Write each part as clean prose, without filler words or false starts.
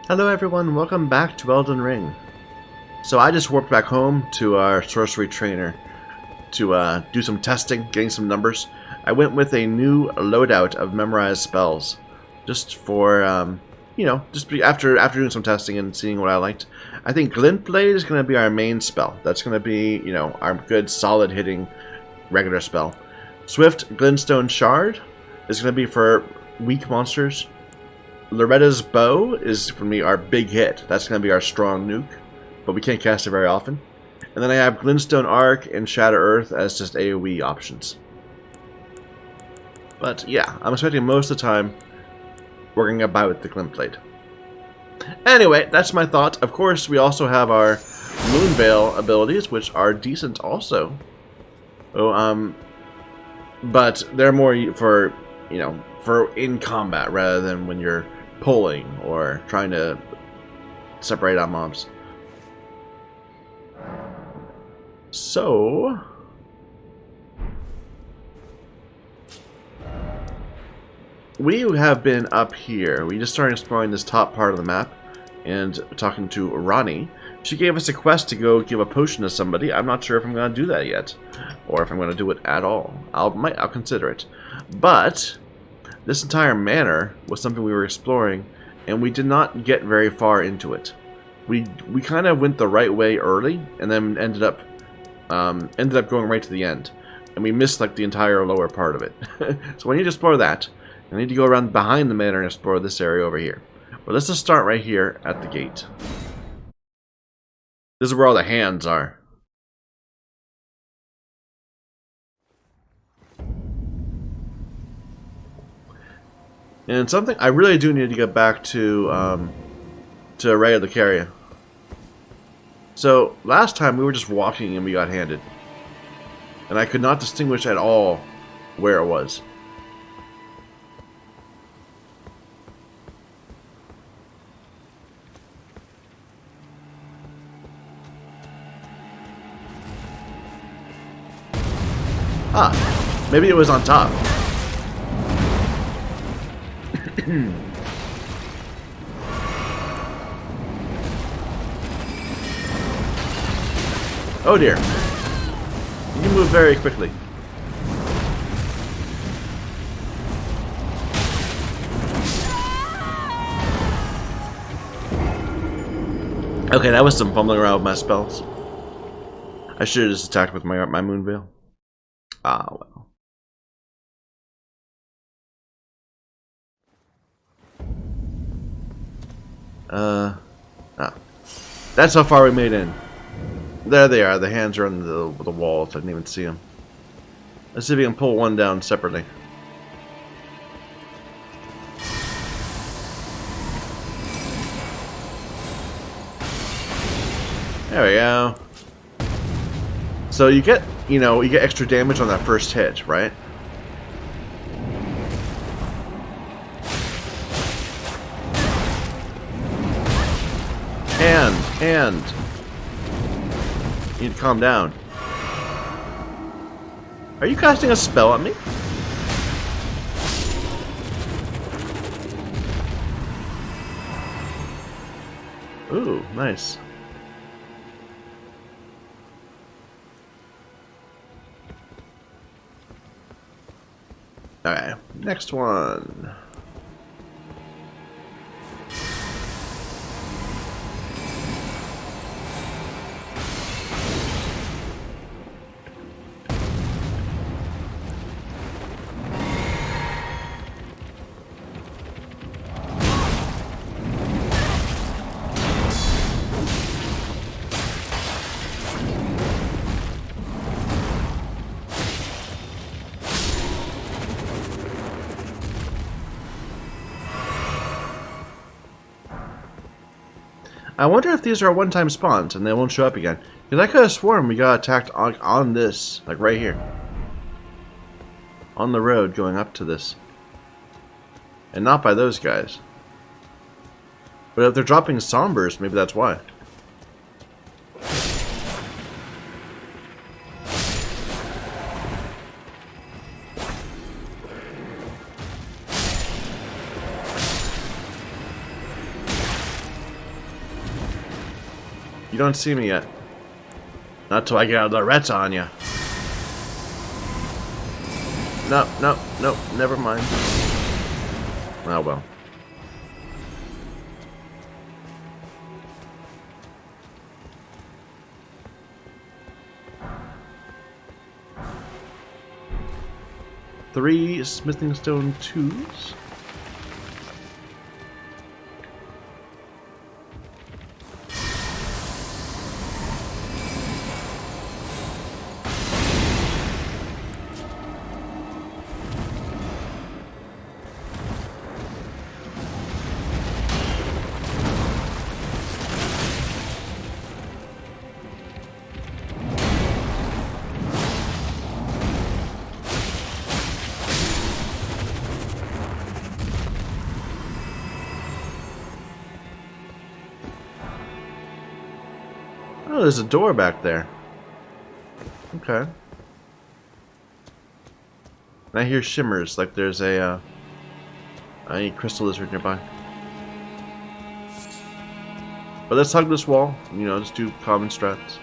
Hello everyone, welcome back to Elden Ring. So I just warped back home to our sorcery trainer to do some testing, getting some numbers. I went with a new loadout of memorized spells, just for, after doing some testing and seeing what I liked. I think Glint Blade is going to be our main spell. That's going to be, our good solid hitting regular spell. Swift Glintstone Shard is going to be for weak monsters. Loretta's Bow is, for me, our big hit. That's going to be our strong nuke, but we can't cast it very often. And then I have Glintstone Arc and Shatter Earth as just AoE options. But yeah, I'm expecting most of the time working about with the Glint Blade. Anyway, that's my thought. Of course, we also have our Moonveil abilities, which are decent also. But they're more for, for in combat rather than when you're pulling or trying to separate out mobs. So we have been up here. We just started exploring this top part of the map and talking to Ronnie. She gave us a quest to go give a potion to somebody. I'm not sure if I'm going to do that yet, or if I'm going to do it at all. I'll consider it. But this entire manor was something we were exploring, and we did not get very far into it. We kind of went the right way early, and then ended up going right to the end, and we missed like the entire lower part of it. So we need to explore that. I need to go around behind the manor and explore this area over here. But let's just start right here at the gate. This is where all the hands are. And something I really do need to get back to Ray the Carrion. So last time we were just walking and we got handed, and I could not distinguish at all where it was. Ah, maybe it was on top. Oh dear. You move very quickly. Okay, that was some fumbling around with my spells. I should have just attacked with my Moonveil. Ah, well. That's how far we made in. There they are. The hands are on the walls. I didn't even see them. Let's see if we can pull one down separately. There we go. So you get, you get extra damage on that first hit, right? And you need to calm down. Are you casting a spell at me? Ooh, nice. Alright, next one. I wonder if these are one-time spawns and they won't show up again. Because I could have sworn we got attacked on this, like right here. On the road going up to this. And not by those guys. But if they're dropping sombers, maybe that's why. You don't see me yet. Not till I get out the ret on you. No, no, no, never mind. Oh well. Three smithing stone 2s. Oh, there's a door back there. Okay. And I hear shimmers, like there's a crystal lizard nearby. But let's hug this wall. You know, just do common strats.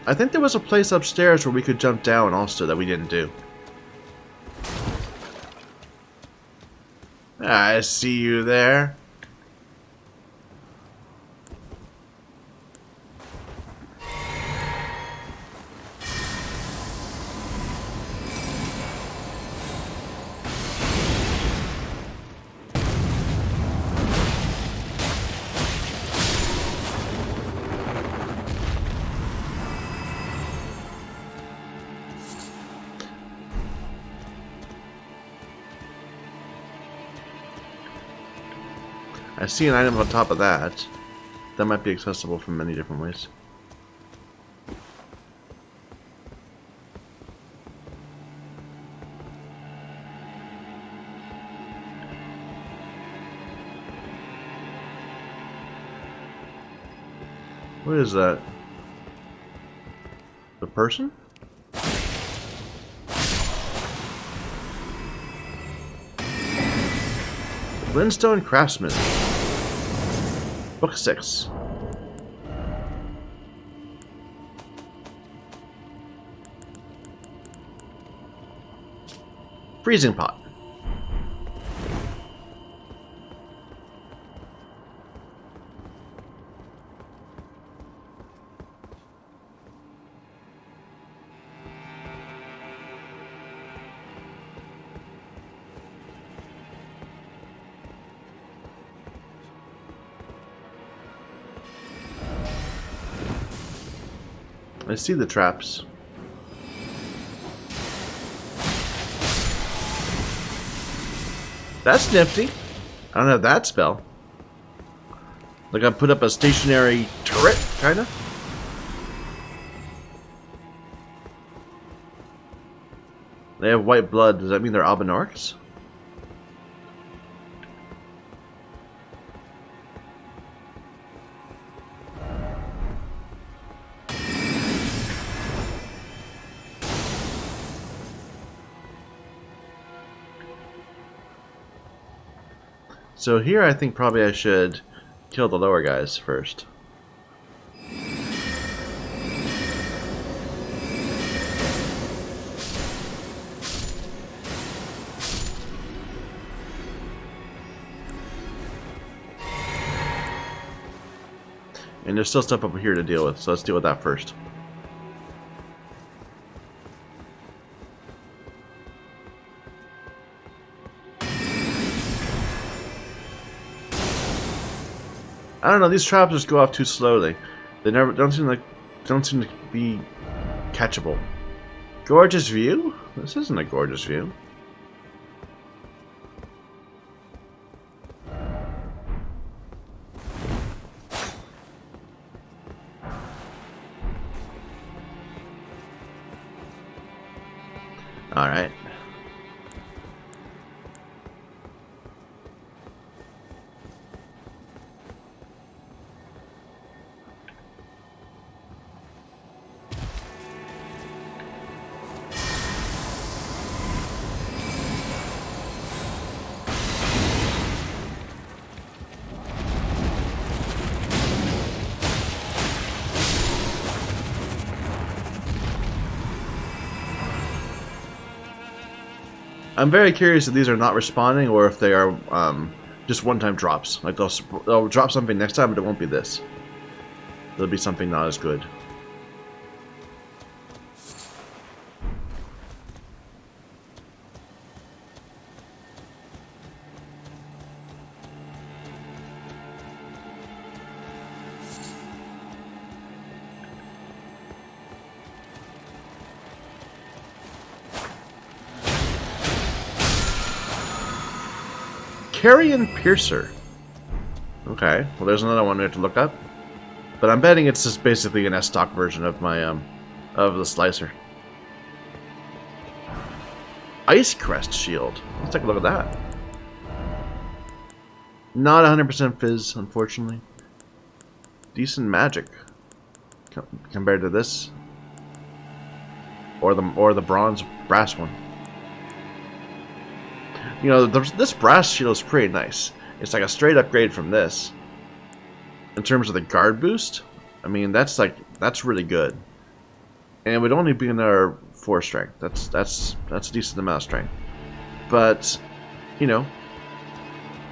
I think there was a place upstairs where we could jump down also that we didn't do. I see you there. I see an item on top of that. That might be accessible from many different ways. What is that? The person? Glintstone Craftsman. Book 6. Freezing pot. I see the traps. That's nifty. I don't have that spell. Like I put up a stationary turret, kinda. They have white blood. Does that mean they're Albinorks? So here I think probably I should kill the lower guys first. And there's still stuff over here to deal with, so let's deal with that first. I don't know, these traps just go off too slowly. They don't seem to be catchable. Gorgeous view? This isn't a gorgeous view. All right. I'm very curious if these are not respawning or if they are just one-time drops. Like they'll drop something next time, but it won't be this. It'll be something not as good. Carrion Piercer. Okay, well there's another one we have to look up. But I'm betting it's just basically an S-stock version of my of the slicer. Ice Crest Shield. Let's take a look at that. Not 100% fizz, unfortunately. Decent magic compared to this, or the bronze brass one. You know, this brass shield is pretty nice. It's like a straight upgrade from this. In terms of the guard boost, I mean that's really good. And it would only be another 4 strength. That's a decent amount of strength. But, you know,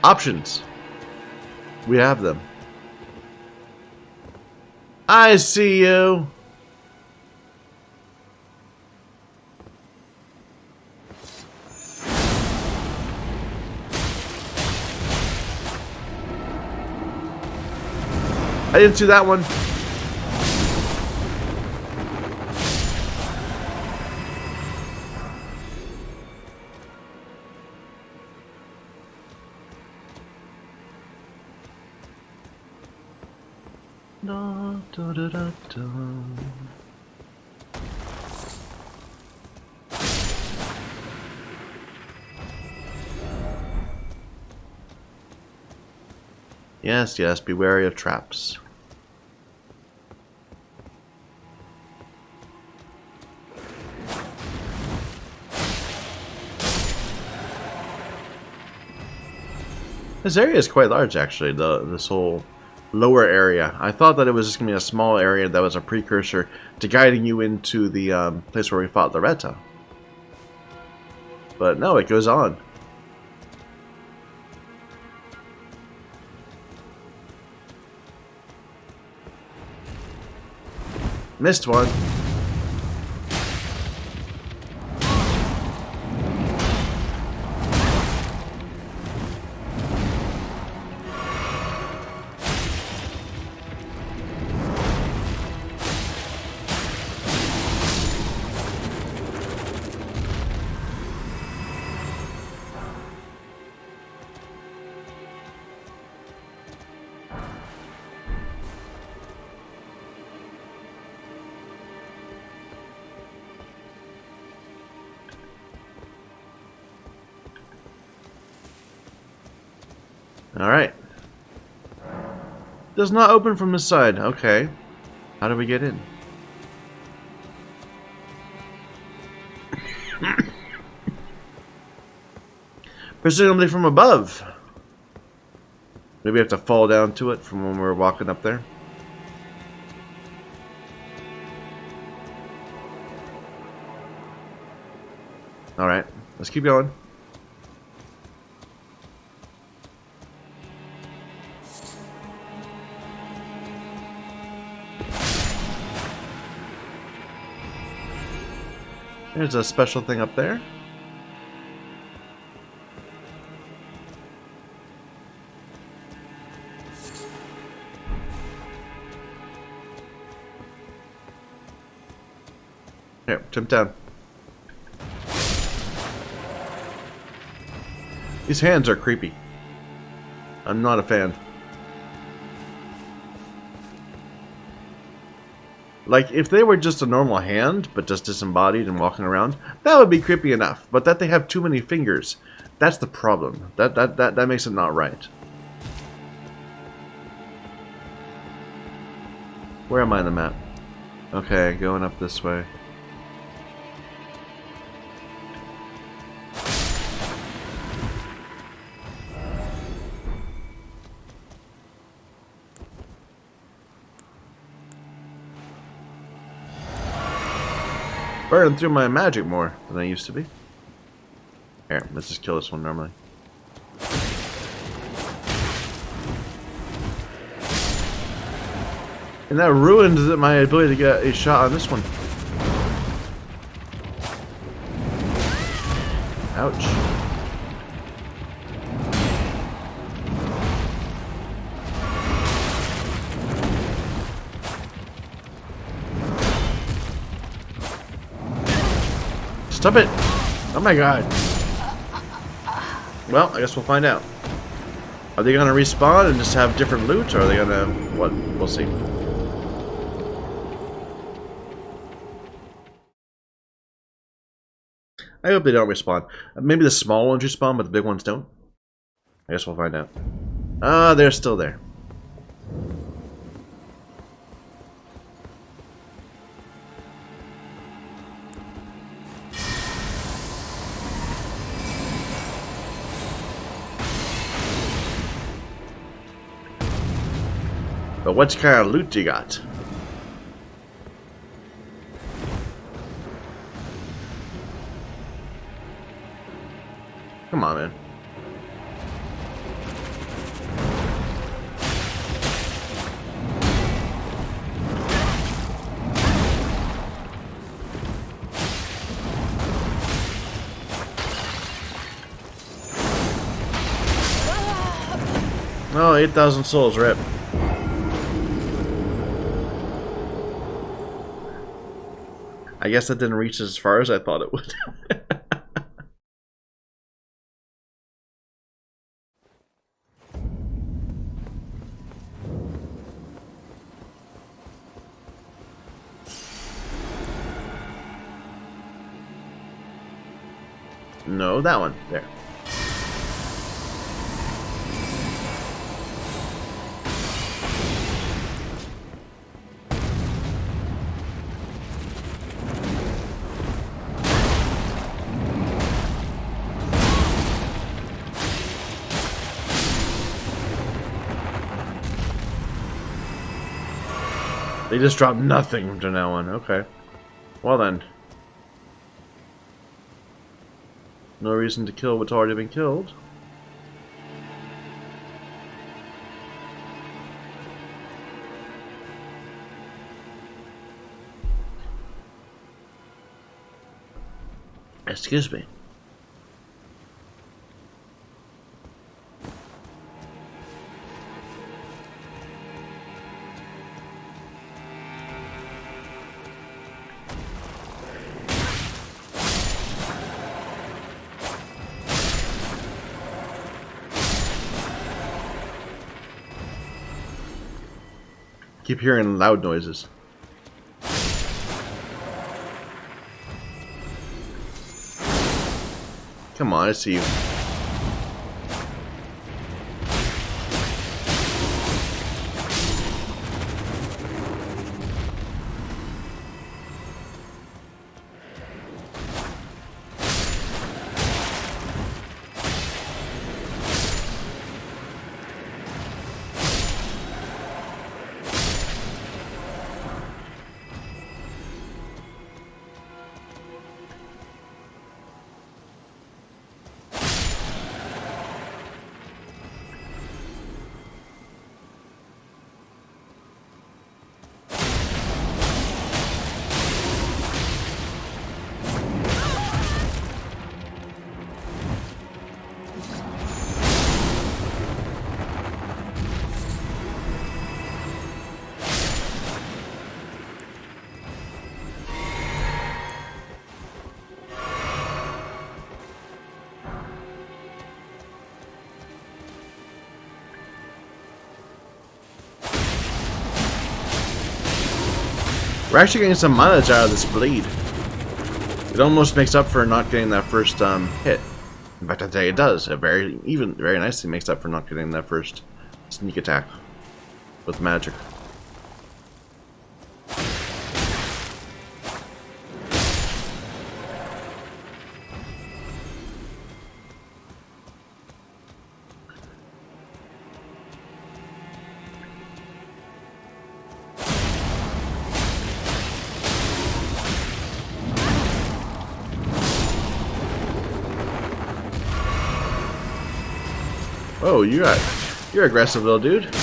options. We have them. I see you. I didn't see that one. Da, da, da, da, da. Yes, yes, be wary of traps. This area is quite large, actually. This whole lower area. I thought that it was just gonna be a small area that was a precursor to guiding you into the place where we fought Loretta. But no, it goes on. Missed one. Alright. Does not open from this side. Okay. How do we get in? Presumably from above. Maybe we have to fall down to it from when we were walking up there. Alright. Let's keep going. There's a special thing up there. Here, jump down. These hands are creepy. I'm not a fan. Like, if they were just a normal hand, but just disembodied and walking around, that would be creepy enough. But that they have too many fingers, that's the problem. That makes it not right. Where am I on the map? Okay, going up this way. Burning through my magic more than I used to be. Here, let's just kill this one normally. And that ruined my ability to get a shot on this one. Ouch. Stop it! Oh my god. Well, I guess we'll find out. Are they gonna respawn and just have different loot, or are they gonna... what? We'll see. I hope they don't respawn. Maybe the small ones respawn, but the big ones don't. I guess we'll find out. Ah, they're still there. But what kind of loot you got? Come on, man. Oh, 8,000 souls, rip. I guess that didn't reach as far as I thought it would. No, that one. There. They just dropped nothing from now on. Okay. Well then. No reason to kill what's already been killed. Excuse me. Keep hearing loud noises. Come on, I see you. We're actually getting some mileage out of this bleed. It almost makes up for not getting that first hit. In fact, I'd say it does. It very nicely makes up for not getting that first sneak attack with magic. Oh, you're aggressive, little dude.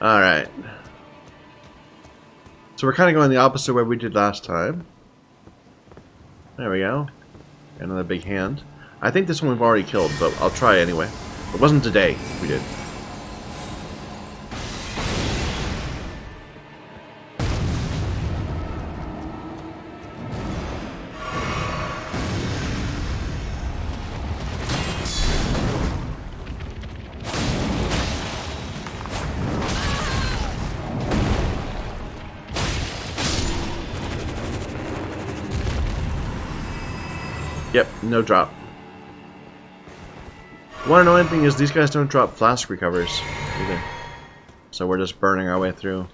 Alright. So we're kind of going the opposite way we did last time. There we go. Another big hand. I think this one we've already killed, but I'll try anyway. It wasn't today we did. Yep, no drop. One annoying thing is these guys don't drop flask recovers either. So we're just burning our way through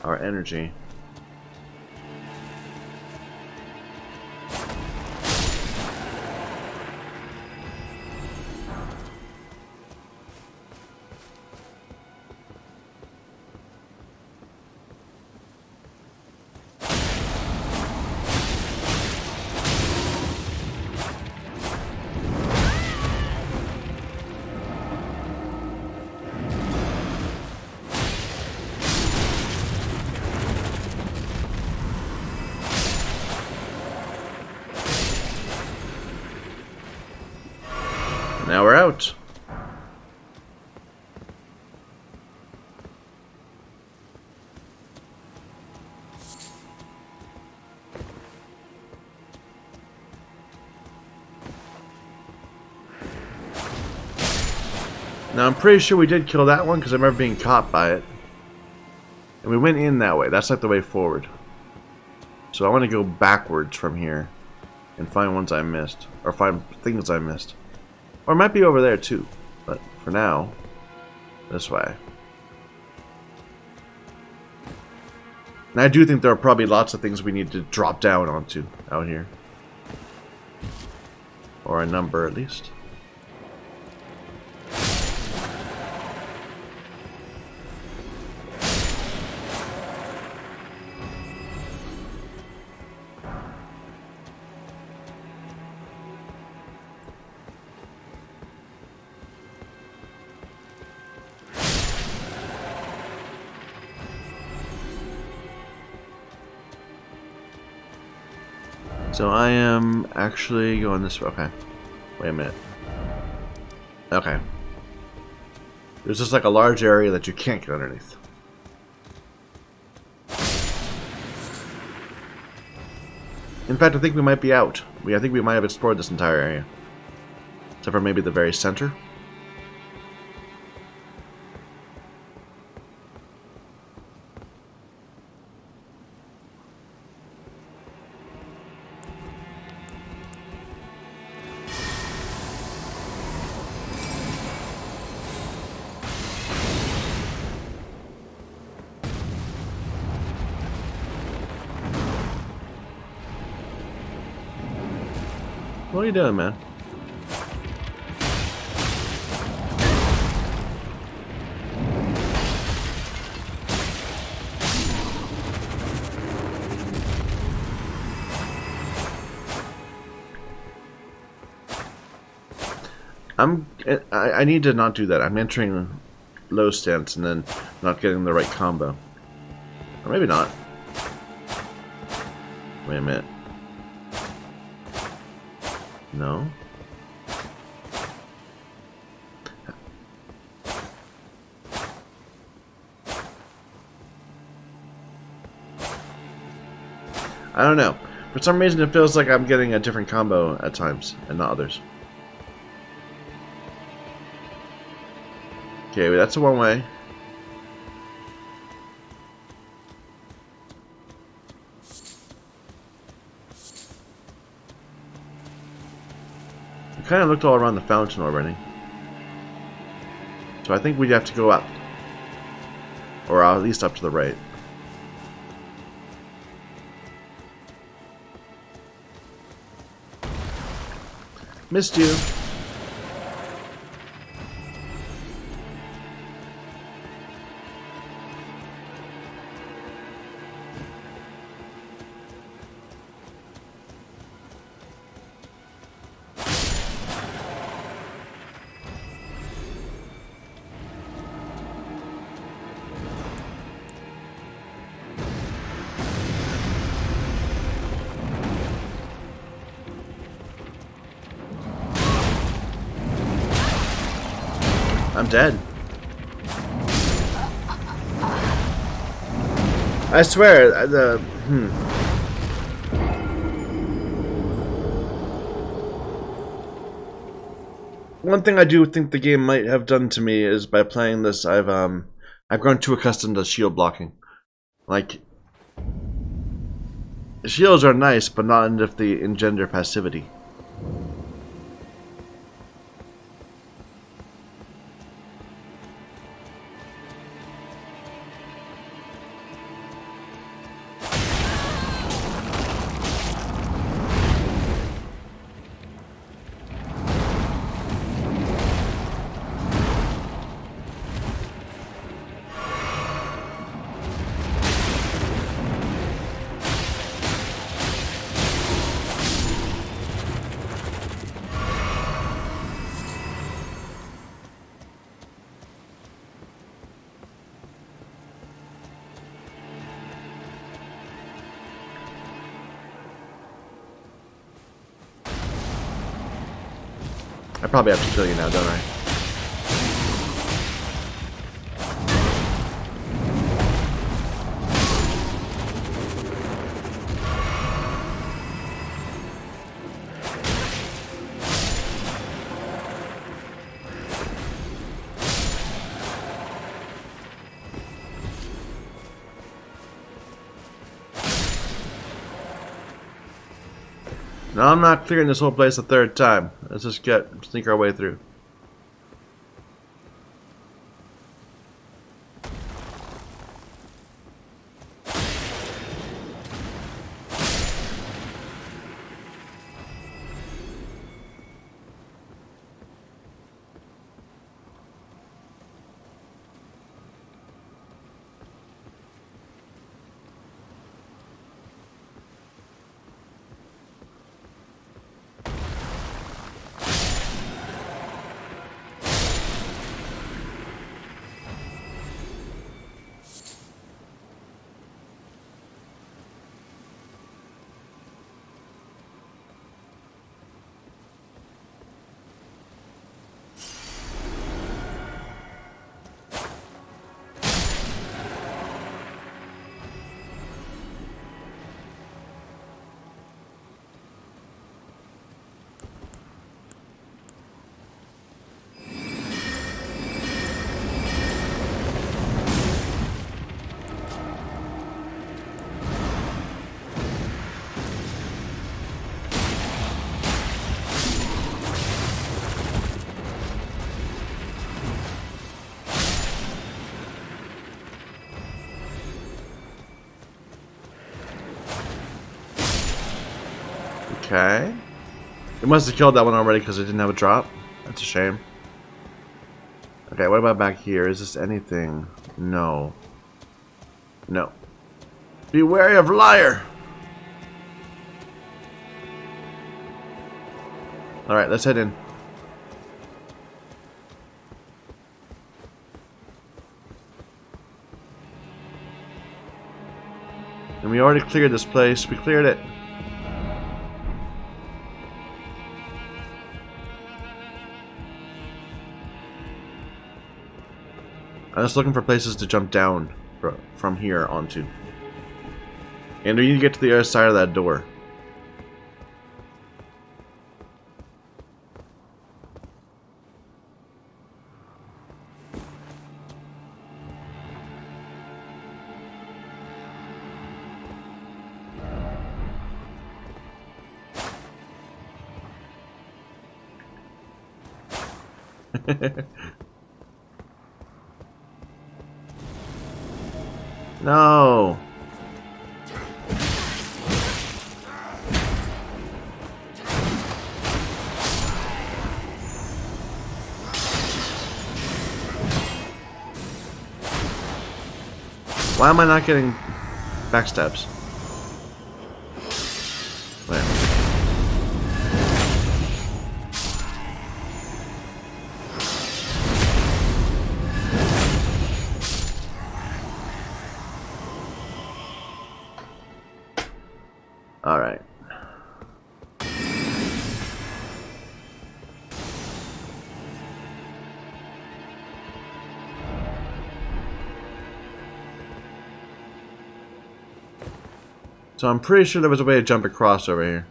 our energy. Now we're out. Now I'm pretty sure we did kill that one because I remember being caught by it. And we went in that way. That's like the way forward. So I want to go backwards from here and find ones I missed. Or find things I missed. Or it might be over there too. But for now, this way. And I do think there are probably lots of things we need to drop down onto out here. Or a number at least. So I am actually going this way. Okay. Wait a minute. Okay. There's just like a large area that you can't get underneath. In fact, I think we might be out. I think we might have explored this entire area. Except for maybe the very center. What are you doing, man? I need to not do that. I'm entering low stance and then not getting the right combo. Or maybe not. Wait a minute. No. I don't know. For some reason it feels like I'm getting a different combo at times and not others. Okay, well, that's a one way. kind of looked all around the fountain already. So I think we'd have to go up. Or at least up to the right. Missed you. I'm dead. I swear, One thing I do think the game might have done to me is by playing this, I've grown too accustomed to shield blocking. Like, shields are nice, but not if they engender passivity. I probably have to kill you now, don't I? No, I'm not clearing this whole place a third time. Let's just sneak our way through. Okay. It must have killed that one already because it didn't have a drop. That's a shame. Okay, what about back here? Is this anything? No. No. Be wary of liar! Alright, let's head in. And we already cleared this place. We cleared it. I'm just looking for places to jump down from here onto. And we need to get to the other side of that door. No. Why am I not getting backstabs? Wait. All right. So I'm pretty sure there was a way to jump across over here.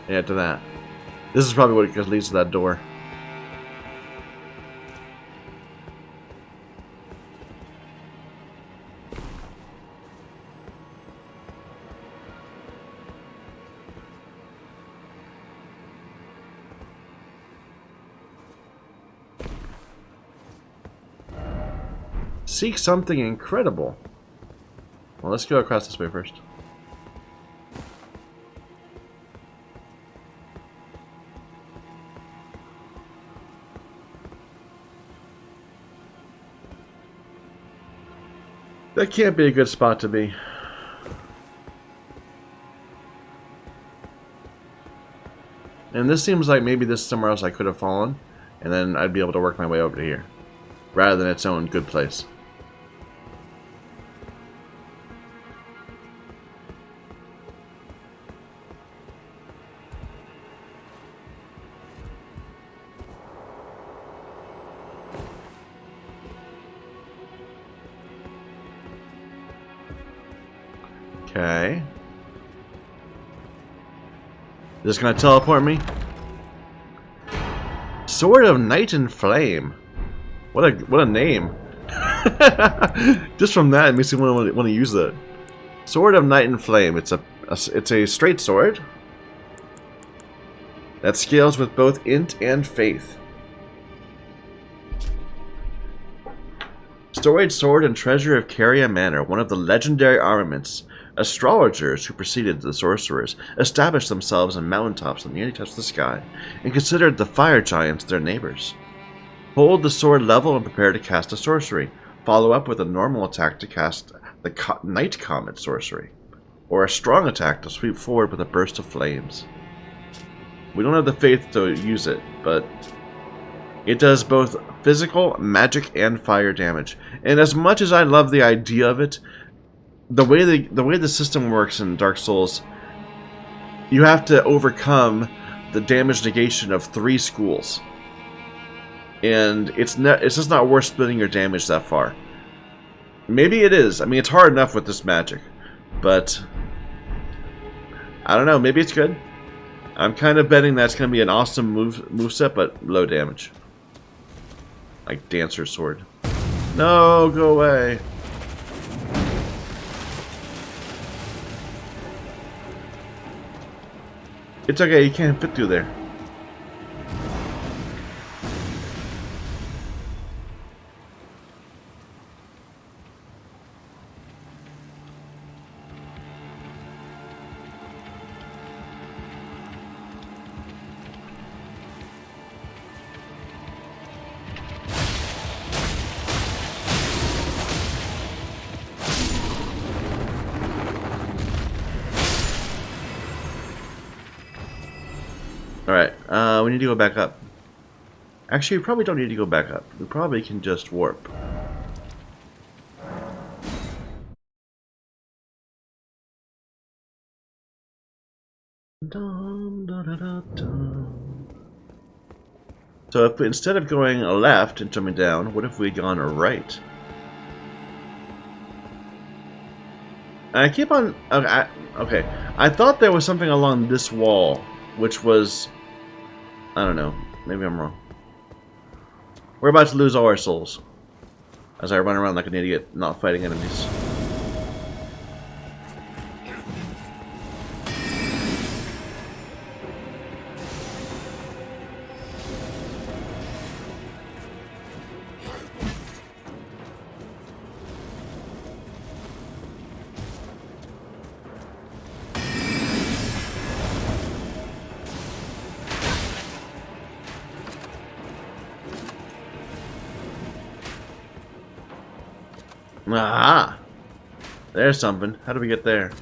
Yeah, to that. This is probably what leads to that door. Seek something incredible. Well, let's go across this way first. That can't be a good spot to be. And this seems like maybe this is somewhere else I could have fallen, and then I'd be able to work my way over to here, rather than its own good place. Okay. Is this gonna teleport me? Sword of Night and Flame. What a name. Just from that, it makes me want to use that. Sword of Night and Flame. It's a straight sword that scales with both int and faith. Storied sword and treasure of Carrion Manor, one of the legendary armaments. Astrologers who preceded the sorcerers established themselves on mountaintops that nearly touched the sky and considered the fire giants their neighbors. Hold the sword level and prepare to cast a sorcery. Follow up with a normal attack to cast the Night Comet sorcery, or a strong attack to sweep forward with a burst of flames. We don't have the faith to use it, but it does both physical, magic, and fire damage. And as much as I love the idea of it, the way the system works in Dark Souls, you have to overcome the damage negation of 3 schools, and it's just not worth splitting your damage that far. Maybe it is. I mean, it's hard enough with this magic, but I don't know. Maybe it's good. I'm kind of betting that's going to be an awesome moveset, but low damage, like Dancer's Sword. No, go away. It's okay, you can't fit through there. Alright, we need to go back up. Actually, we probably don't need to go back up. We probably can just warp. So if instead of going left and jumping down, what if we gone right? And I keep on... Okay, I thought there was something along this wall, which was... I don't know. Maybe I'm wrong. We're about to lose all our souls as I run around like an idiot, not fighting enemies. Aha! There's something. How do we get there?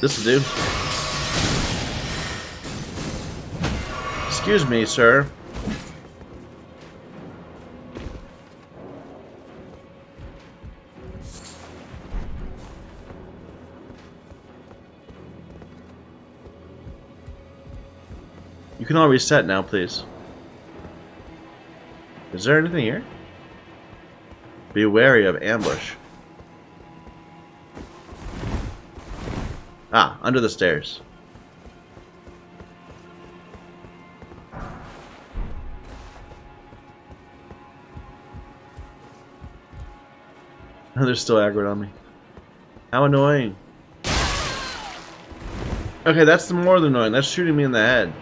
This'll do. Excuse me, sir. You can all reset now, please. Is there anything here? Be wary of ambush. Ah, under the stairs. They're still aggroed on me. How annoying. Okay, that's more than annoying. That's shooting me in the head.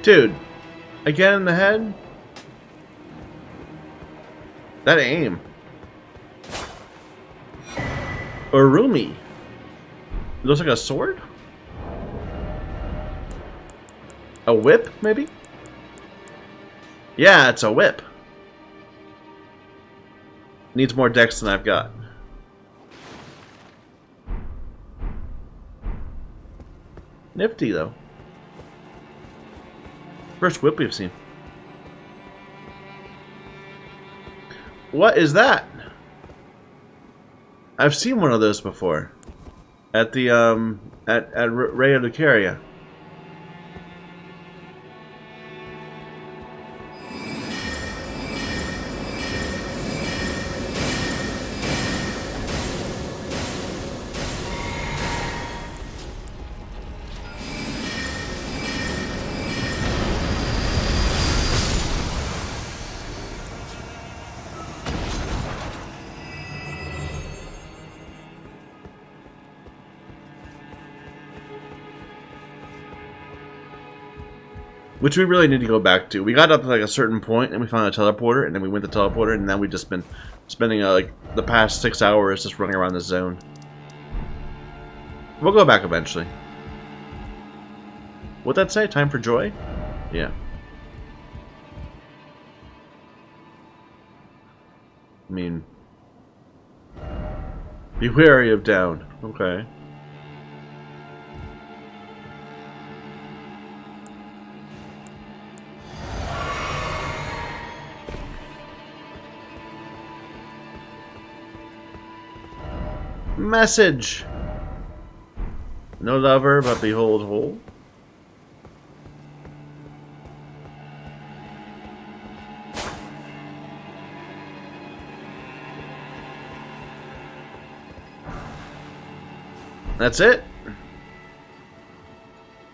Dude, again in the head? That aim. Urumi. It looks like a sword? A whip, maybe? Yeah, it's a whip. Needs more dex than I've got. Nifty, though. First whip we've seen. What is that? I've seen one of those before. At the at Raya Lucaria. Which we really need to go back to. We got up to like a certain point and we found a teleporter, and then we went to teleporter, and now we've just been spending like the past 6 hours just running around this zone. We'll go back eventually. What'd that say? Time for joy? Yeah. I mean, be wary of down. Okay. Message. No lover, but behold whole. That's it?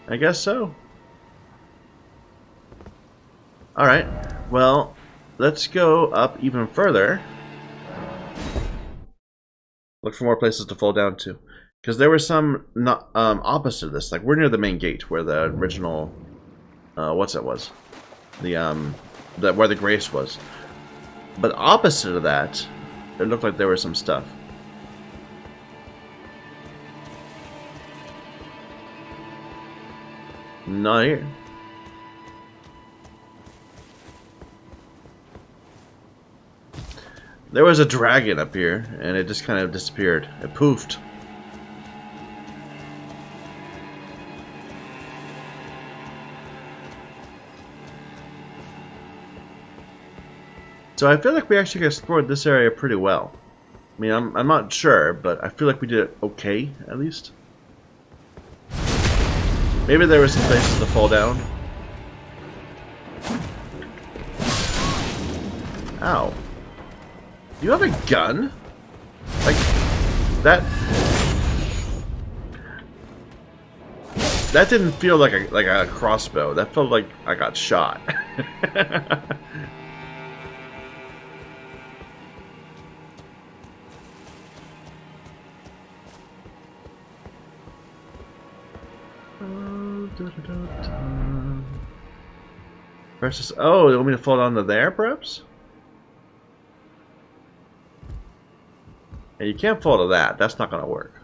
I guess so. Alright, well, let's go up even further. Look for more places to fall down to. Because there were some not, opposite of this. Like, we're near the main gate where the original... what's that was? Where the grace was. But opposite of that, it looked like there was some stuff. Not here. There was a dragon up here, and it just kind of disappeared. It poofed. So I feel like we actually explored this area pretty well. I mean, I'm not sure, but I feel like we did it okay, at least. Maybe there were some places to fall down. Ow. Do you have a gun? Like, that... That didn't feel like a crossbow. That felt like I got shot. Versus. Oh, you want me to fall down to there, perhaps? Yeah, you can't fall to that. That's not gonna work.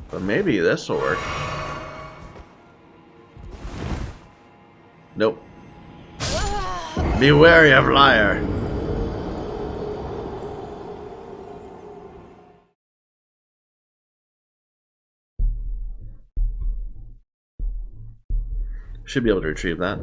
But maybe this will work. Nope. Be wary of liar. Should be able to retrieve that.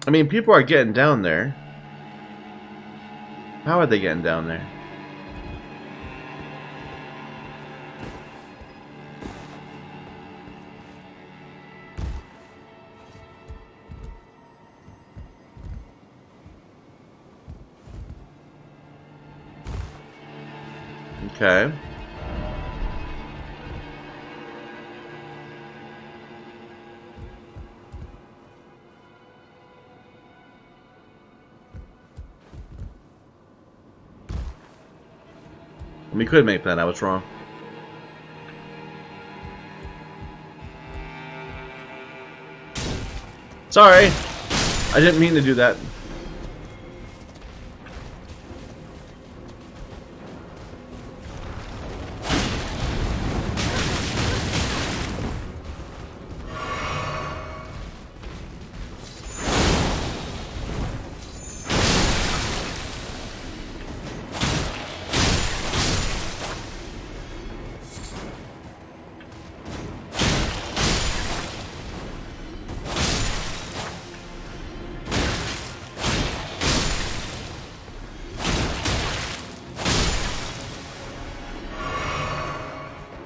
I mean, people are getting down there. How are they getting down there? Okay. We could make that. I was wrong. Sorry. I didn't mean to do that.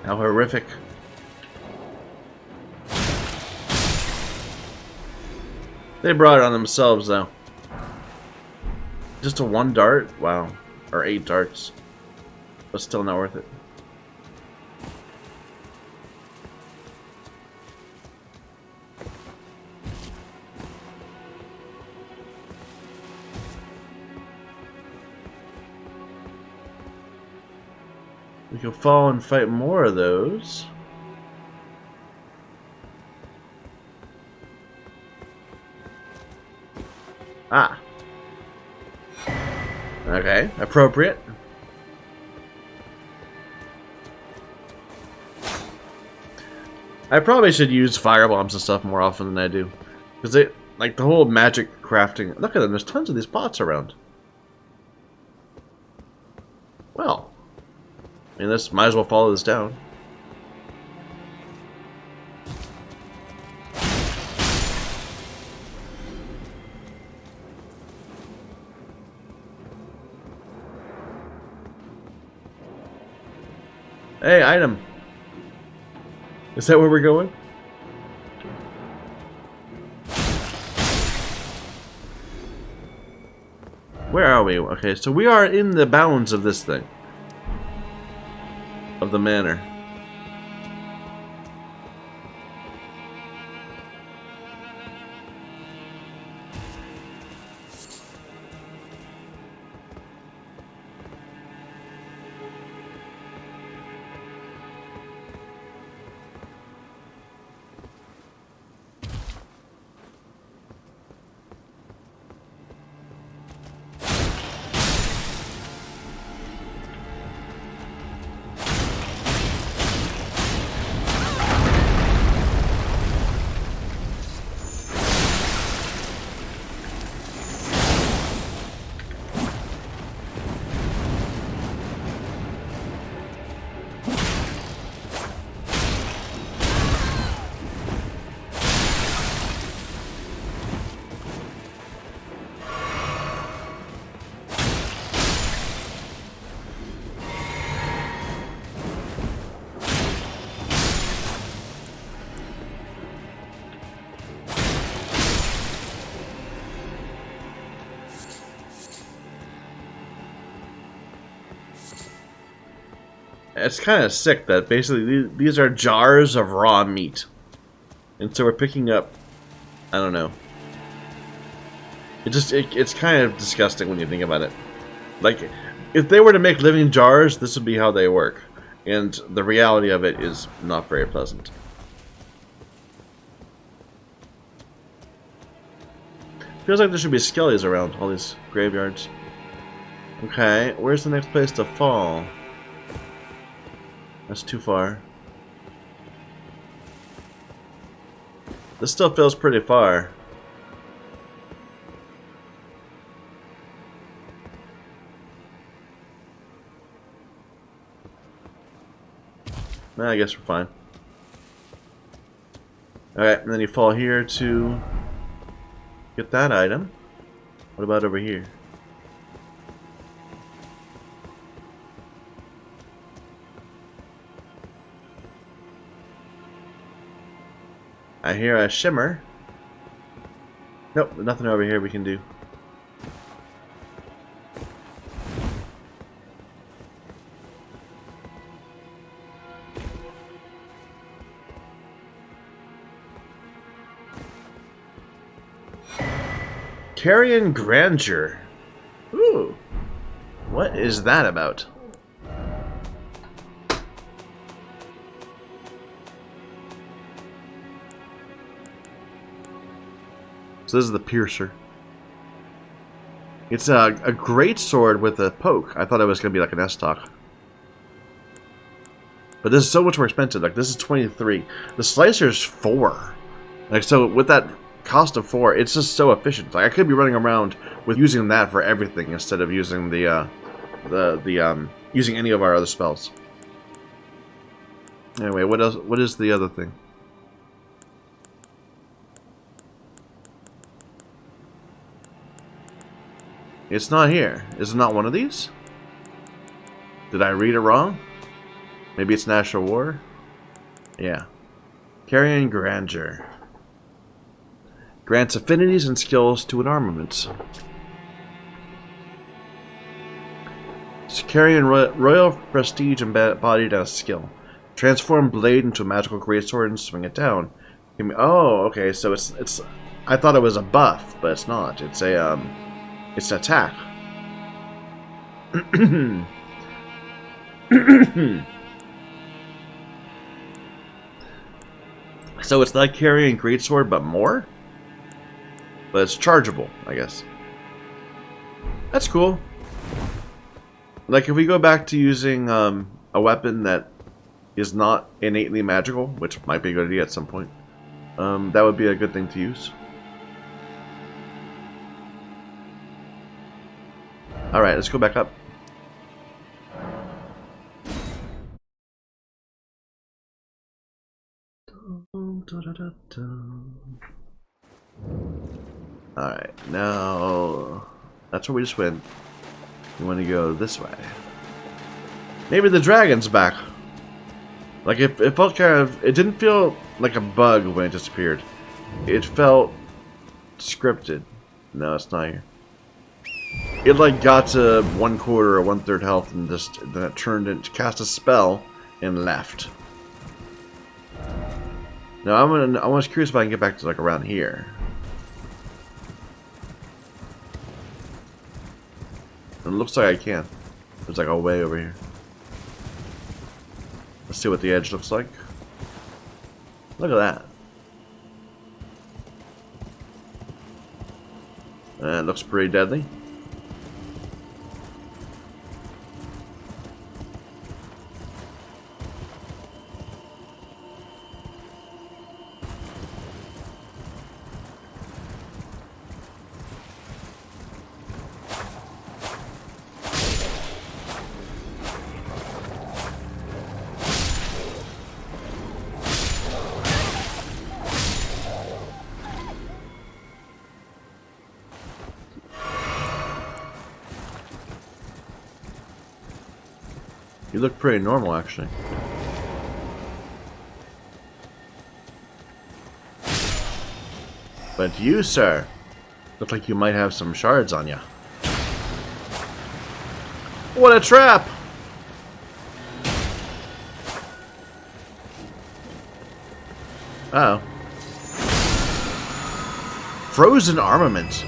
How horrific. They brought it on themselves, though. Just a one dart? Wow. Or 8 darts. But still not worth it. We can fall and fight more of those. Ah. Okay, appropriate. I probably should use firebombs and stuff more often than I do. Because it, like the whole magic crafting. Look at them, there's tons of these pots around. Well. I mean, this might as well follow this down. Hey, item. Is that where we're going? Where are we? Okay, so we are in the bounds of this thing. Of the manor. It's kind of sick that basically these are jars of raw meat. And so we're picking up, I don't know. It's kind of disgusting when you think about it. Like, if they were to make living jars, this would be how they work. And the reality of it is not very pleasant. Feels like there should be skellies around all these graveyards. Okay, where's the next place to fall? That's too far. This still feels pretty far. I guess we're fine. Alright, and then you fall here to get that item. What about over here? I hear a shimmer. Nope, nothing over here we can do. Carrion Grandeur. Ooh. What is that about? So this is the Piercer. It's a great sword with a poke. I thought it was going to be like an S-Talk. But this is so much more expensive. Like, this is 23. The Slicer's 4. Like, so with that cost of 4, it's just so efficient. Like, I could be running around with using that for everything instead of using using any of our other spells. Anyway, what else? What is the other thing? It's not here. Is it not one of these? Did I read it wrong? Maybe it's National War? Yeah. Carrion Grandeur. Grants affinities and skills to an armament. Carrion royal prestige embodied as skill. Transform blade into a magical greatsword and swing it down. Oh, okay. So it's. I thought it was a buff, but it's not. It's a It's an attack. So it's like carrying greatsword, but more? But it's chargeable, I guess. That's cool. Like, if we go back to using a weapon that is not innately magical, which might be a good idea at some point, that would be a good thing to use. Alright, let's go back up. Alright, now that's where we just went. We want to go this way. Maybe the dragon's back. Like, it felt kind of... It didn't feel like a bug when it disappeared. It felt scripted. No, it's not here. It like got to 1/4 or 1/3 health and just then it turned into cast a spell and left. Now I was curious if I can get back to like around here. It looks like I can. There's like a way over here. Let's see what the edge looks like. Look at that. It looks pretty deadly. You look pretty normal, actually. But you, sir, look like you might have some shards on you. What a trap! Uh oh. Frozen armament.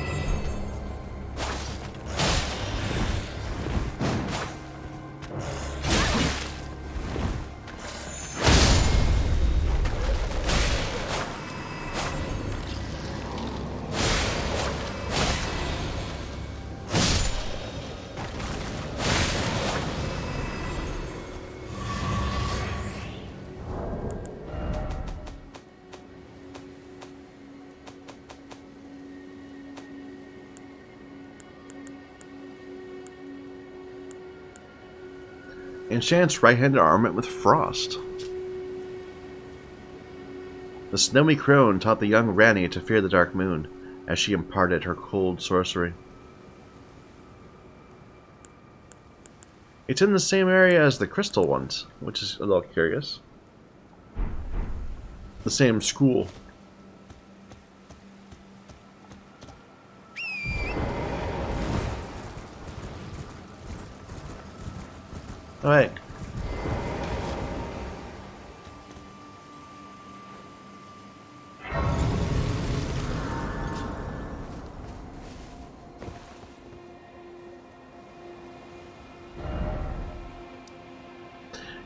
Enchants right-handed armament with frost. The snowy crone taught the young Ranni to fear the dark moon as she imparted her cold sorcery. It's in the same area as the crystal ones, which is a little curious. The same school. Alright.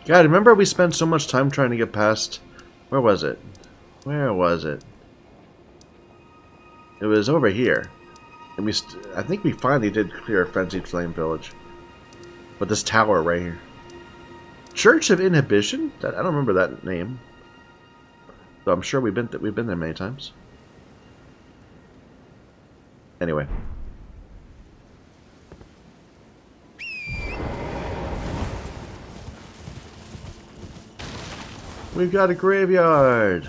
God, remember we spent so much time trying to get past... Where was it? Where was it? It was over here. And I think we finally did clear Frenzied Flame Village. But this tower right here. Church of Inhibition? I don't remember that name. Though I'm sure we've been there many times. Anyway. We've got a graveyard.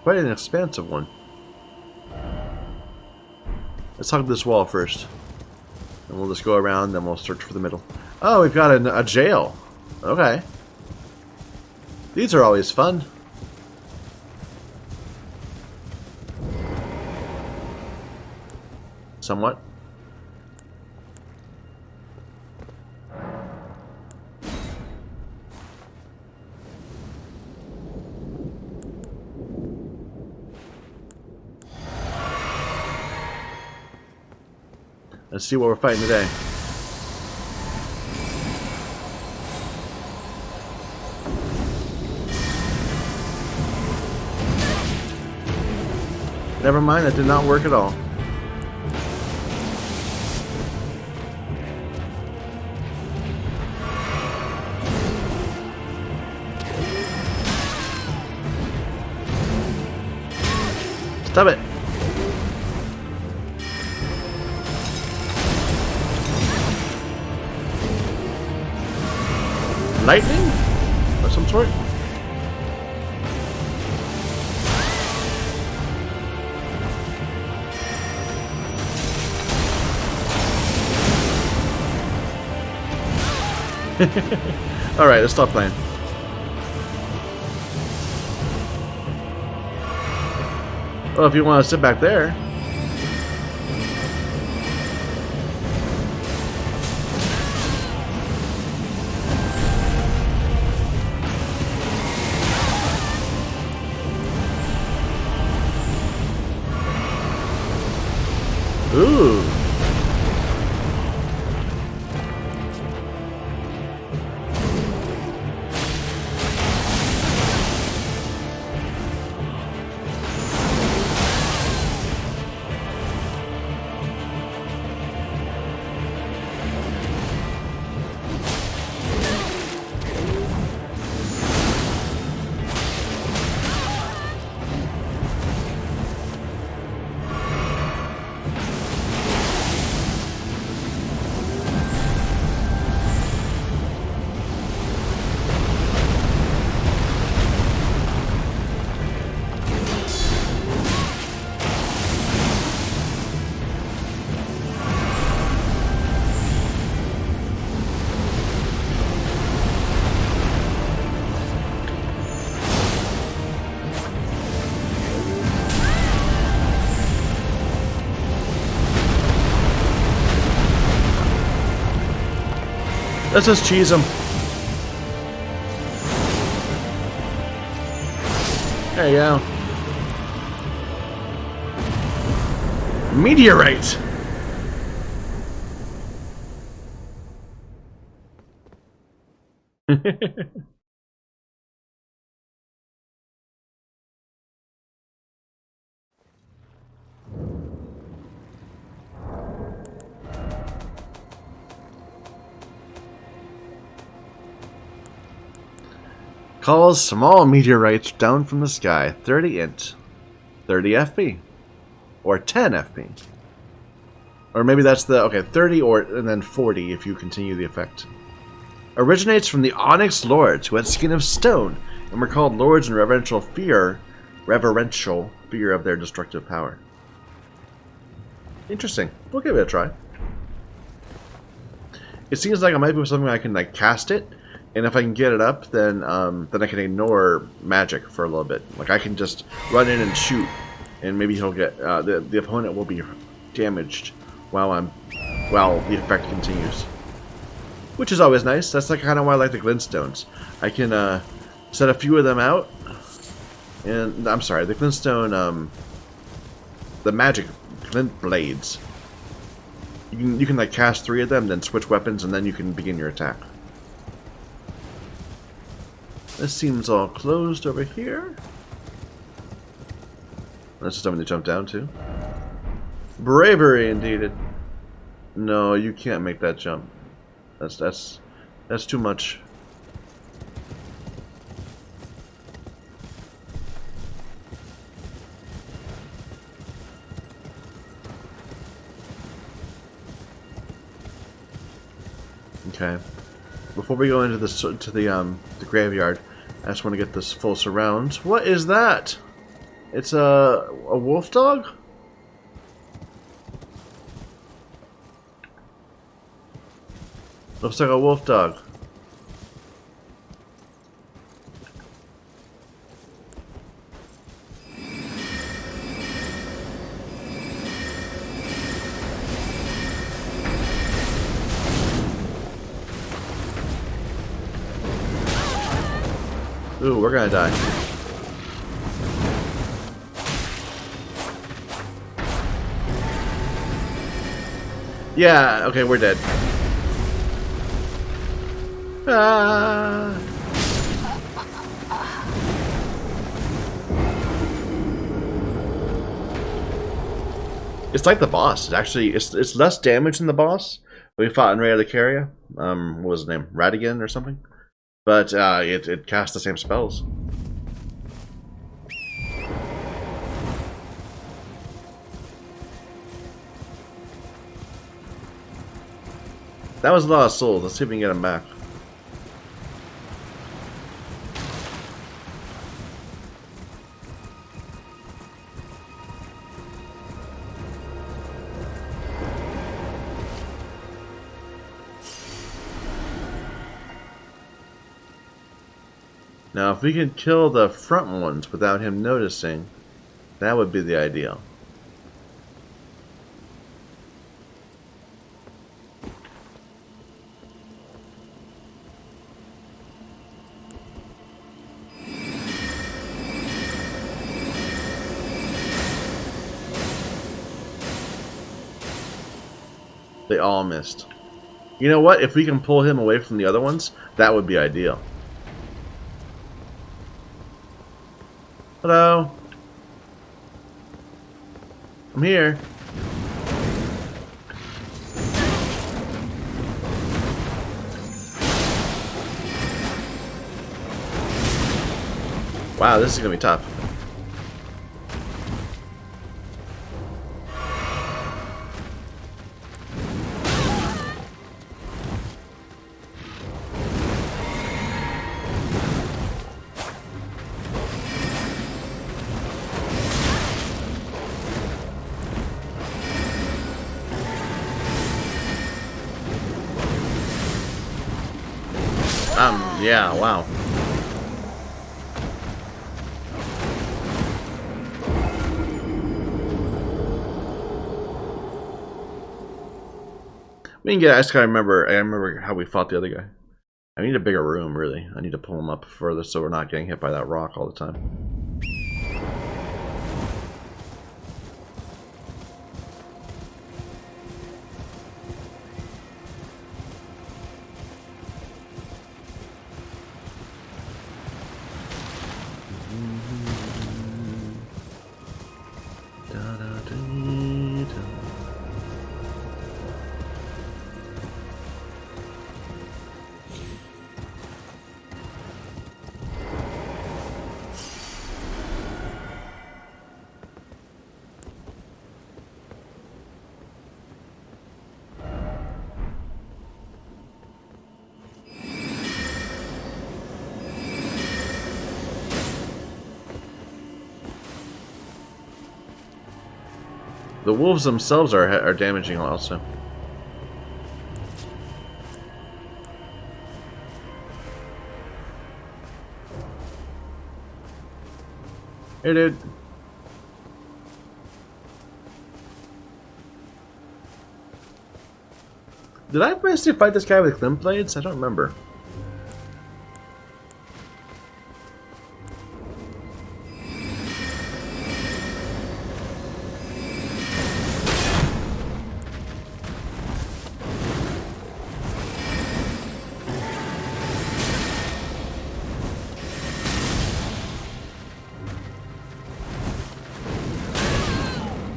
Quite an expansive one. Let's hug this wall first. And we'll just go around, then we'll search for the middle. Oh, we've got a jail. Okay. These are always fun. Somewhat. Let's see what we're fighting today. Never mind, that did not work at all. Stop it! Lightning? Of some sort? Alright, let's stop playing. Well, if you want to sit back there. Ooh. Let's just cheese him. There you go. Meteorite! Calls small meteorites down from the sky. 30 int. 30 FP. Or 10 FP. Or maybe that's the... Okay, 30 or and then 40 if you continue the effect. Originates from the Onyx Lords, who had skin of stone, and were called Lords in reverential fear of their destructive power. Interesting. We'll give it a try. It seems like it might be something I can like cast it, and if I can get it up, then I can ignore magic for a little bit. Like I can just run in and shoot, and maybe he'll get the opponent will be damaged while the effect continues, which is always nice. That's like kind of why I like the glintstones. I can set a few of them out, and I'm sorry, the glintstone, the magic glint blades. You can like cast 3 of them, then switch weapons, and then you can begin your attack. This seems all closed over here. That's just something to jump down to. Bravery, indeed. No, you can't make that jump. That's too much. Okay. Before we go into the graveyard, I just want to get this full surround. What is that? It's a wolf dog? Looks like a wolf dog. Ooh, we're gonna die. Yeah, okay, we're dead. Ah. It's like the boss. It's actually it's less damage than the boss. We fought in Ray of the Carrion. What was his name? Radigan or something? But it casts the same spells. That was a lot of souls. Let's see if we can get them back. Now, if we could kill the front ones without him noticing, that would be the ideal. They all missed. You know what? If we can pull him away from the other ones, that would be ideal. Hello. I'm here. Wow, this is gonna be tough. Yeah, wow. mean, yeah, I just gotta remember. I remember how we fought the other guy. I need a bigger room, really. I need to pull him up further so we're not getting hit by that rock all the time. The wolves themselves are damaging also. Hey, dude. Did I manage to fight this guy with glint blades? I don't remember.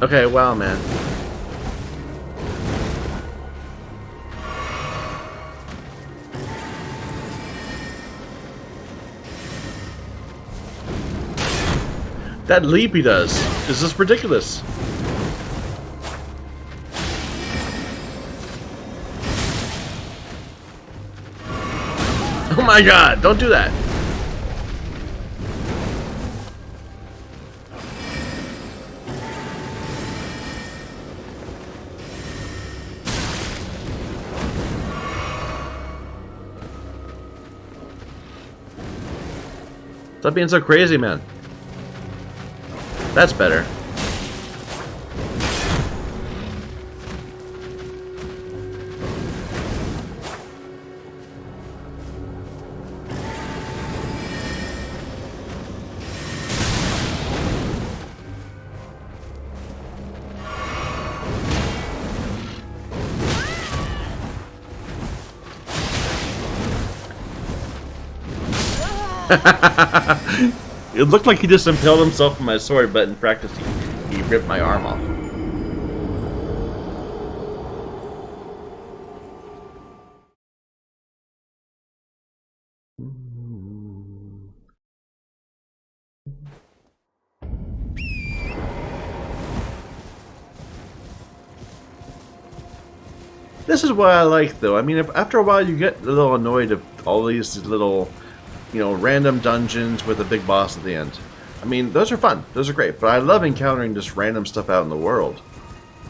Okay, wow, man. That leap he does is just ridiculous. Oh my god, don't do that. Stop being so crazy, man. That's better. It looked like he just impaled himself with my sword, but in practice he ripped my arm off. This is what I like, though. I mean, if after a while you get a little annoyed of all these little, random dungeons with a big boss at the end. I mean, those are fun. Those are great. But I love encountering just random stuff out in the world.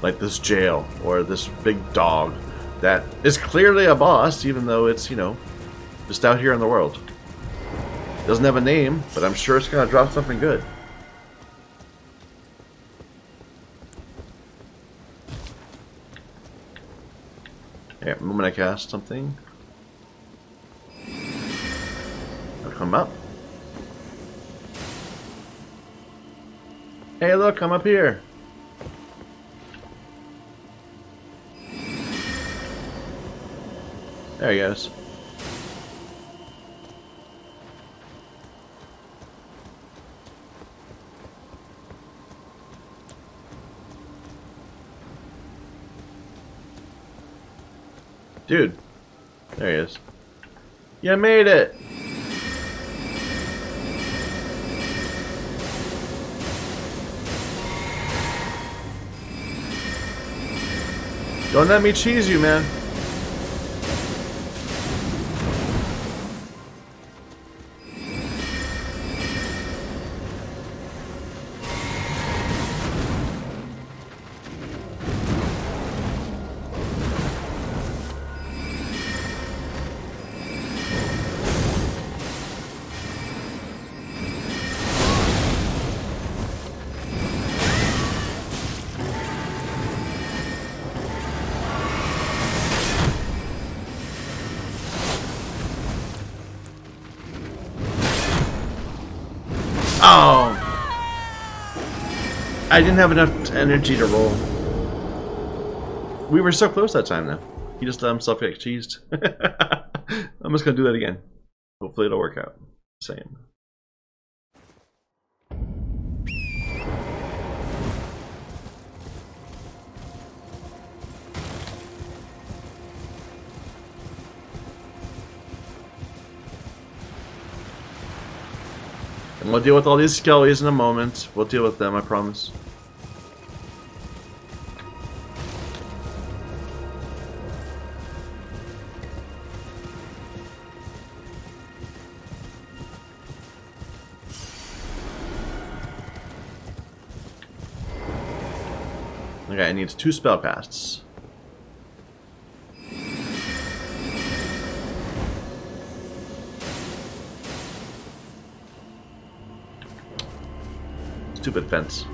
Like this jail, or this big dog that is clearly a boss, even though it's, just out here in the world. Doesn't have a name, but I'm sure it's going to drop something good. Here, the moment I cast something, it'll come up. Hey, look, I'm up here. There he goes. Dude, there he is. You made it! Don't let me cheese you, man. Oh! I didn't have enough energy to roll. We were so close that time, though. He just let himself get cheesed. I'm just gonna do that again. Hopefully it'll work out. Same. And we'll deal with all these skellies in a moment. We'll deal with them, I promise. Okay, it needs 2 spell casts. Stupid fence.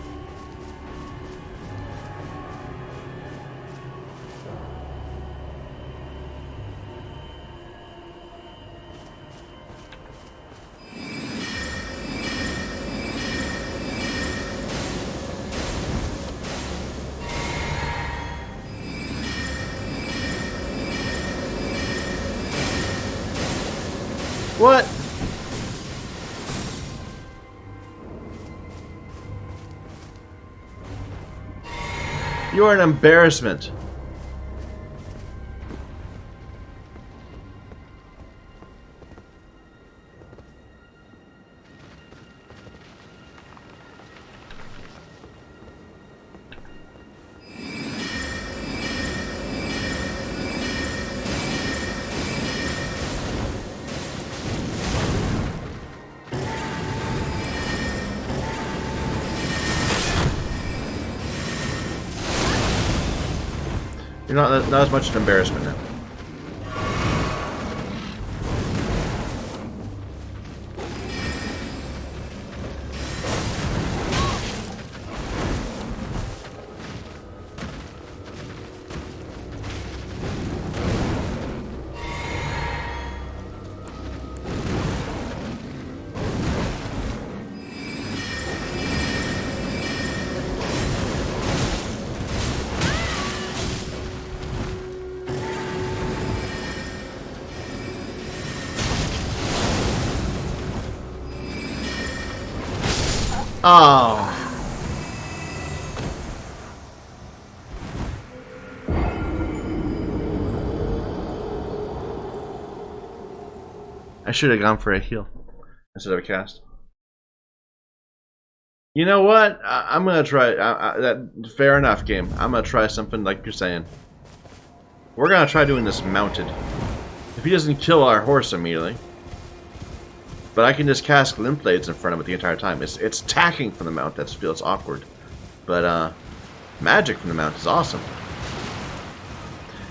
What? You're an embarrassment. You're not as much an embarrassment now. Oh. I should have gone for a heal instead of a cast. You know what? I'm gonna try that. Fair enough, game. I'm gonna try something like you're saying. We're gonna try doing this mounted. If he doesn't kill our horse immediately. But I can just cast Limp Blades in front of it the entire time. It's attacking from the mount that feels awkward. But magic from the mount is awesome.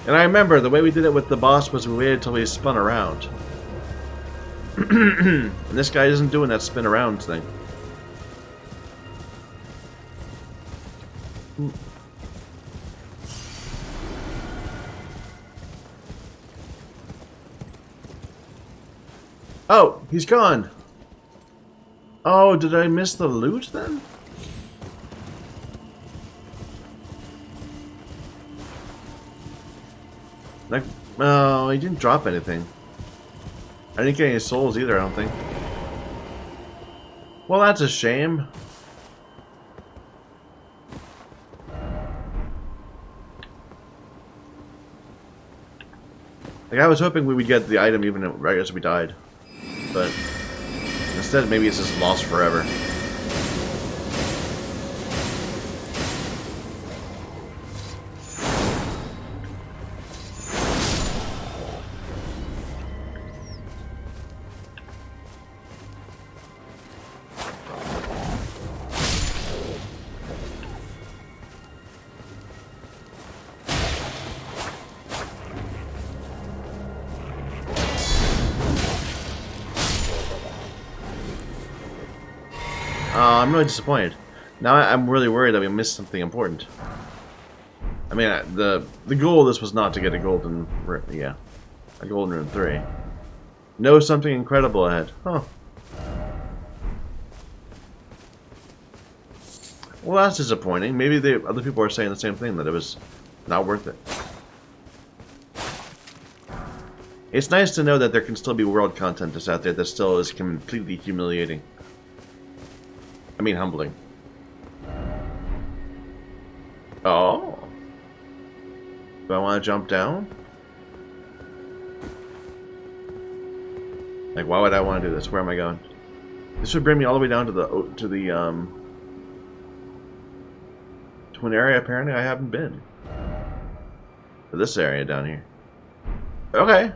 And I remember the way we did it with the boss was we waited until he spun around. And this guy isn't doing that spin around thing. Oh, he's gone. Oh, did I miss the loot then? Like, oh, he didn't drop anything. I didn't get any souls either, I don't think. Well, that's a shame. Like, I was hoping we would get the item even right as we died. But instead, maybe it's just lost forever. I'm really disappointed. Now I'm really worried that we missed something important. I mean, the goal of this was not to get a golden, yeah, a golden rune 3. Know something incredible ahead. Huh. Well, that's disappointing. Maybe other people are saying the same thing, that it was not worth it. It's nice to know that there can still be world content that's out there that still is completely humiliating. I mean, humbling. Oh. Do I want to jump down? Like, why would I want to do this? Where am I going? This would bring me all the way down to an area apparently I haven't been. To this area down here. Okay.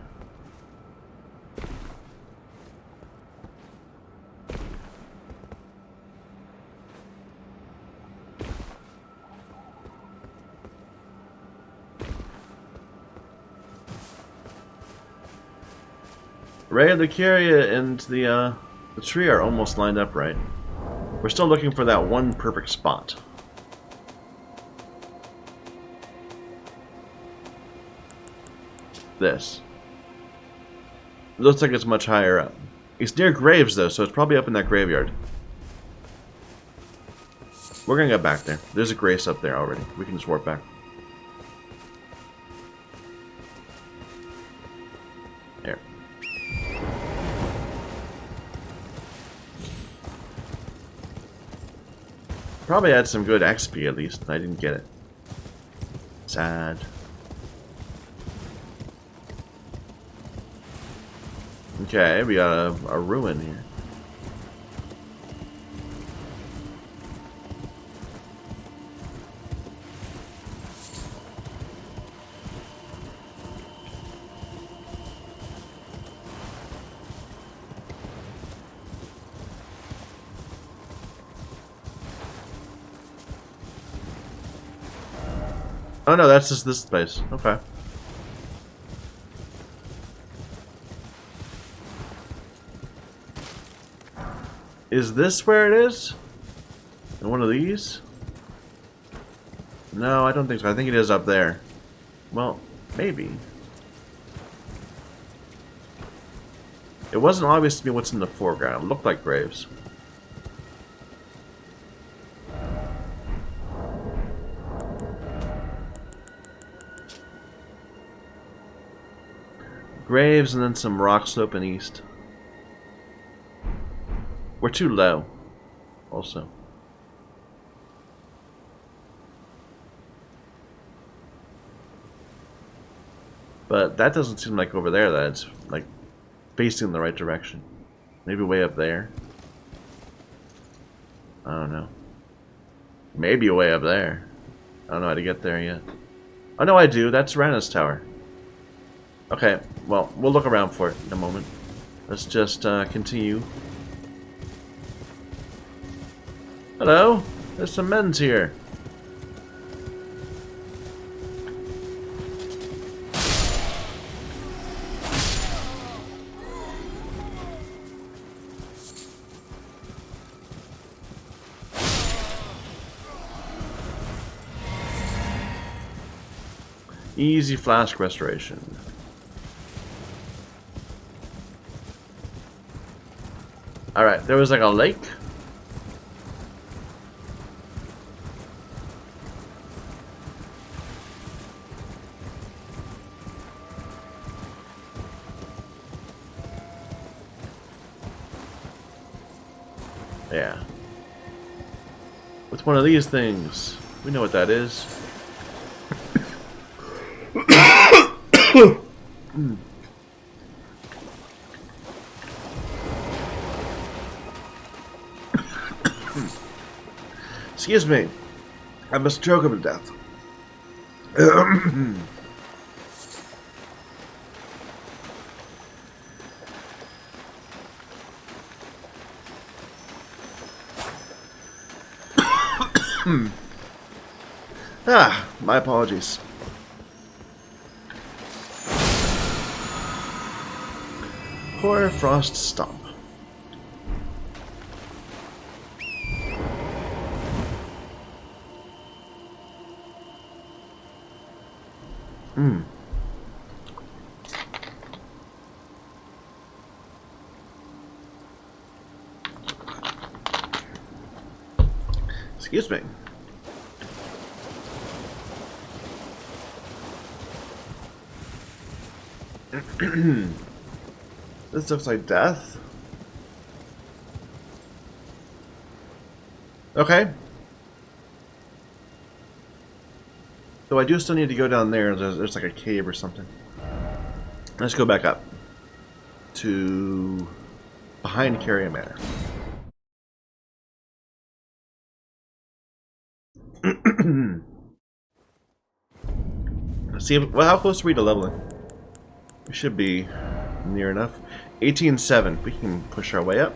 Ray, the Carrion and the tree are almost lined up right. We're still looking for that one perfect spot. This. It looks like it's much higher up. It's near graves though, so it's probably up in that graveyard. We're gonna get back there. There's a grace up there already. We can just warp back. There. Probably had some good XP at least. I didn't get it. Sad. Okay, we got a ruin here. Oh no, that's just this place. Okay. Is this where it is? In one of these? No, I don't think so. I think it is up there. Well, maybe. It wasn't obvious to me what's in the foreground. It looked like graves. Graves and then some rock sloping east. We're too low, also. But that doesn't seem like over there that it's like facing the right direction. Maybe way up there. I don't know. Maybe way up there. I don't know how to get there yet. Oh no, I do. That's Rana's tower. Okay, well, we'll look around for it in a moment. Let's just continue. Hello, there's some men's here. Easy flask restoration. Alright, there was like a lake. Yeah. What's one of these things? We know what that is. Excuse me. I must choke him to death. My apologies. Hoar Frost Stomp. Excuse me. This looks like death. Okay. Though I do still need to go down there. There's like a cave or something. Let's go back up to behind Carrion Manor. Let's see if, well, how close are we to leveling? We should be near enough. 18.7. We can push our way up.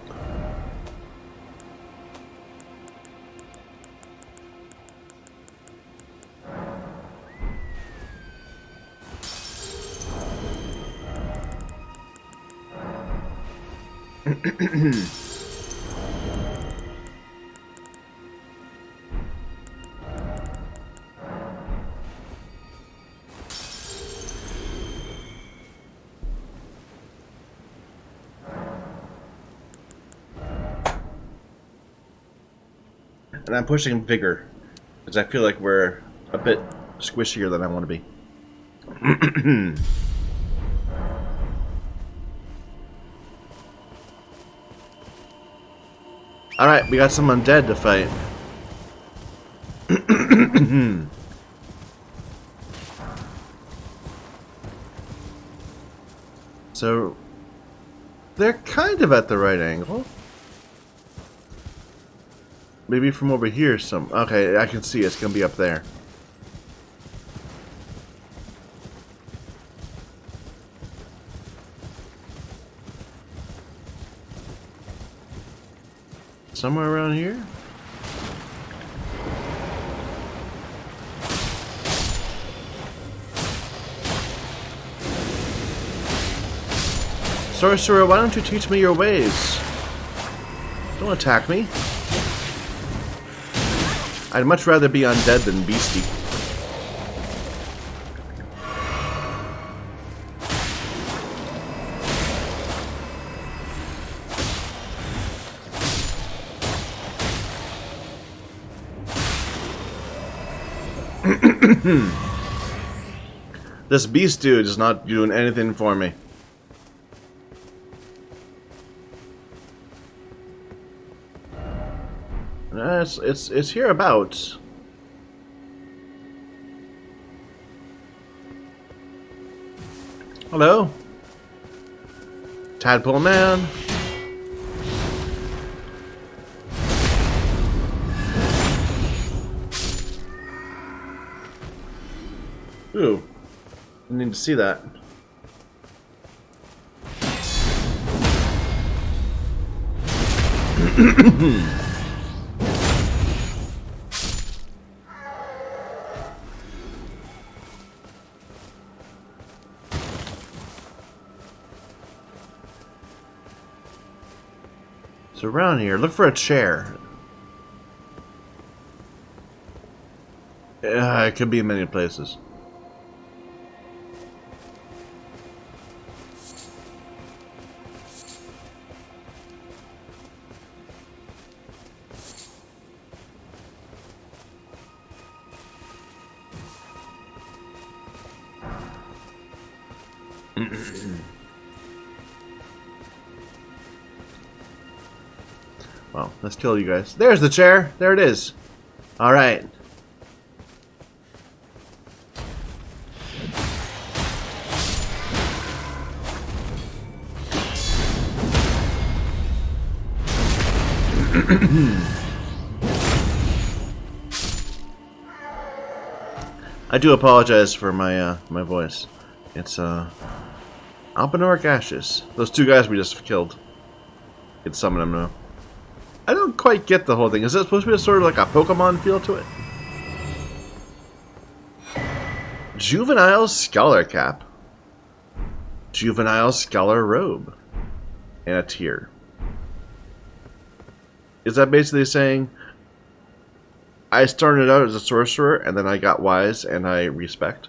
And I'm pushing vigor because I feel like we're a bit squishier than I want to be. Alright, we got some undead to fight. So, they're kind of at the right angle. Maybe from over here some... Okay, I can see it's going to be up there. Somewhere around here? Sorcerer, why don't you teach me your ways? Don't attack me. I'd much rather be undead than beastie. This beast dude is not doing anything for me. It's hereabouts. Hello? Tadpole man. Ooh. I need to see that. So around here, look for a chair. It could be in many places. Well, let's kill you guys. There's the chair. There it is. All right. I do apologize for my my voice. It's Alpinoric Ashes. Those two guys we just killed. Could summon them now. I don't quite get the whole thing. Is it supposed to be sort of like a Pokemon feel to it? Juvenile Scholar Cap. Juvenile Scholar Robe. And a tear. Is that basically saying I started out as a sorcerer and then I got wise and I respect?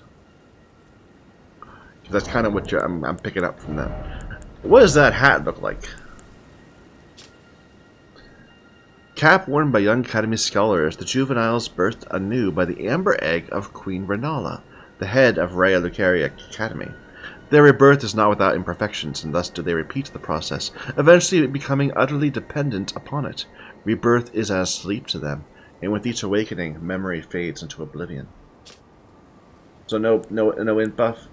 That's kind of what I'm picking up from that. What does that hat look like? Cap worn by young Academy scholars, the juveniles birthed anew by the amber egg of Queen Renala, the head of Rhea Lucaria Academy. Their rebirth is not without imperfections, and thus do they repeat the process, eventually becoming utterly dependent upon it. Rebirth is as sleep to them, and with each awakening, memory fades into oblivion. So no int buff?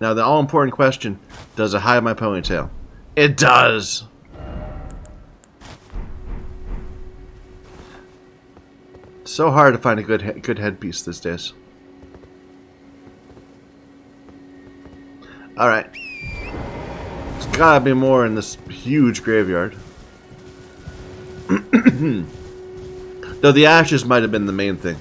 Now the all-important question, does it hide my ponytail? It does! So hard to find a good headpiece these days. Alright. There's gotta be more in this huge graveyard. Though the ashes might have been the main thing.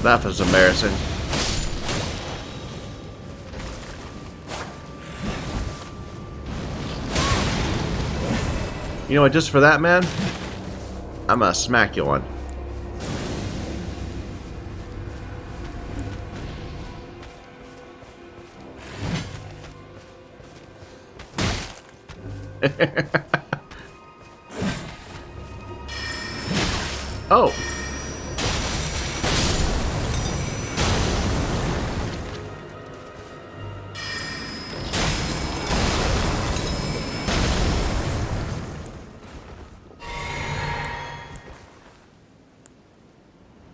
That was embarrassing. You know what, just for that, man, I'm gonna smack you one. Oh.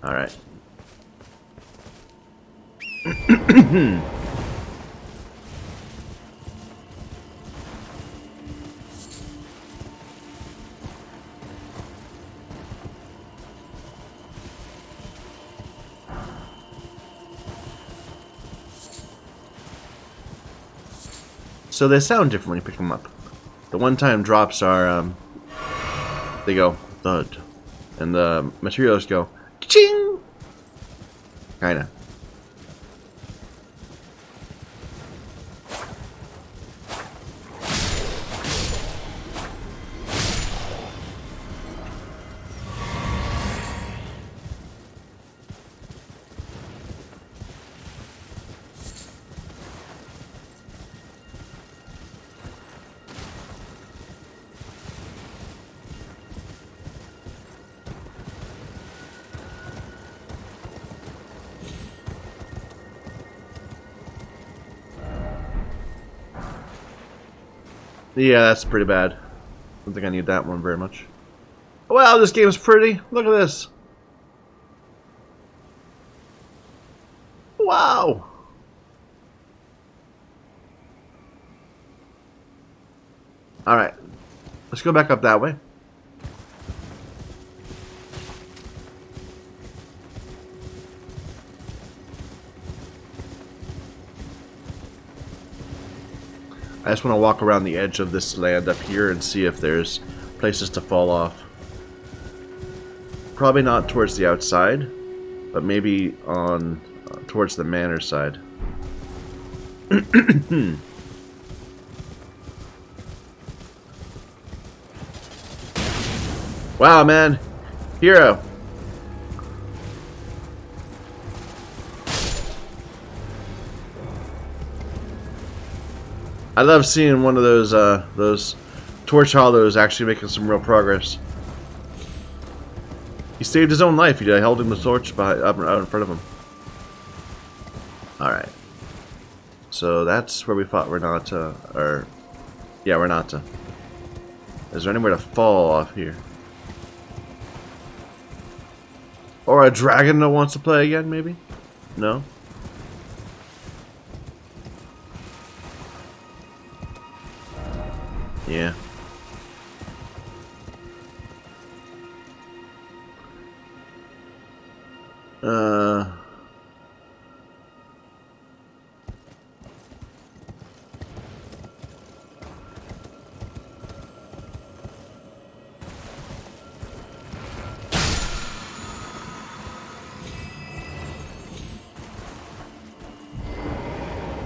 All right. So they sound different when you pick them up. The one-time drops are, they go thud, and the materials go ching. Kinda. Yeah, that's pretty bad. I don't think I need that one very much. Wow, this game's pretty. Look at this. Wow. Alright. Let's go back up that way. I just want to walk around the edge of this land up here and see if there's places to fall off. Probably not towards the outside, but maybe on towards the manor side. Wow, man. Hero. I love seeing one of those torch hollows actually making some real progress. He saved his own life. He held him the torch out in front of him. Alright. So that's where we fought Renata. Or, yeah, Renata. Is there anywhere to fall off here? Or a dragon that wants to play again, maybe? No? Yeah.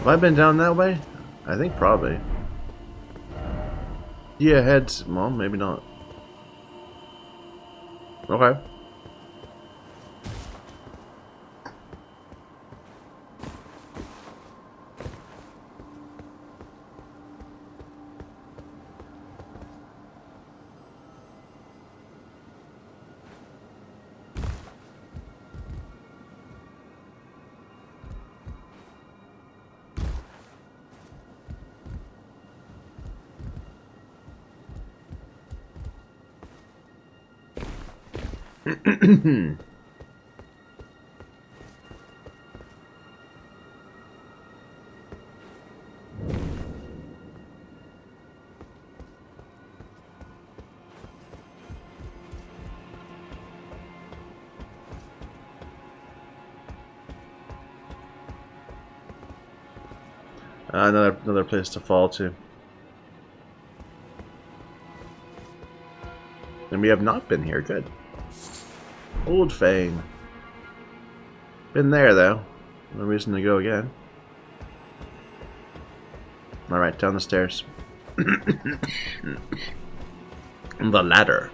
Have I been down that way? I think probably. Yeah, heads. Well, maybe not. Okay. Another place to fall to. And we have not been here. Good. Old Fang. Been there, though. No reason to go again. Alright, down the stairs. The ladder.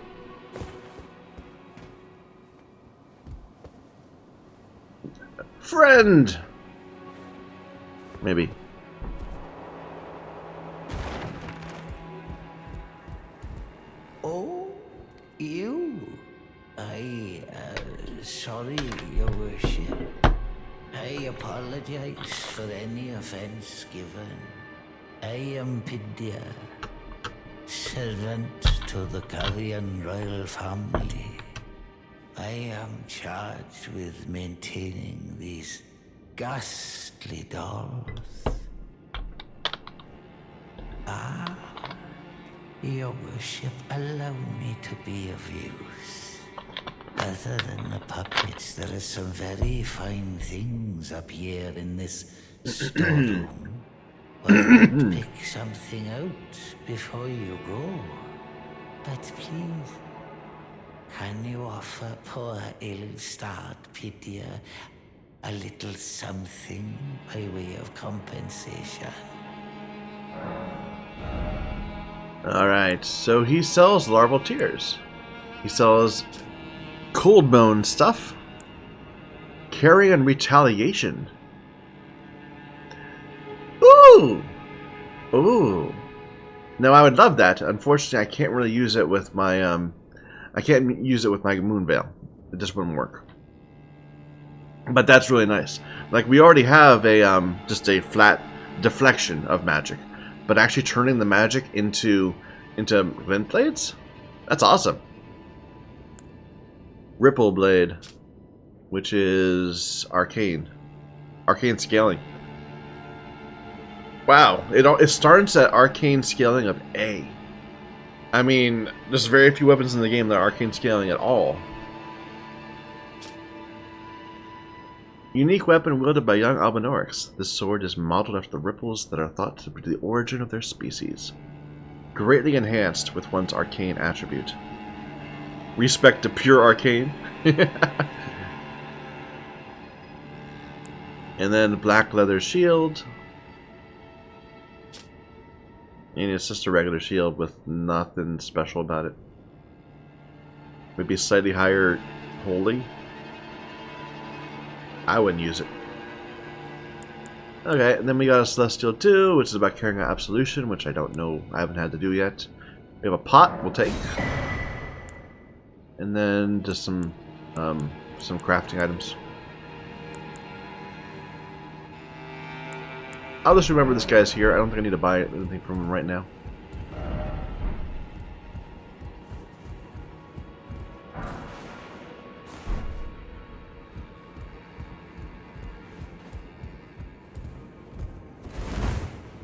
Friend! Maybe. Oh, you? Sorry, Your Worship. I apologize for any offense given. I am Pidia, servant to the Carrion royal family. I am charged with maintaining these ghastly dolls. Ah, Your Worship, allow me to be of use. Other than the puppets, there are some very fine things up here in this storeroom. Why not pick something out before you go? But please, can you offer poor ill-starred Pidia a little something by way of compensation? Alright, so he sells larval tears. He sells cold bone stuff. Carrion retaliation. Ooh! Ooh. Now I would love that. Unfortunately, I can't really use it with my I can't use it with my Moonveil. It just wouldn't work. But that's really nice. Like, we already have a just a flat deflection of magic, but actually turning the magic into glint blades? That's awesome. Ripple blade, which is arcane scaling. Wow, it starts at arcane scaling of A. I mean, there's very few weapons in the game that are arcane scaling at all. Unique weapon wielded by young Albinorics. This sword is modeled after the ripples that are thought to be the origin of their species. Greatly enhanced with one's arcane attribute. Respect to pure arcane. And then black leather shield. And it's just a regular shield with nothing special about it. Maybe slightly higher holy. I wouldn't use it. Okay, and then we got a Celestial 2, which is about carrying out Absolution, which I don't know, I haven't had to do yet. We have a pot, we'll take. And then just some crafting items. I'll just remember this guy's here. I don't think I need to buy anything from him right now.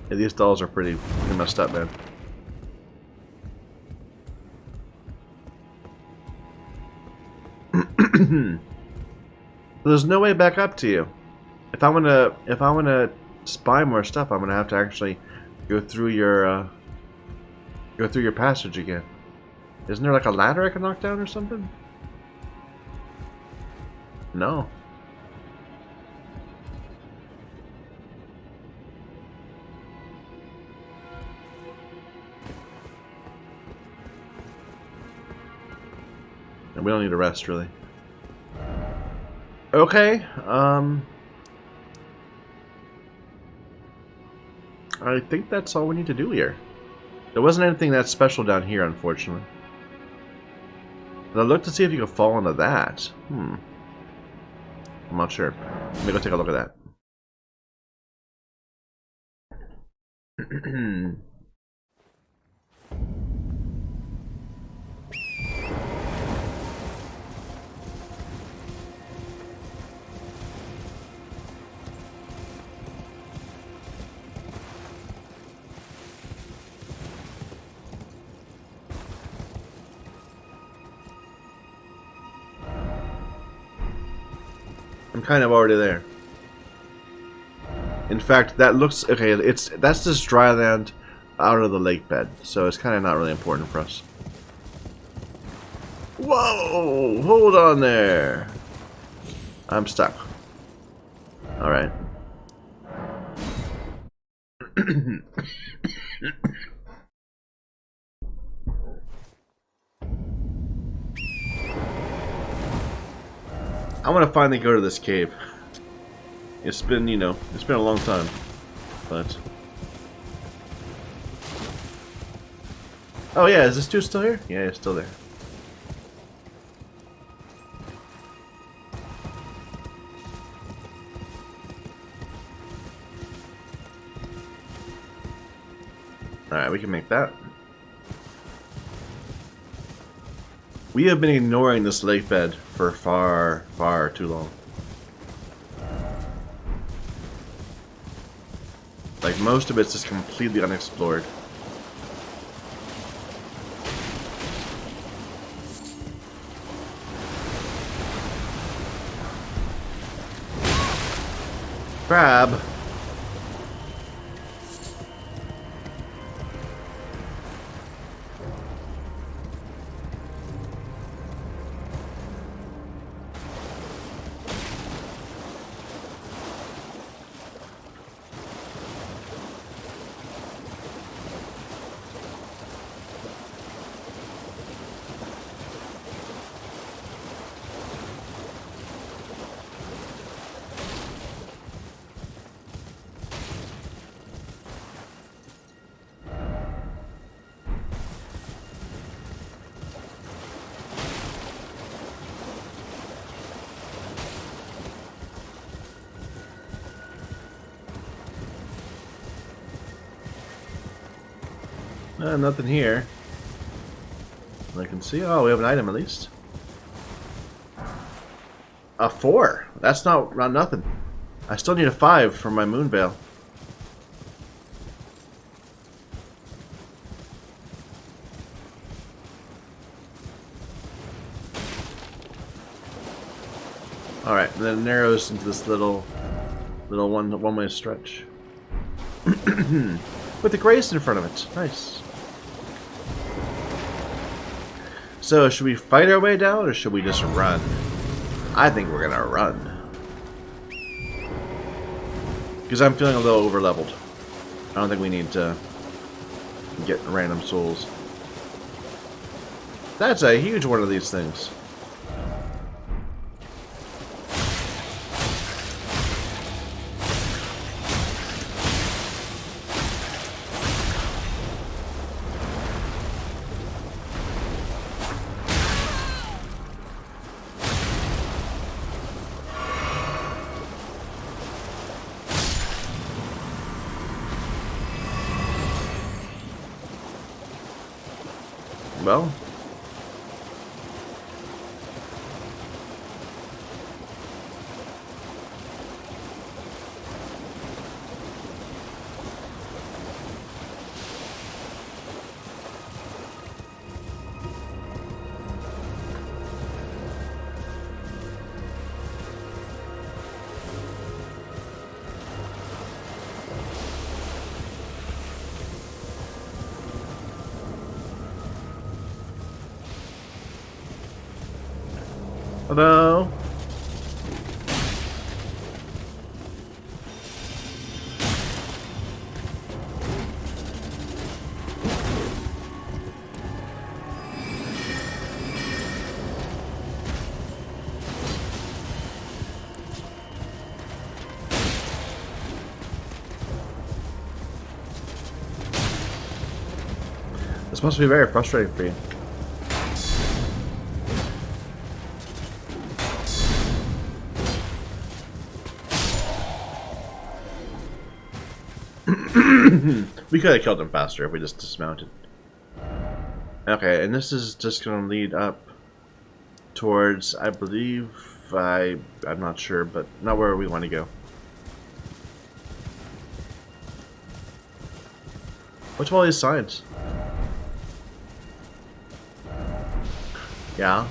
Yeah, these dolls are pretty messed up, man. There's no way back up to you. If I wanna spy more stuff, I'm gonna have to actually go through your passage again. Isn't there like a ladder I can knock down or something? No. And we don't need to rest, really. Okay, I think that's all we need to do here. There wasn't anything that special down here, unfortunately. But I'll look to see if you can fall into that. I'm not sure. Let me go take a look at that. I'm kind of already there. In fact, that looks okay. That's just dry land out of the lake bed, so it's kind of not really important for us. Whoa! Hold on there. I'm stuck. All right. I want to finally go to this cave. It's been, you know, it's been a long time, but... Oh yeah, is this dude still here? Yeah, he's still there. Alright, we can make that. We have been ignoring this lake bed for far, far too long. Like, most of it's just completely unexplored. Crab! Nothing here. I can see. Oh, we have an item at least. A 4. That's not nothing. I still need a 5 for my Moonveil. All right, and then it narrows into this little one-way stretch with the grace in front of it. Nice. So, should we fight our way down, or should we just run? I think we're gonna run. Because I'm feeling a little over-leveled. I don't think we need to get random souls. That's a huge one of these things. Well, hello? This must be very frustrating for you. We could have killed him faster if we just dismounted. Okay, and this is just going to lead up towards, I believe, I'm not sure, but not where we want to go. What's all these signs? Yeah.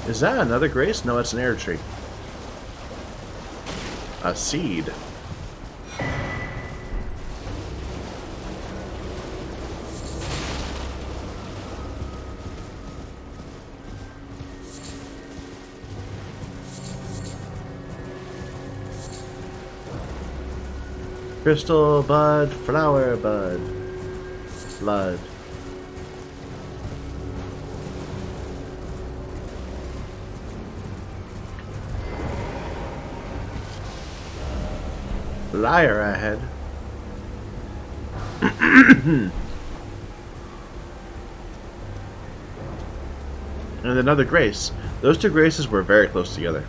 Is that another grace? No, it's an air tree. A seed. Crystal bud, flower bud, blood. Liar ahead. And another grace. Those two graces were very close together.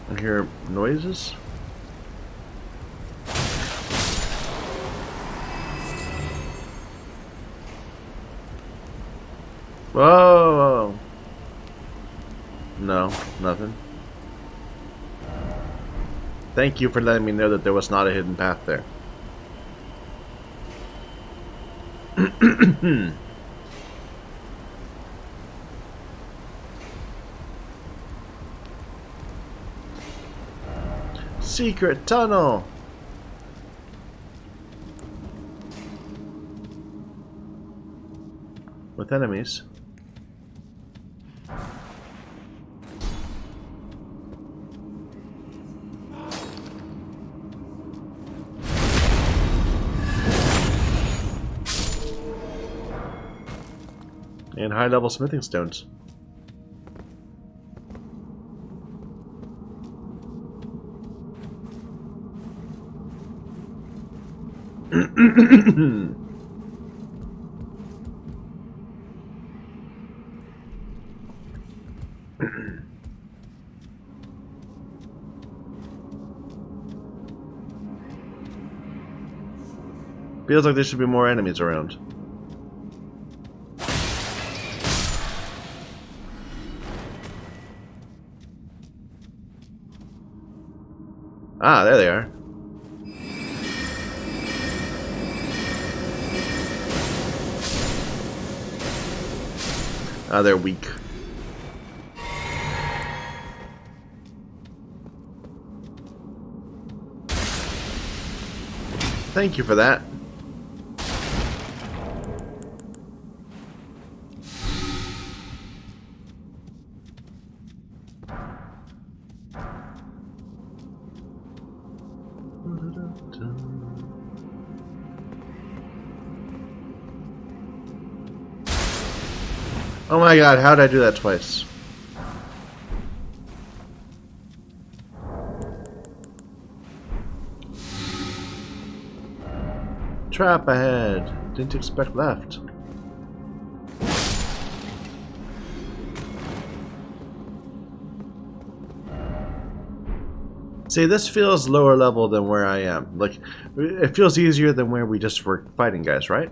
I hear noises. Whoa! No, nothing. Thank you for letting me know that there was not a hidden path there. Secret tunnel! With enemies. And high-level smithing stones. Feels like there should be more enemies around. Ah, there they are. Ah, they're weak. Thank you for that. Oh my god, how did I do that twice? Trap ahead. Didn't expect left. See, this feels lower level than where I am. Like, it feels easier than where we just were fighting guys, right?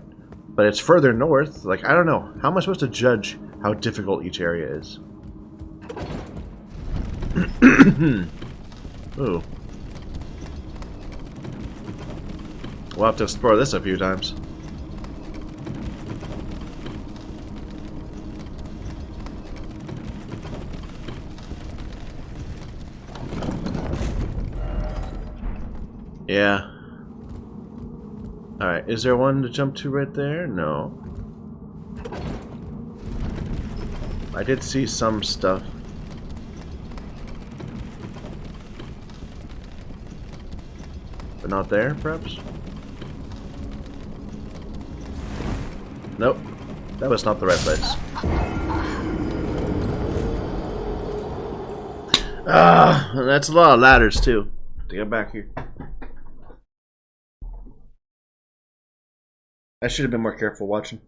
But it's further north. Like, I don't know. How am I supposed to judge how difficult each area is? Ooh. We'll have to explore this a few times. Yeah. Alright, is there one to jump to right there? No. I did see some stuff. But not there, perhaps? Nope. That was not the right place. Ah, that's a lot of ladders, too. To get back here. I should have been more careful watching.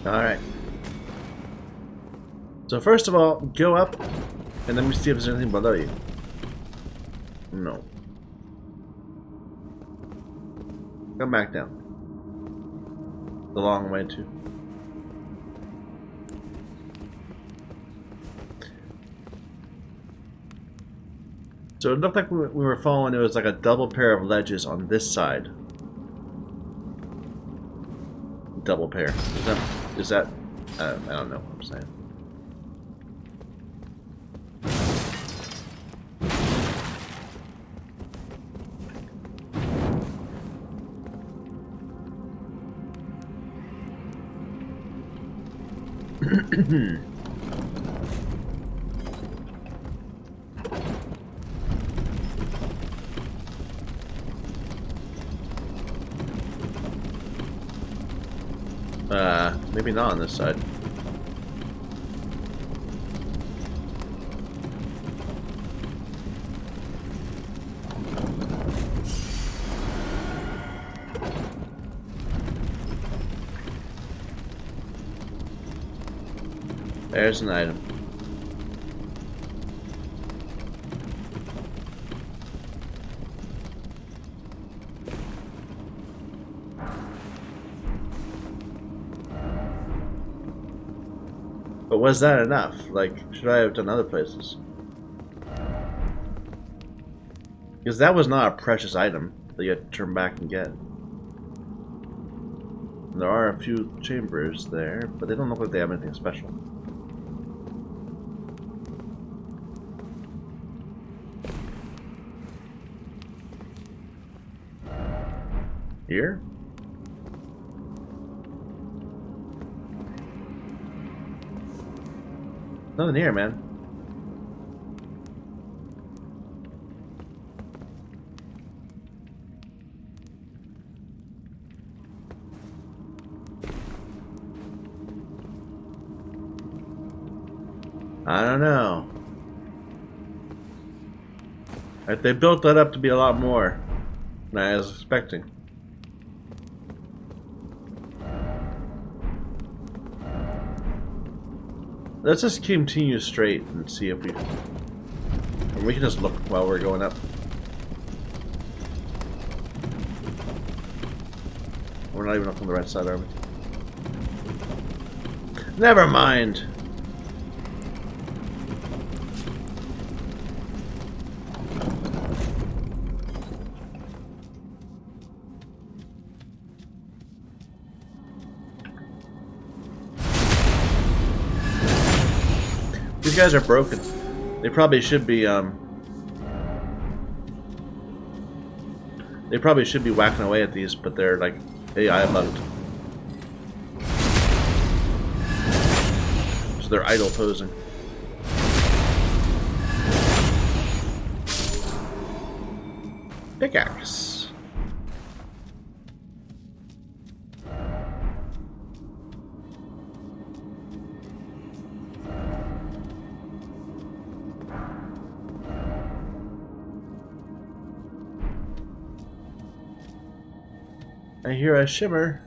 Alright. So first of all, go up, and let me see if there's anything below you. No. Come back down. The long way, too. So it looked like we were following, it was like a double pair of ledges on this side. Double pair. Is that I don't know what I'm saying. Maybe not on this side. There's an item. But was that enough? Like, should I have done other places? Because that was not a precious item that you had to turn back and get. And there are a few chambers there, but they don't look like they have anything special. Here? Nothing here, man. I don't know. They built that up to be a lot more than I was expecting. Let's just continue straight and see if we can just look while we're going up. We're not even up on the right side, are we? Never mind. These guys are broken. They probably should be whacking away at these, but they're like AI bugged. So they're idle posing. Pickaxe. I hear a shimmer.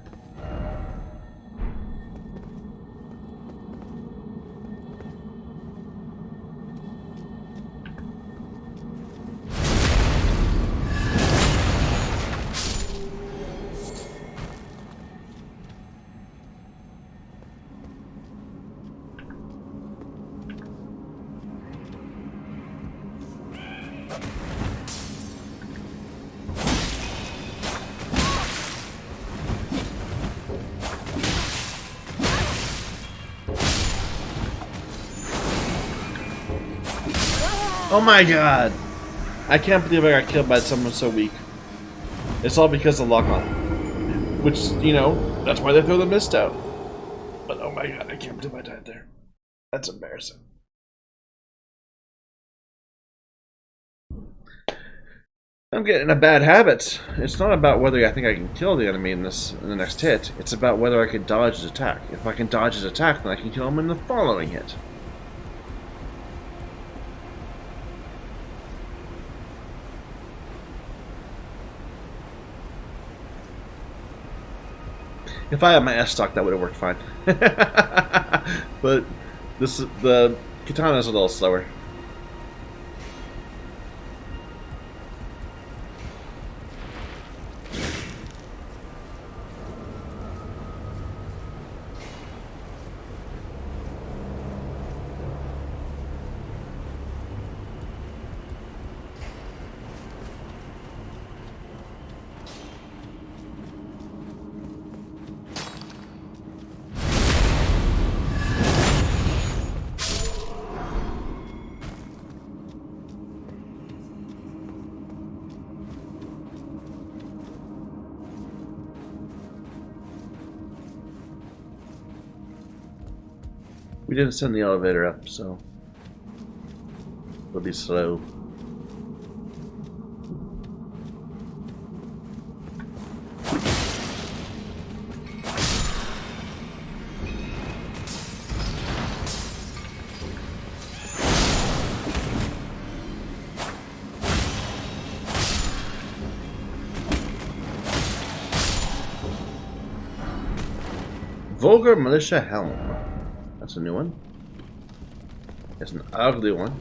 Oh my god! I can't believe I got killed by someone so weak. It's all because of lock on. Which, you know, that's why they throw the mist out. But oh my god, I can't believe I died there. That's embarrassing. I'm getting a bad habit. It's not about whether I think I can kill the enemy in the next hit. It's about whether I can dodge his attack. If I can dodge his attack, then I can kill him in the following hit. If I had my S stock, that would have worked fine. But the katana's a little slower. We didn't send the elevator up, so it'll be slow. Vulgar Militia Helm. That's a new one. It's an ugly one.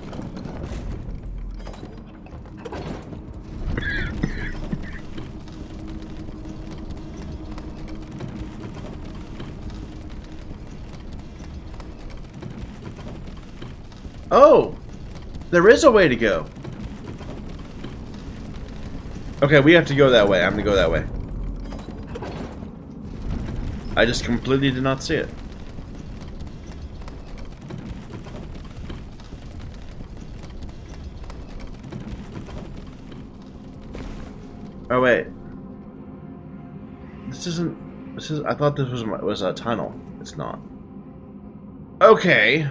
Oh! There is a way to go. Okay, we have to go that way. I'm gonna go that way. I just completely did not see it. Oh wait, this isn't. This is. I thought this was a tunnel. It's not. Okay.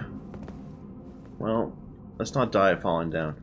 Well, let's not die falling down.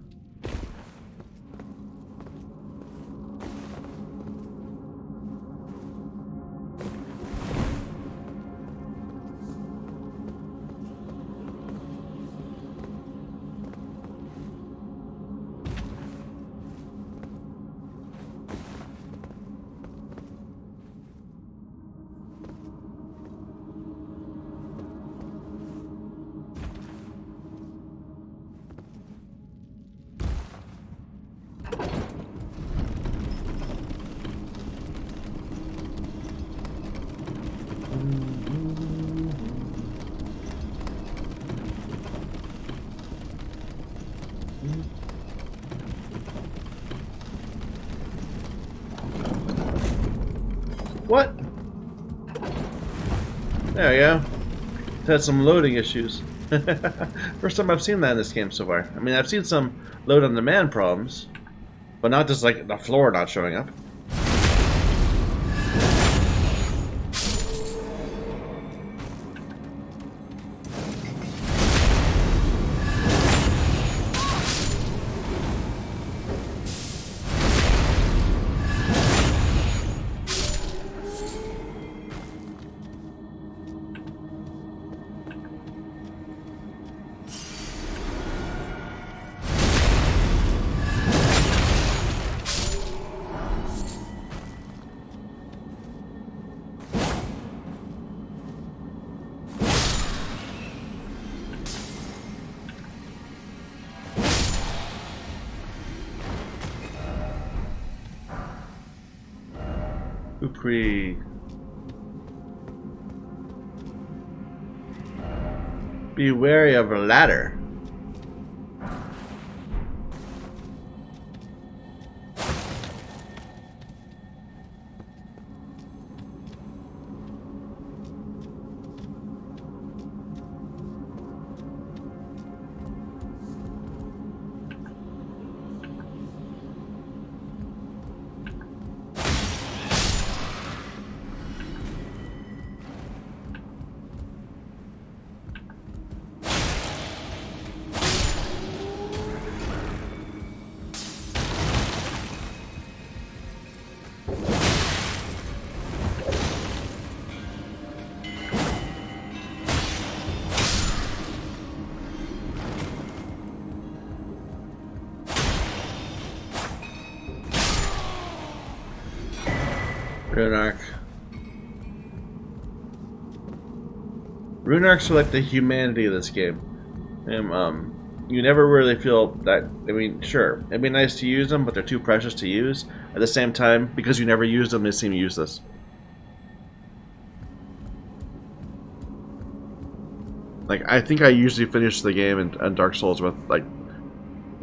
What? There we go. It's had some loading issues. First time I've seen that in this game so far. I mean, I've seen some load on demand problems, but not just like the floor not showing up. Upri. Be wary of a ladder. Runark. Runarks are like the humanity of this game. And, you never really feel that. I mean, sure, it'd be nice to use them, but they're too precious to use. At the same time, because you never use them, they seem useless. Like, I think I usually finish the game in Dark Souls with, like,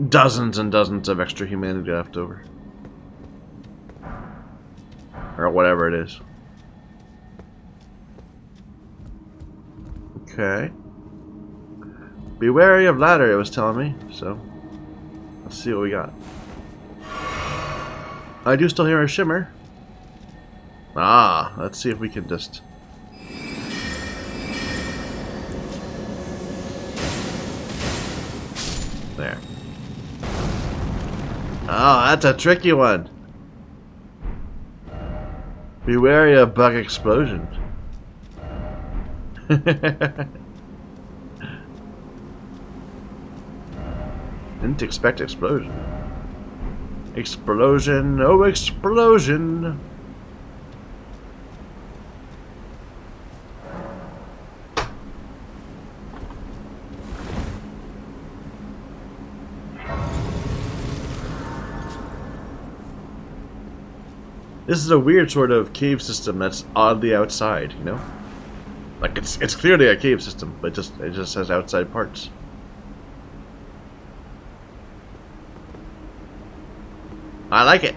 dozens and dozens of extra humanity left over. Or whatever it is. Okay. Be wary of ladder, it was telling me, so let's see what we got. I do still hear a shimmer. Ah, let's see if we can just... There. Oh, that's a tricky one. Be wary of bug explosion. Didn't expect explosion. Explosion, oh explosion. This is a weird sort of cave system that's oddly outside, you know? Like it's clearly a cave system, but it just has outside parts. I like it.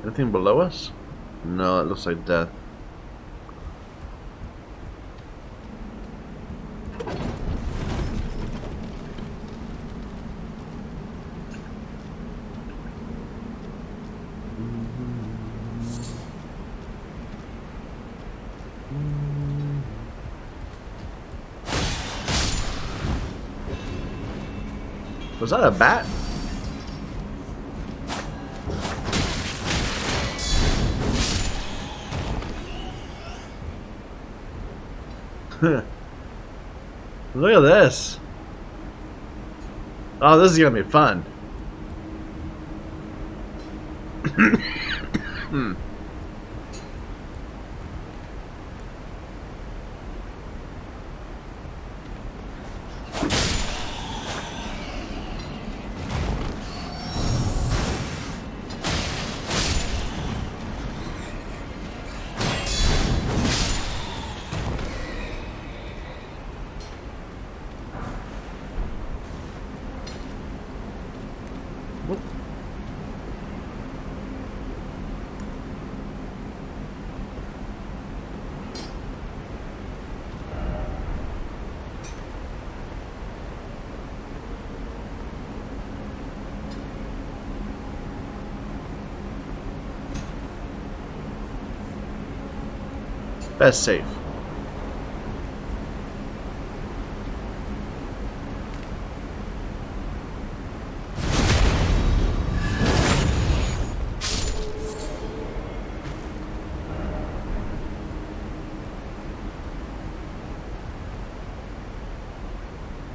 Anything below us? No, it looks like death. Was that a bat? Look at this. Oh, this is gonna be fun. Best safe.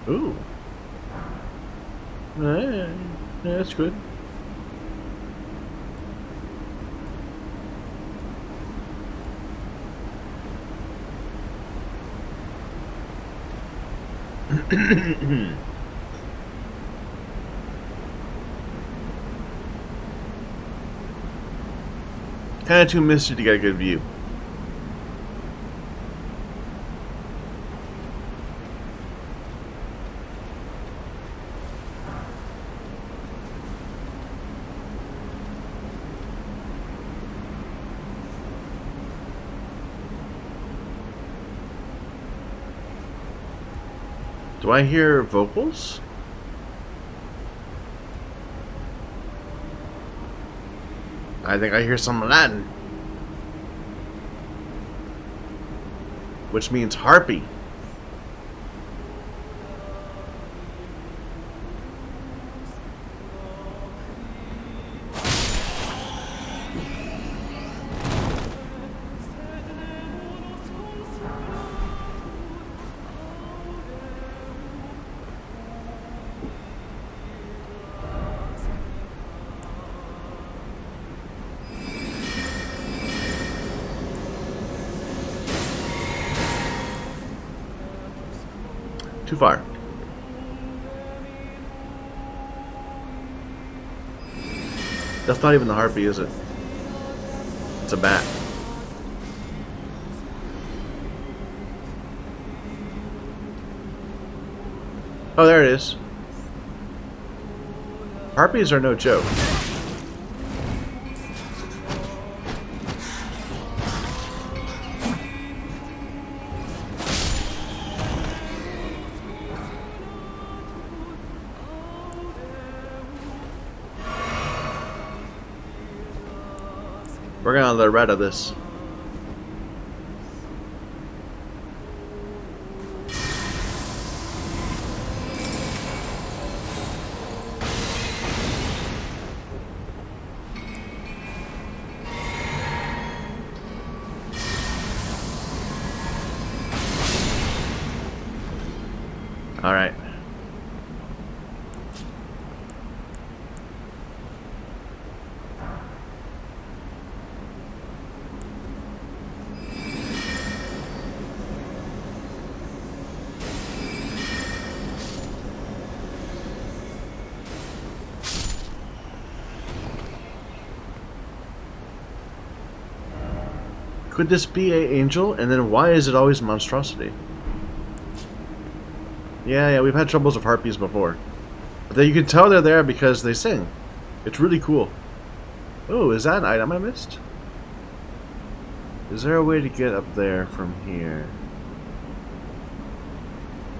Ooh. Yeah, that's good. Kind of too misty to get a good view. Do I hear vocals? I think I hear some Latin. Which means harpy. Too far. That's not even the harpy, is it? It's a bat. Oh, there it is. Harpies are no joke. We're gonna let red of this. All right. Could this be a angel? And then why is it always monstrosity? Yeah, we've had troubles with harpies before. But you can tell they're there because they sing. It's really cool. Oh, is that an item I missed? Is there a way to get up there from here?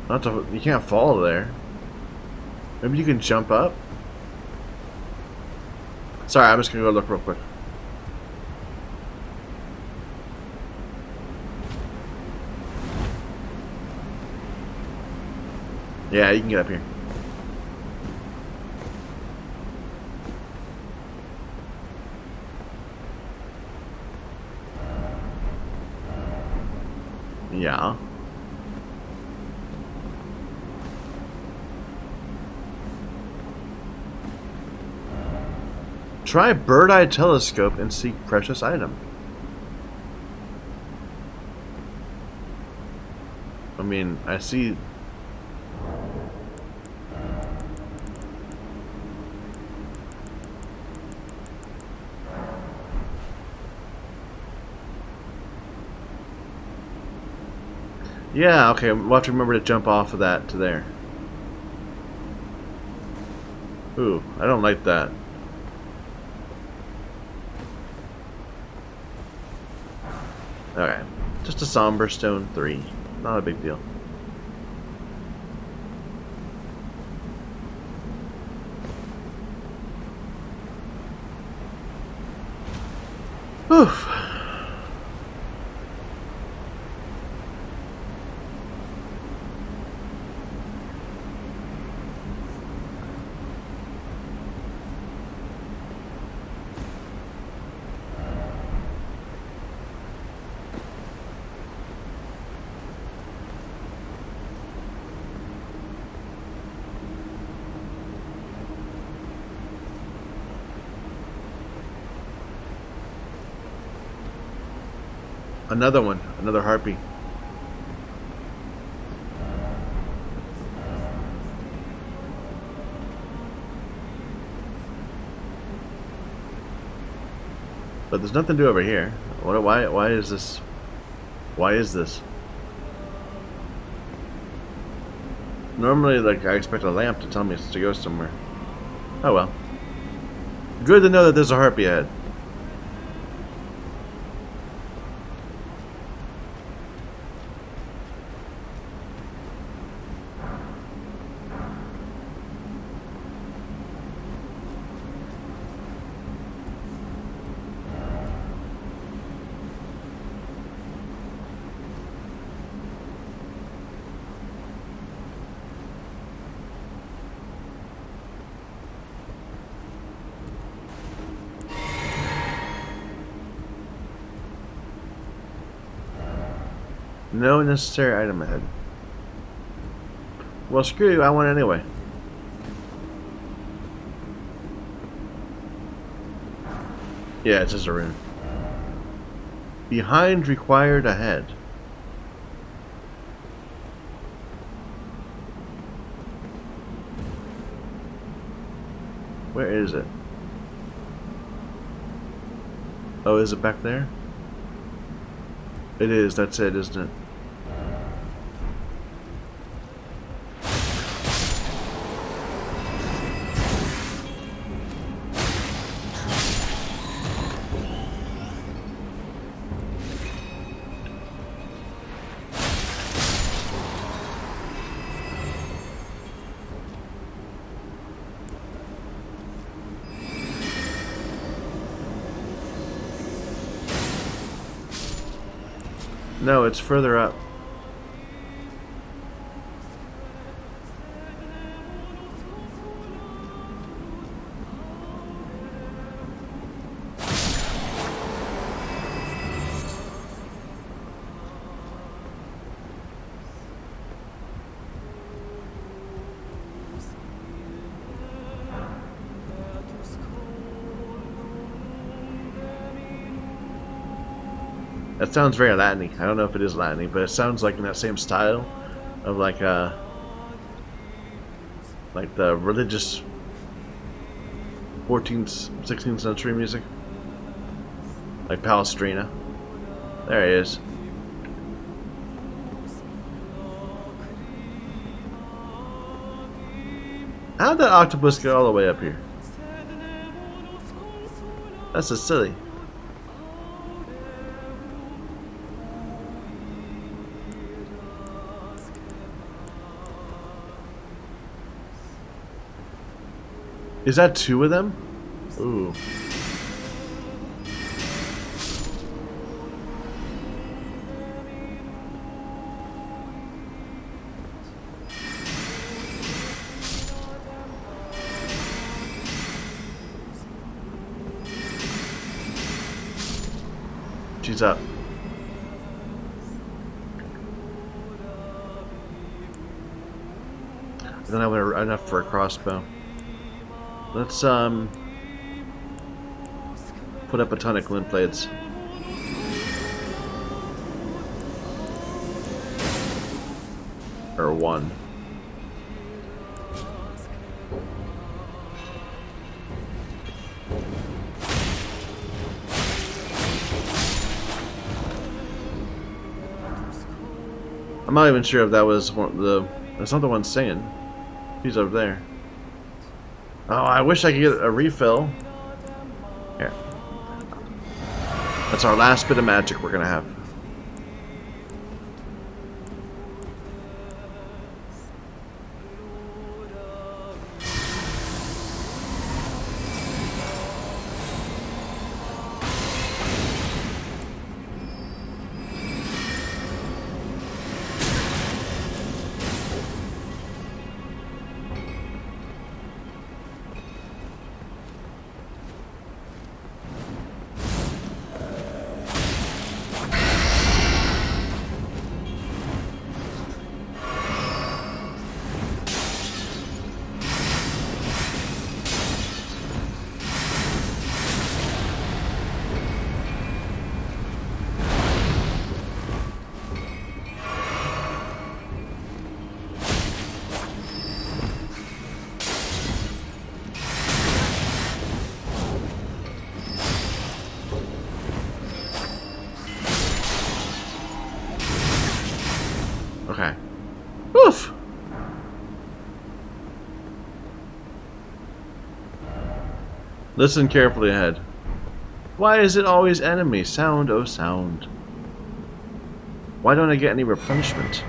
Not to, you can't fall there. Maybe you can jump up? Sorry, I'm just gonna go look real quick. Yeah, you can get up here. Yeah. Try bird-eye telescope and seek precious item. I mean, I see. Yeah, okay, we'll have to remember to jump off of that to there. Ooh, I don't like that. Okay, just a somber stone 3. Not a big deal. Oof. Another one. Another harpy. But there's nothing to do over here. Why is this? Why is this? Normally, like, I expect a lamp to tell me to go somewhere. Oh well. Good to know that there's a harpy ahead. No necessary item ahead. Well, screw you, I want it anyway. Yeah, it's just a rune. Behind required ahead. Where is it? Oh, is it back there? It is, that's it, isn't it? No, it's further up. That sounds very Latin-y. I don't know if it is Latin-y, but it sounds like in that same style of like the religious 14th, 16th century music. Like Palestrina. There he is. How'd that octopus get all the way up here? That's just silly. Is that two of them? Ooh. She's up. I don't have enough for a crossbow. Let's put up a ton of glint blades. Or one. I'm not even sure if that was that's not the one singing. He's over there. Oh, I wish I could get a refill. Here. That's our last bit of magic we're gonna have. Okay. Oof! Listen carefully ahead. Why is it always enemy? Sound, oh sound. Why don't I get any replenishment?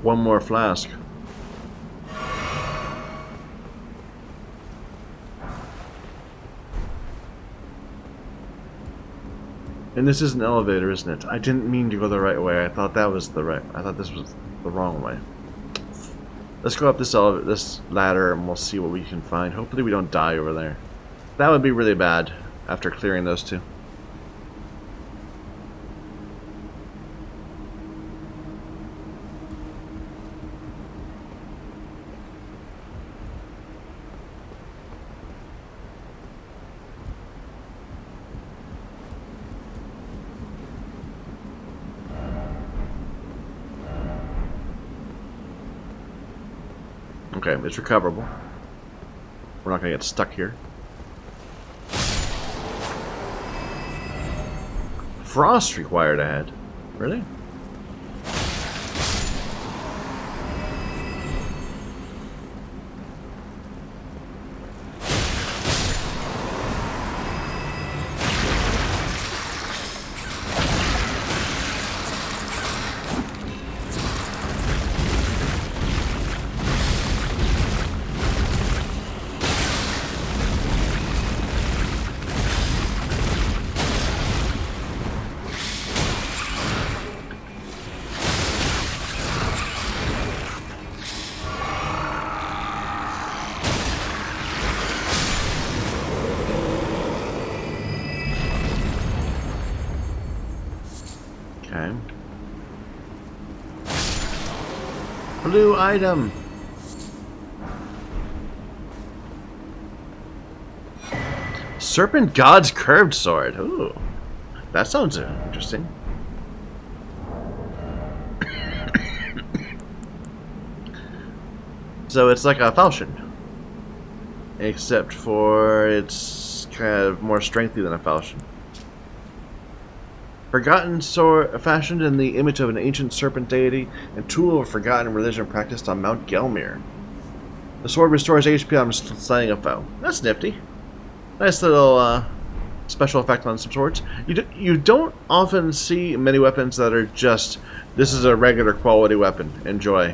One more flask. And this is an elevator, isn't it? I didn't mean to go the right way. I thought that was the right. I thought this was the wrong way. Let's go up this ladder and we'll see what we can find. Hopefully we don't die over there. That would be really bad after clearing those two. Okay, it's recoverable. We're not going to get stuck here. Frost required ahead. Really? Okay. Blue item. Serpent God's curved sword. Ooh, that sounds interesting. So it's like a falchion, except for it's kind of more strengthy than a falchion. Forgotten sword fashioned in the image of an ancient serpent deity and tool of a forgotten religion practiced on Mount Gelmir. The sword restores HP on slaying a foe. That's nifty. Nice little special effect on some swords. You don't often see many weapons that are just, this is a regular quality weapon, enjoy.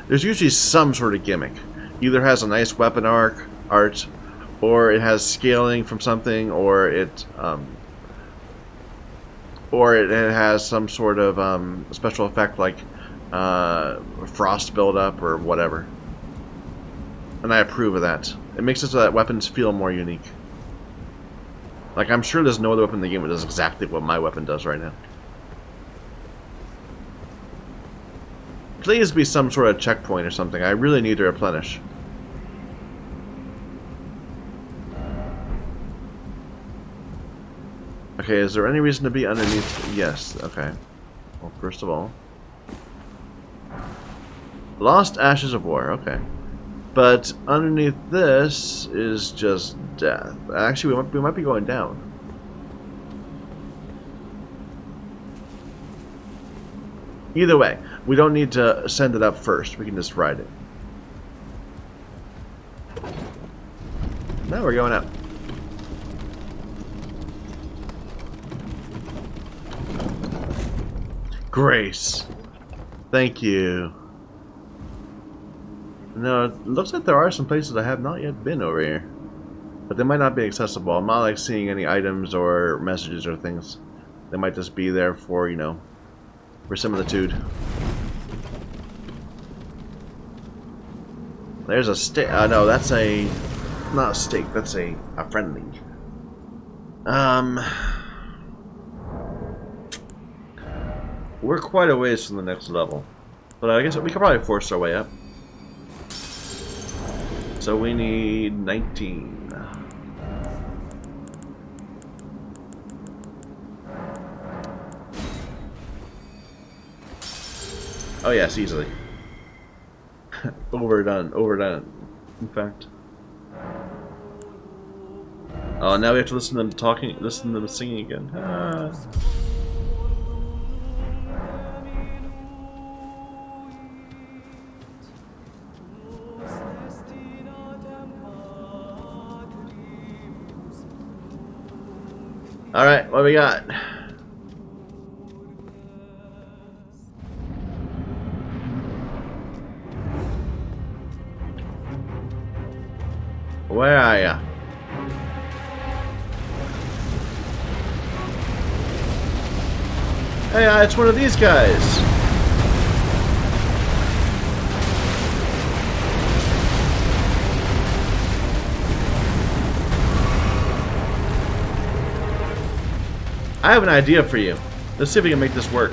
There's usually some sort of gimmick. Either has a nice weapon art, or it has scaling from something, or it has some sort of special effect like frost buildup or whatever. And I approve of that. It makes it so that weapons feel more unique. Like, I'm sure there's no other weapon in the game that does exactly what my weapon does right now. Please be some sort of checkpoint or something. I really need to replenish. Okay, is there any reason to be underneath? Yes, okay. Well, first of all. Lost Ashes of War, okay. But underneath this is just death. Actually, we might be going down. Either way, we don't need to send it up first. We can just ride it. Now we're going up. Grace. Thank you. No, it looks like there are some places I have not yet been over here. But they might not be accessible. I'm not like seeing any items or messages or things. They might just be there for, you know, for similitude. There's a stick. No, that's a... not a stake. That's a friendly. We're quite a ways from the next level. But I guess we could probably force our way up. So we need 19. Oh yes, easily. Overdone, in fact. Oh, now we have to listen to them talking, listen to them singing again. Ah. Alright, what we got? Where are ya? Hey, it's one of these guys. I have an idea for you. Let's see if we can make this work.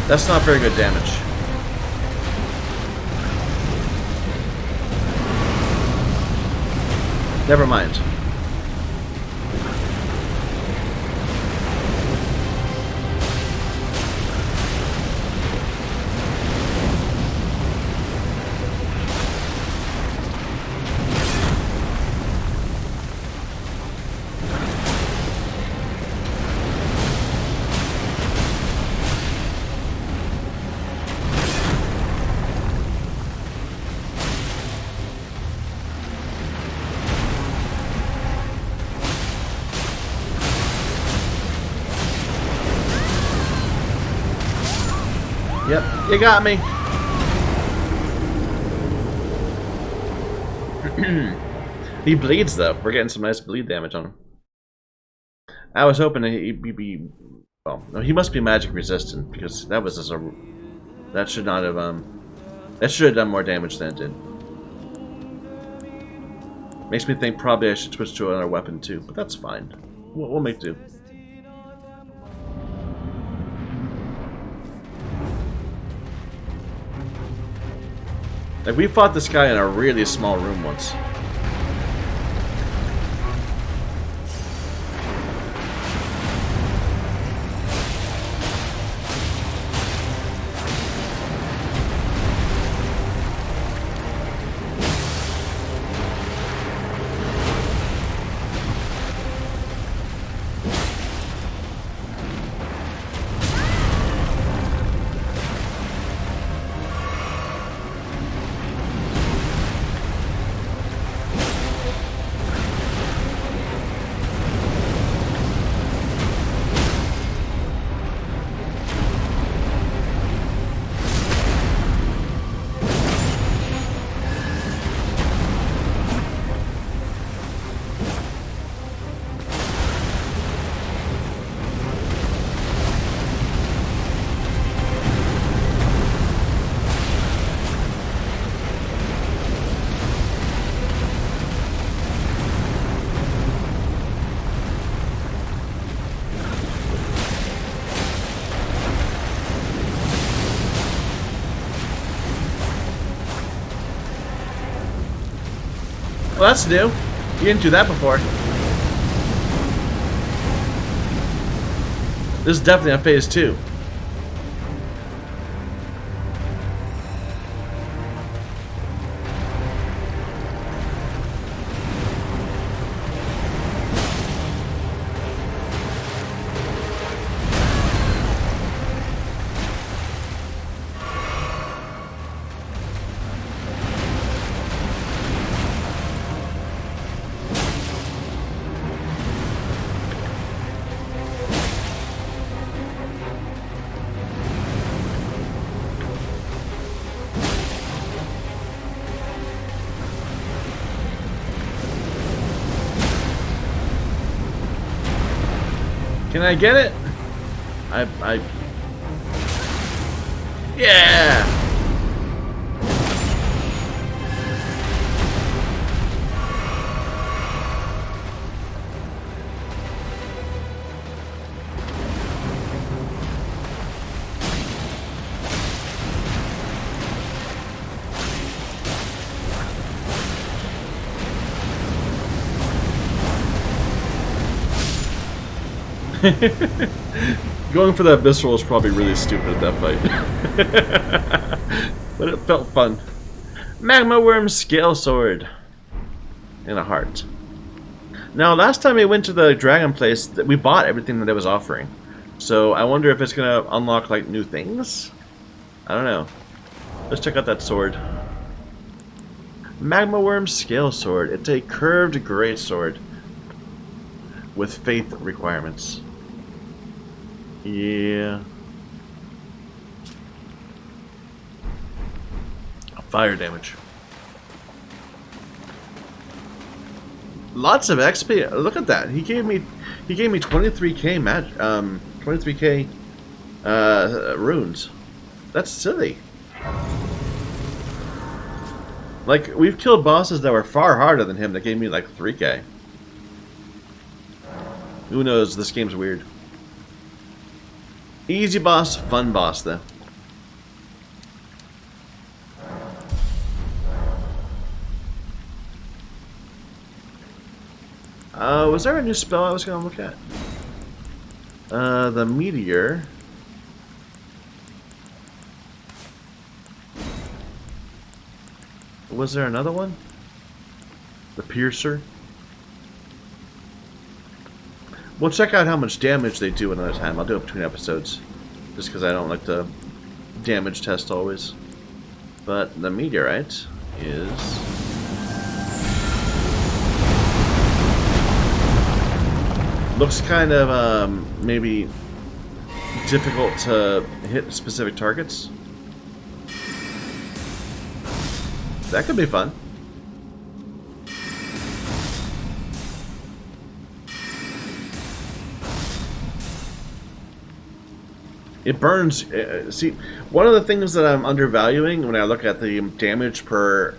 That's not very good damage. Never mind. Yep, you got me. He bleeds though. We're getting some nice bleed damage on him. I was hoping he'd be well, no, he must be magic resistant because that was just a that should not have that should have done more damage than it did. Makes me think probably I should switch to another weapon too, but that's fine. We'll make do. Like, we fought this guy in a really small room once. Well, that's new. You didn't do that before. This is definitely on phase 2. Can I get it? Yeah! Going for that visceral is probably really stupid at that fight. But it felt fun. Magma Worm Scale Sword. And a heart. Now, last time we went to the dragon place, we bought everything that it was offering. So I wonder if it's going to unlock like new things? I don't know. Let's check out that sword. Magma Worm Scale Sword. It's a curved great sword with faith requirements. Yeah. Fire damage. Lots of XP. Look at that. He gave me 23k 23k runes. That's silly. Like, we've killed bosses that were far harder than him that gave me like 3k. Who knows? This game's weird. Easy boss, fun boss though. Was there a new spell I was going to look at? The Meteor. Was there another one? The Piercer. We'll check out how much damage they do another time. I'll do it between episodes. Just because I don't like to damage test always. But the Meteorite is... looks kind of, maybe difficult to hit specific targets. That could be fun. It burns. See, one of the things that I'm undervaluing when I look at the damage per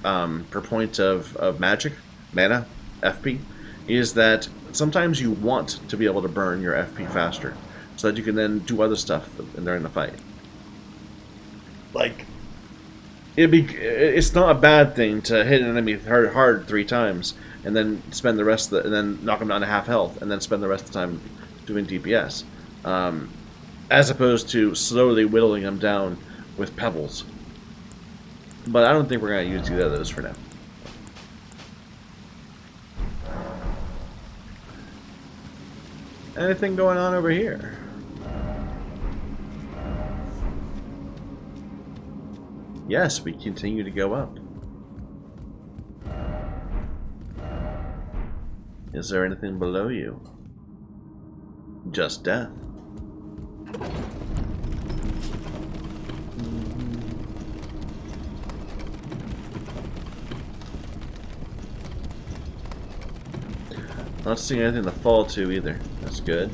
point of magic, mana, FP, is that sometimes you want to be able to burn your FP faster, so that you can then do other stuff during the fight. Like, it's not a bad thing to hit an enemy hard 3 times, and then spend the rest of and then knock them down to half health, and then spend the rest of the time doing DPS, as opposed to slowly whittling them down with pebbles. But I don't think we're going to use either of those for now. Anything going on over here? Yes, we continue to go up. Is there anything below you? Just death. Not seeing anything to fall to either. That's good.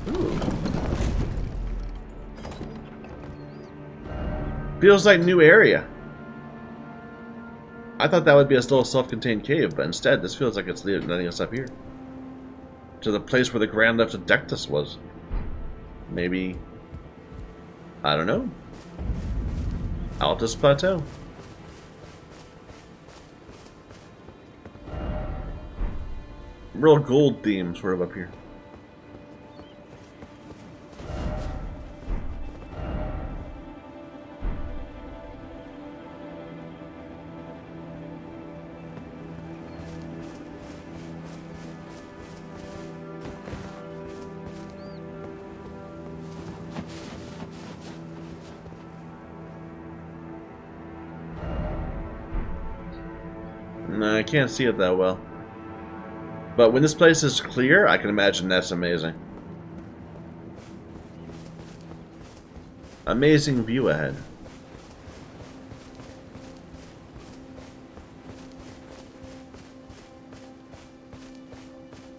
Ooh. Feels like new area. I thought that would be a little self-contained cave, but instead this feels like it's letting us up here. To the place where the Grand Left of Dectus was. Maybe, I don't know. Altus Plateau. Real gold theme sort of up here. No, I can't see it that well. But when this place is clear, I can imagine that's amazing. Amazing view ahead.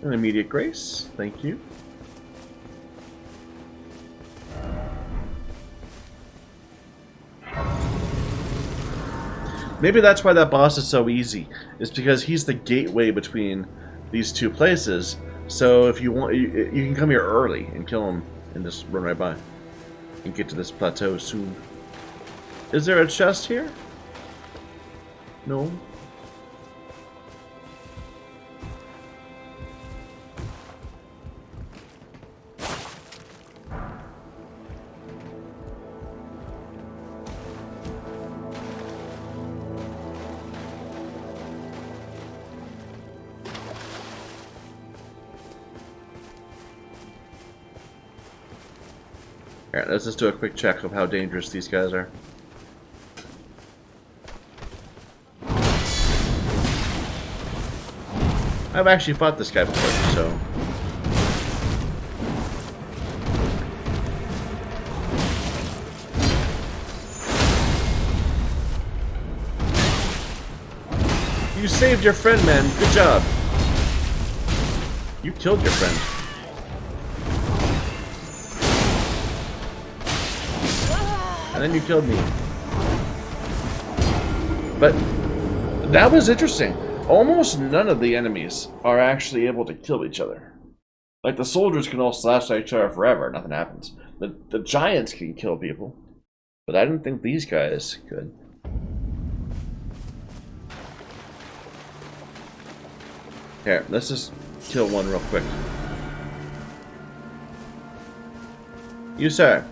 An immediate grace, thank you. Maybe that's why that boss is so easy. It's because he's the gateway between these two places. So if you want, you can come here early and kill him and just run right by and get to this plateau soon. Is there a chest here? No. Alright, let's just do a quick check of how dangerous these guys are. I've actually fought this guy before, so... You saved your friend, man. Good job. You killed your friend. And then you killed me. But that was interesting. Almost none of the enemies are actually able to kill each other. Like the soldiers can all slash at each other forever, nothing happens. The giants can kill people, but I didn't think these guys could. Here, let's just kill one real quick. You, sir.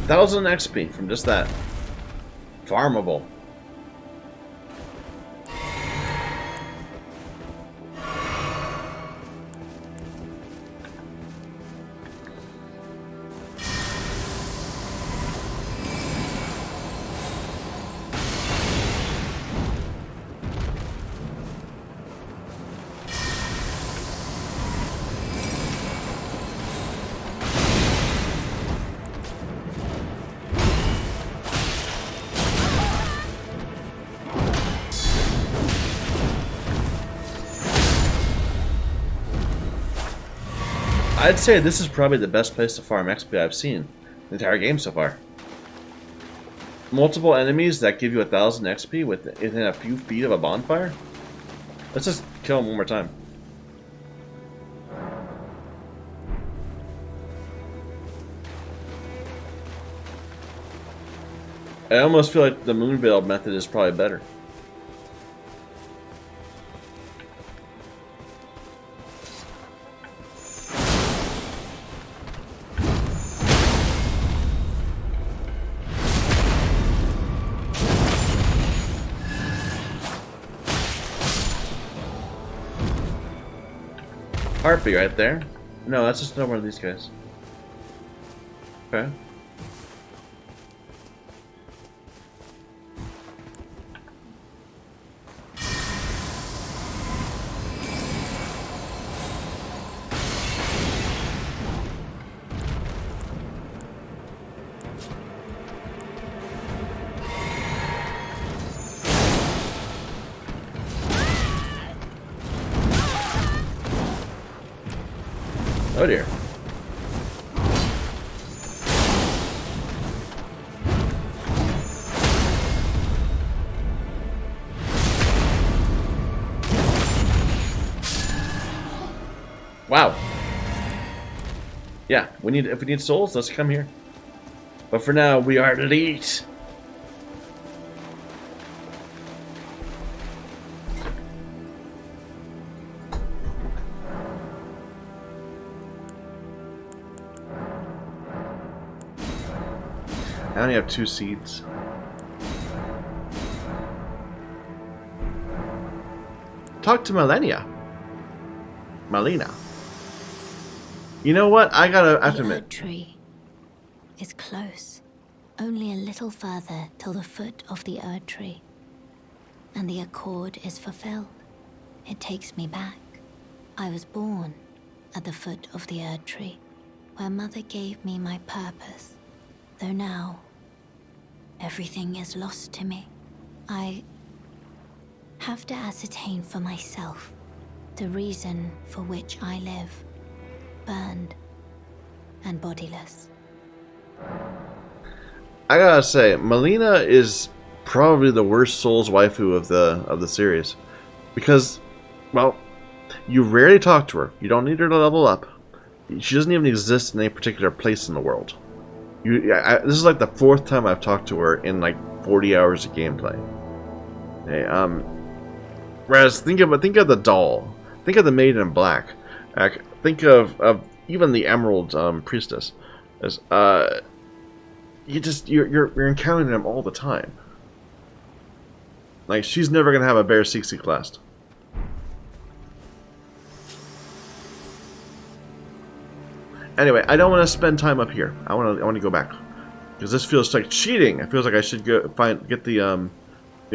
$1,000 XP from just that. Farmable. I'd say this is probably the best place to farm XP I've seen the entire game so far. Multiple enemies that give you 1,000 XP within a few feet of a bonfire? Let's just kill them one more time. I almost feel like the Moonveil method is probably better. Harpy right there. No, that's just another one of these guys. Okay. Oh dear. Wow. Yeah, if we need souls, let's come here. But for now, we are elite. I only have 2 seeds. Talk to Melania. Melina. You know what? I have to admit. The tree is close. Only a little further till the foot of the Erd tree. And the accord is fulfilled. It takes me back. I was born at the foot of the Erd tree, where Mother gave me my purpose. Though now, everything is lost to me. I have to ascertain for myself the reason for which I live, burned and bodiless. I gotta say, Melina is probably the worst Souls waifu of the series, because, well, you rarely talk to her. You don't need her to level up. She doesn't even exist in any particular place in the world. This is like the 4th time I've talked to her in like 40 hours of gameplay. Okay, whereas think of the doll, think of the Maiden in Black, think of even the Emerald Priestess. As you're encountering them all the time. Like, she's never gonna have a bare 60 class. Anyway, I don't want to spend time up here. I want to go back, because this feels like cheating. It feels like I should get the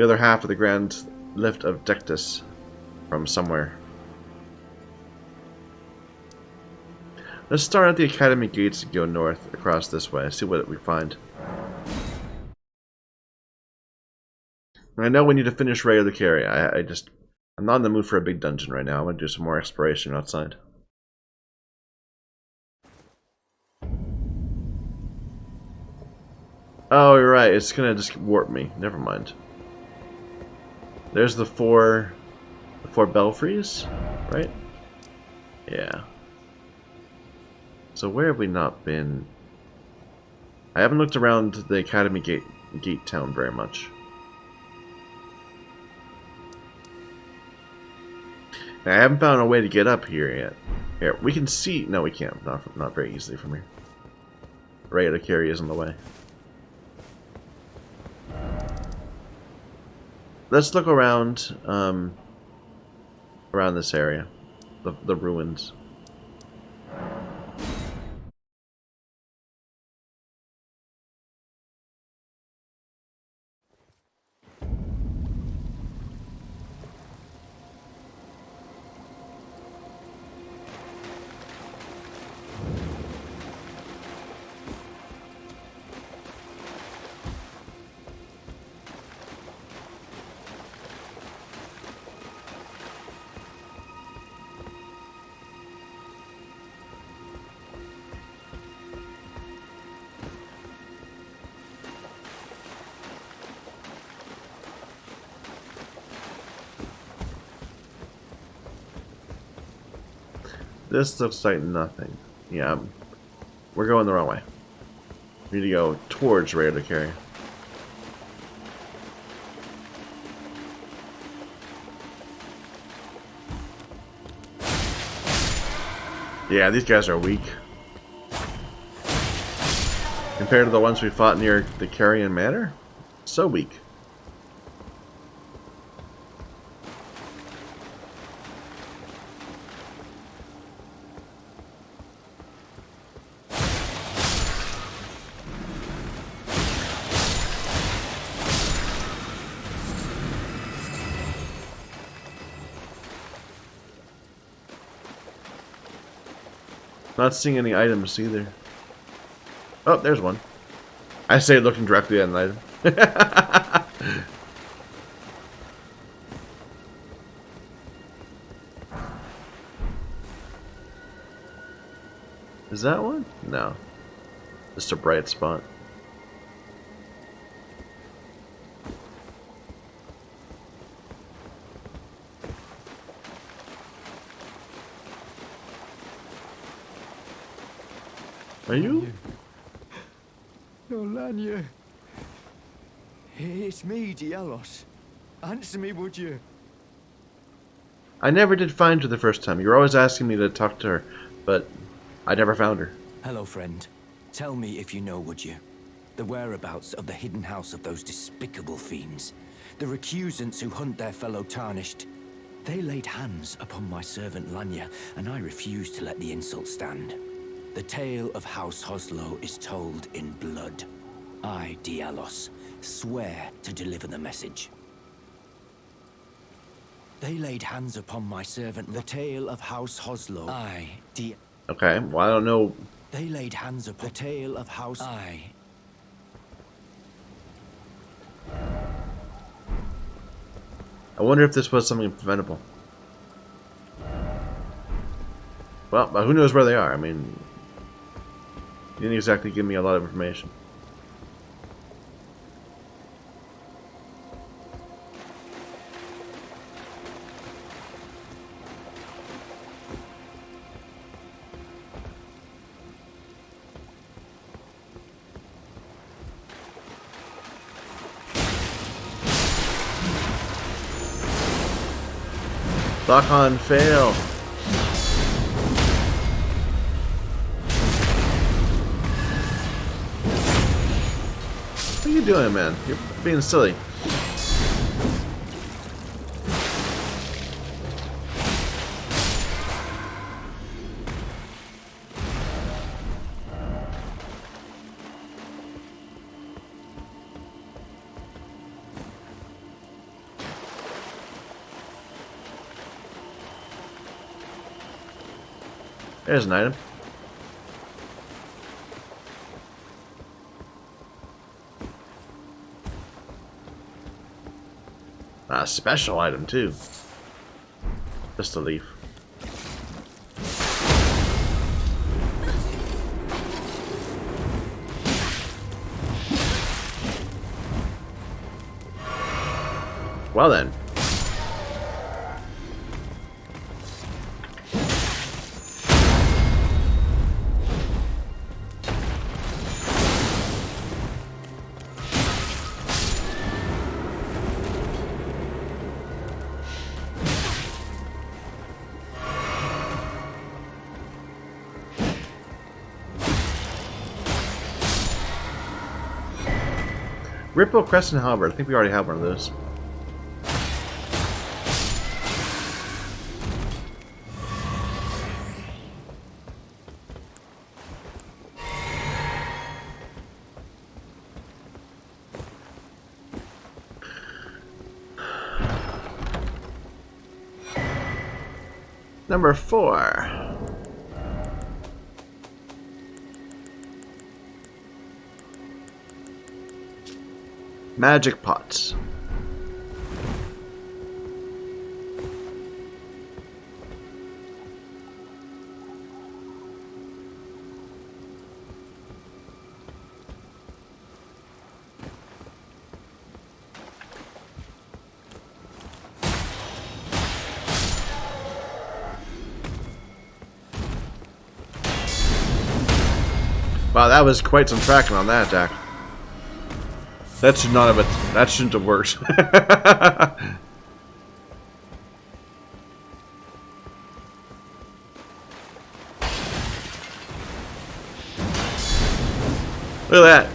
other half of the Grand Lift of Dectus from somewhere. Let's start at the Academy gates and go north across this way. See what we find. I know we need to finish Ray of the Carry. I'm not in the mood for a big dungeon right now. I want to do some more exploration outside. Oh, you're right. It's gonna just warp me. Never mind. There's the four belfries, right? Yeah. So where have we not been? I haven't looked around the Academy gate town very much. I haven't found a way to get up here yet. Here, we can see. No, we can't. Not very easily from here. Ray of the Carry is in the way. Let's look around, around this area, the ruins. This looks like nothing. Yeah, we're going the wrong way. We need to go towards Ray of the Carry. Yeah, these guys are weak. Compared to the ones we fought near the Carrion Manor? So weak. Not seeing any items either. Oh, there's one. I say looking directly at an item. Is that one? No. Just a bright spot. Are you? Lanya. It's me, Dialos. Answer me, would you? I never did find her the first time. You were always asking me to talk to her, but I never found her. Hello, friend. Tell me if you know, would you? The whereabouts of the hidden house of those despicable fiends. The recusants who hunt their fellow tarnished. They laid hands upon my servant Lanya, and I refused to let the insult stand. The tale of House Hoslo is told in blood. I, Dialos, swear to deliver the message. They laid hands upon my servant. The tale of House Hoslo. Okay, well, I don't know. They laid hands upon the tale of House. I wonder if this was something preventable. Well, but who knows where they are? I mean, you didn't exactly give me a lot of information. Lock on fail. What are you doing, man? You're being silly. There's an item. A special item, too. Just a leaf. Well then. Ripple Crescent Halberd. I think we already have one of those. Number 4. Magic pots. Wow, that was quite some tracking on that attack. That should not have. That shouldn't have worked. Look at that.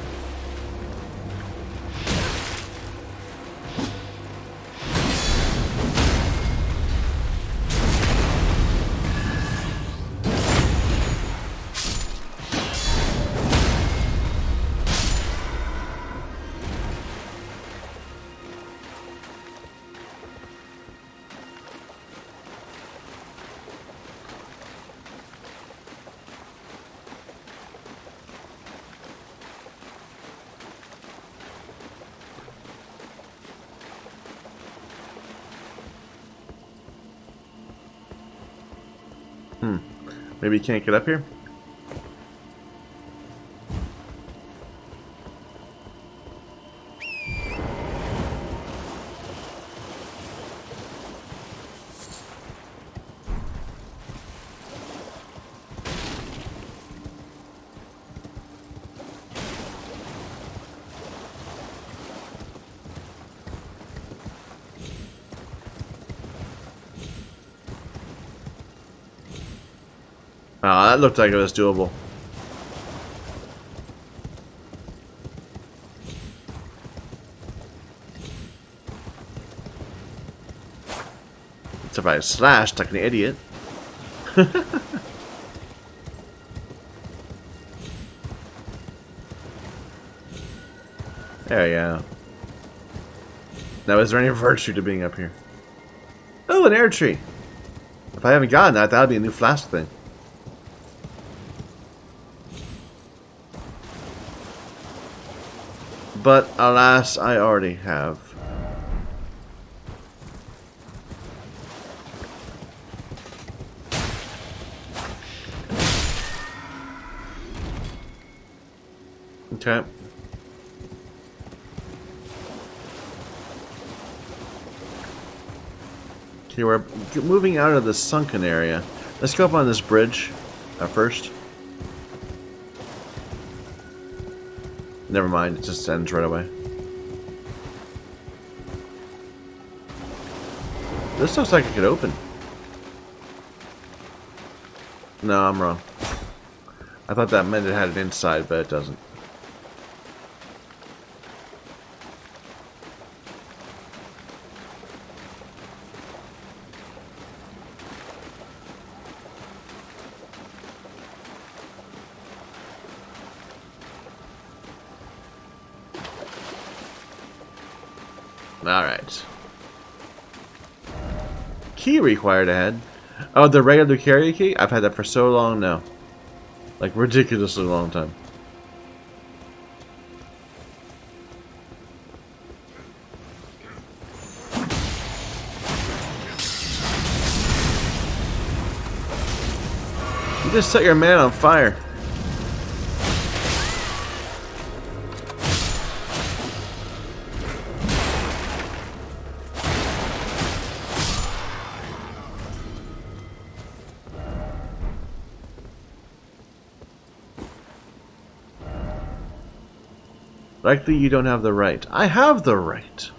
Maybe you can't get up here? Oh, that looked like it was doable. Except I slashed like an idiot. There we go. Now, is there any virtue to being up here? Oh, an air tree. If I haven't gotten that, that would be a new flask thing. But alas, I already have. Okay. Okay, we're moving out of the sunken area. Let's go up on this bridge first. Never mind, it just ends right away. This looks like it could open. No, I'm wrong. I thought that meant it had an inside, but it doesn't. Alright. Key required ahead. Oh, the regular carry key? I've had that for so long now. Like, ridiculously long time. You just set your man on fire. Likely you don't have the right. I have the right.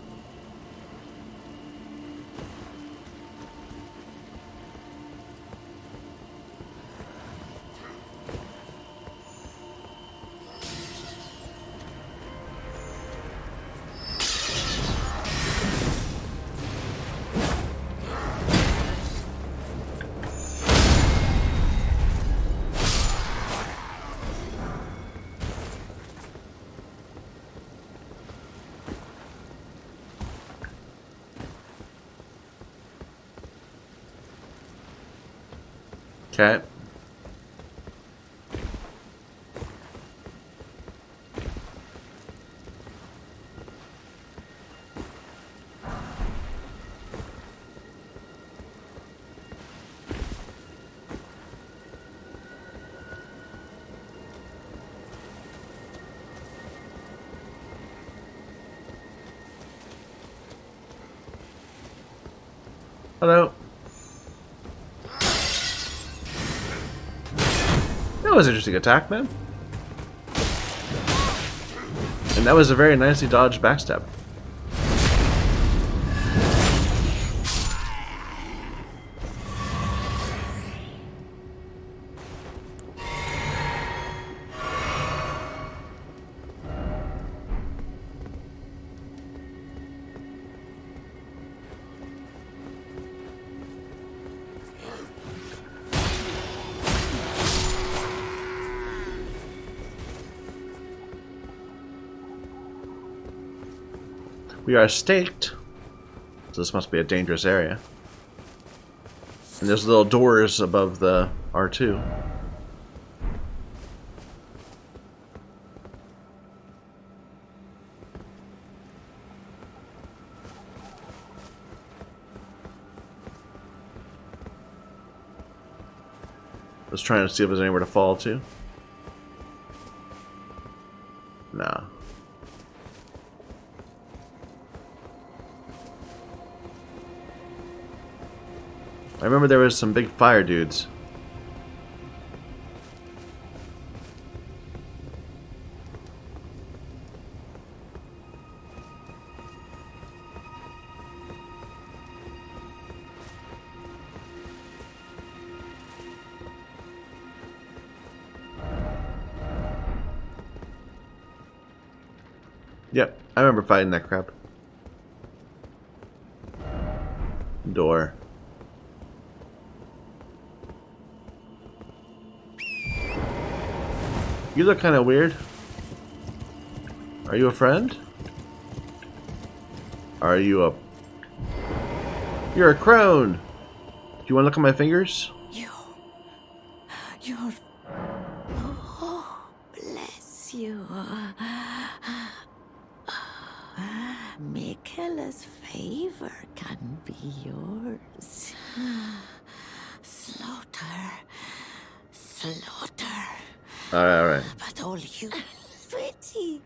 Okay. Hello. That was an interesting attack, man. And that was a very nicely dodged backstab. We are staked, so this must be a dangerous area. And there's little doors above the R2. I was trying to see if there's anywhere to fall to. No. I remember there was some big fire dudes. Yep, I remember fighting that crap. Door. You look kind of weird. Are you a friend? Are you a... You're a crone! Do you want to look at my fingers? You're... Oh, bless you. Miquella's favor can be yours. Slaughter. Alright. But all you pretty.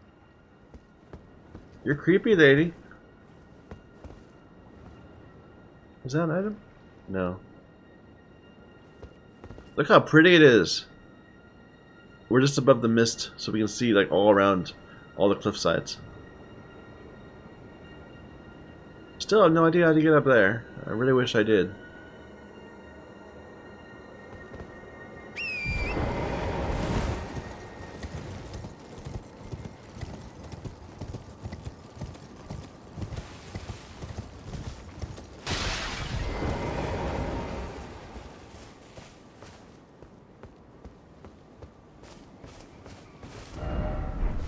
You're creepy, lady. Is that an item? No. Look how pretty it is. We're just above the mist, so we can see like all around all the cliff sides. Still have no idea how to get up there. I really wish I did.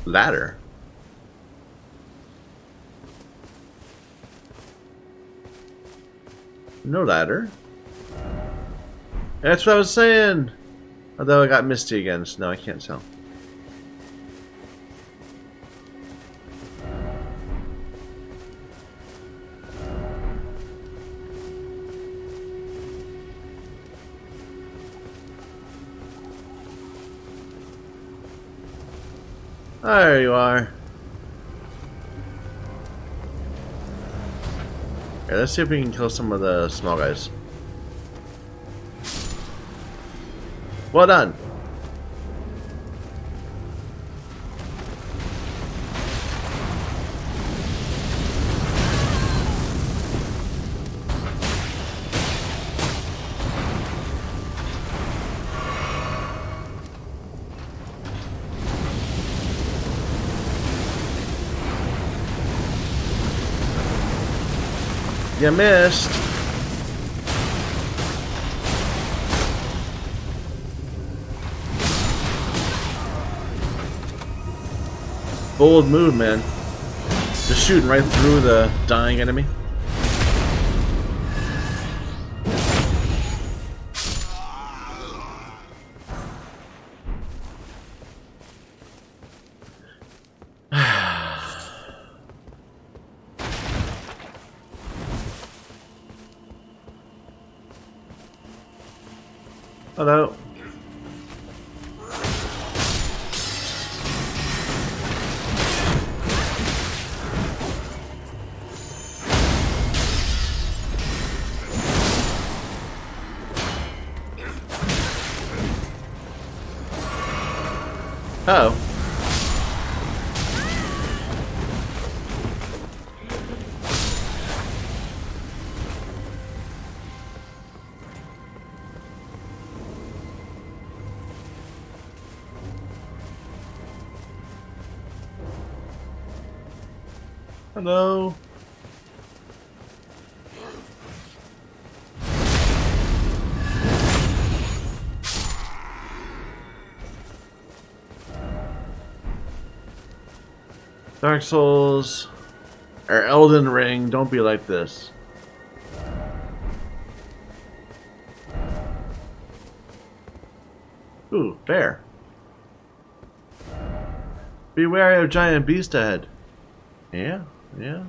Ladder. No ladder. That's what I was saying. Although I got misty again, so no, I can't tell. There you are. Okay, let's see if we can kill some of the small guys. Well done. You missed. Bold move, man. Just shooting right through the dying enemy. Hello. Oh. Hello. Dark Souls or Elden Ring, don't be like this. Ooh, bear. Be wary of giant beast ahead. Yeah, yeah.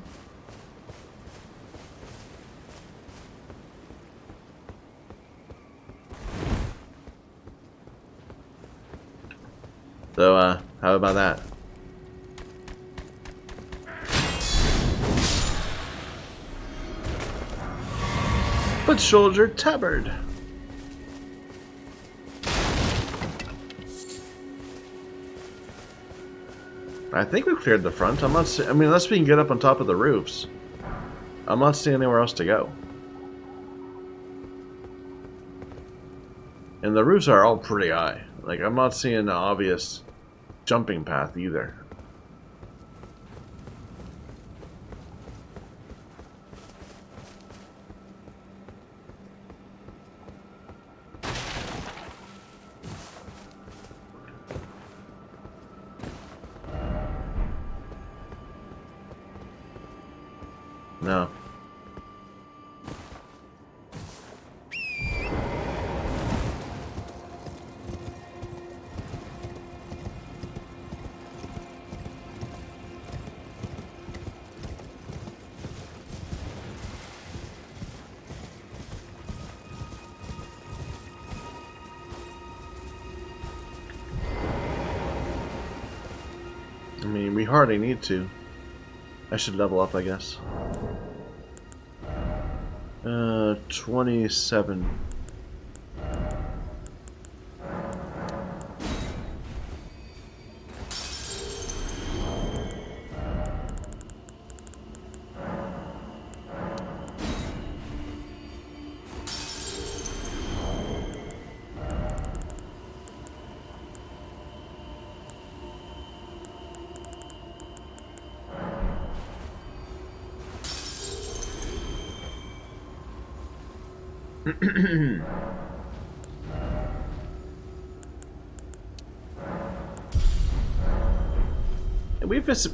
So, how about that? Foot soldier tabard. I think we cleared the front. I'm not. I mean, unless we can get up on top of the roofs, I'm not seeing anywhere else to go. And the roofs are all pretty high. Like, I'm not seeing an obvious jumping path either. No. I mean, we hardly need to. I should level up, I guess. 27.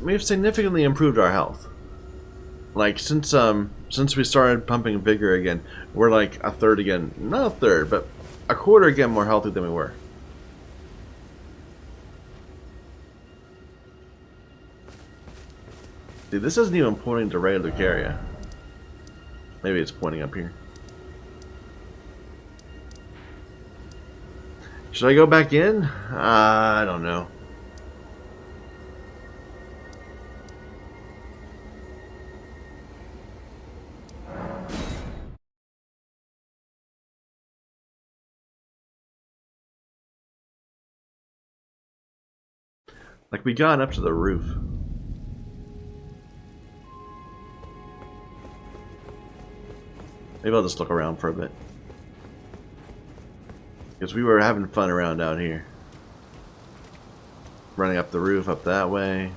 we've significantly improved our health. Like since we started pumping vigor again, we're like a third again. Not a third, but a quarter again more healthy than we were. See, this isn't even pointing to Ray Lucaria. Maybe it's pointing up here. Should I go back in? I don't know. Like, we got up to the roof. Maybe I'll just look around for a bit. Because we were having fun around out here. Running up the roof, up that way.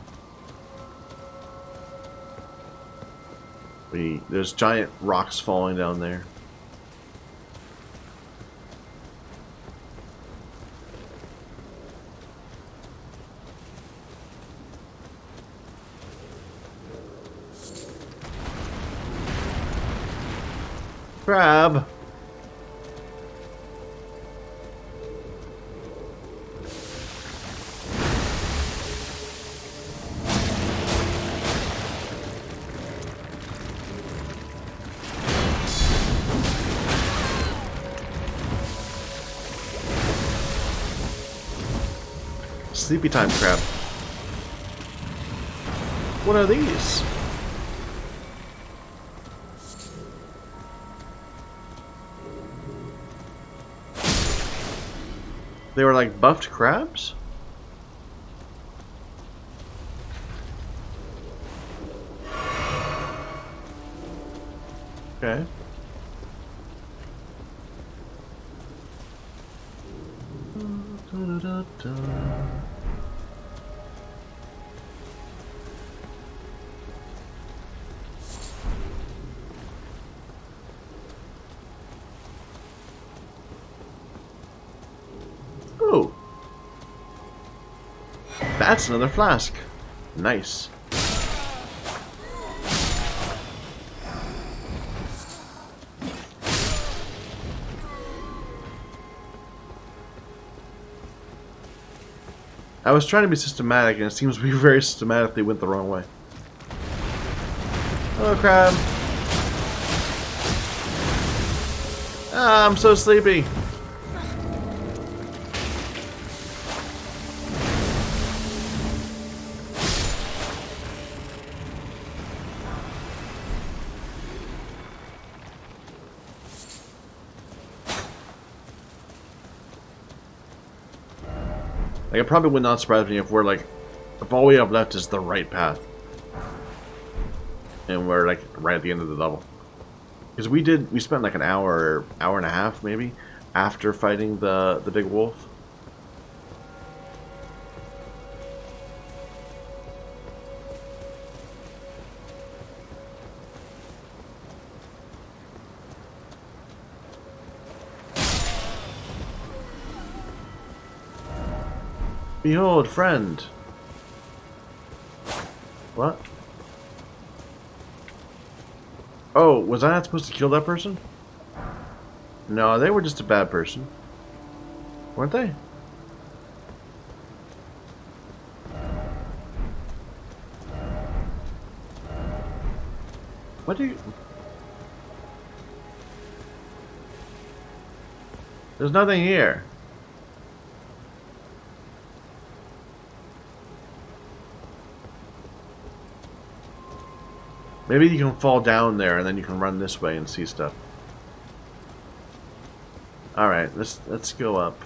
There's giant rocks falling down there. Crab! Sleepy time crab. What are these? They were like buffed crabs? Okay. Oh, that's another flask. Nice. I was trying to be systematic, and it seems we very systematically went the wrong way. Hello, crab. Ah, I'm so sleepy. Like, it probably would not surprise me if we're like, if all we have left is the right path, and we're like right at the end of the level. Because we spent like an hour and a half maybe after fighting the big wolf. Behold, friend. What? Oh, was I not supposed to kill that person? No, they were just a bad person. Weren't they? What do you... There's nothing here. Maybe you can fall down there and then you can run this way and see stuff. Alright, let's go up.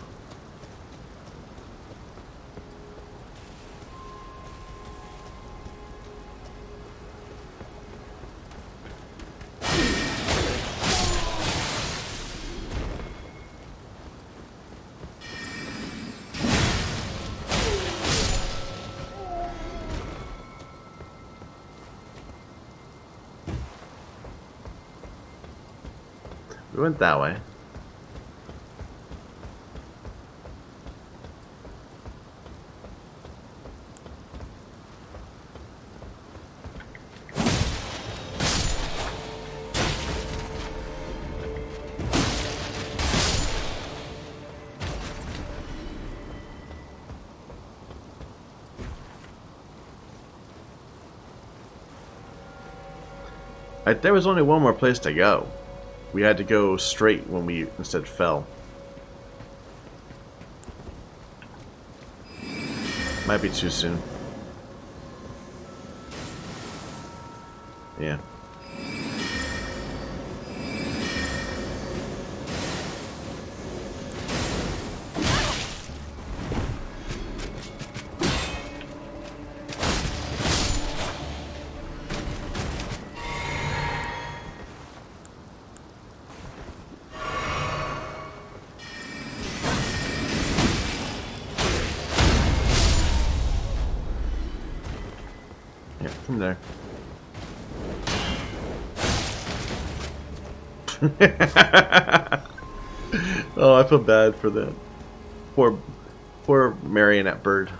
We went that way. There was only one more place to go. We had to go straight when we instead fell. Might be too soon. Yeah. Yeah, from there. Oh, I feel bad for that. Poor marionette bird.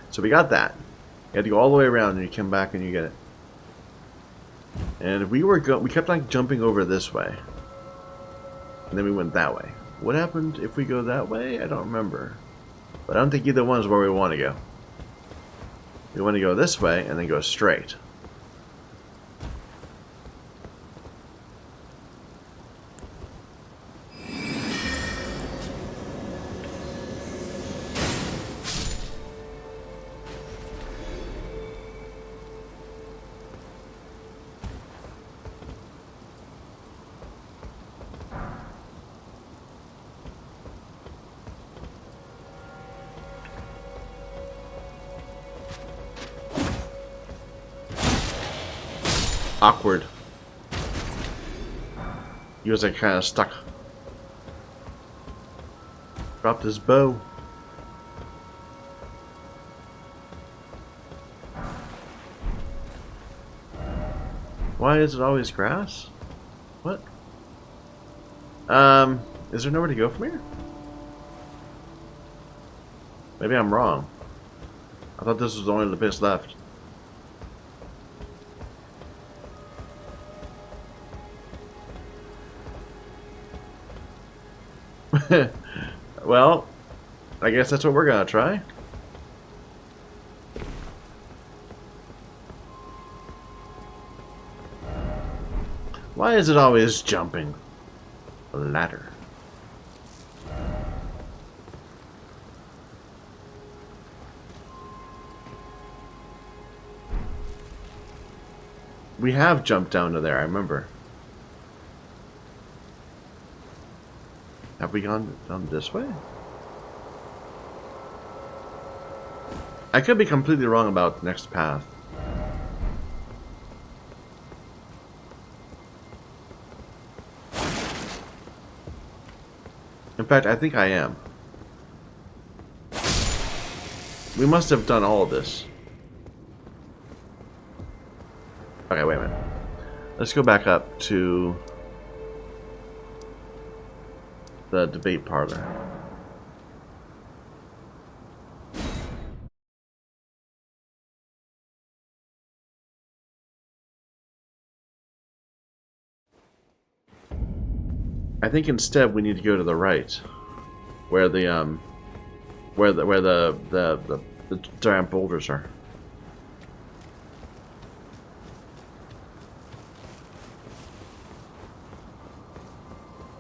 So we got that. You had to go all the way around and you come back and you get it. And we kept like jumping over this way. And then we went that way. What happened if we go that way? I don't remember. But I don't think either one is where we want to go. We want to go this way and then go straight. Awkward. He was like kind of stuck. Dropped his bow. Why is it always grass? What? Is there nowhere to go from here? Maybe I'm wrong. I thought this was only the place left. Well, I guess that's what we're gonna try. Why is it always jumping? A ladder. We have jumped down to there, I remember. Have we gone down this way? I could be completely wrong about the next path. In fact, I think I am. We must have done all of this. Okay, wait a minute. Let's go back up to the debate parlor. I think instead we need to go to the right, where the giant boulders are.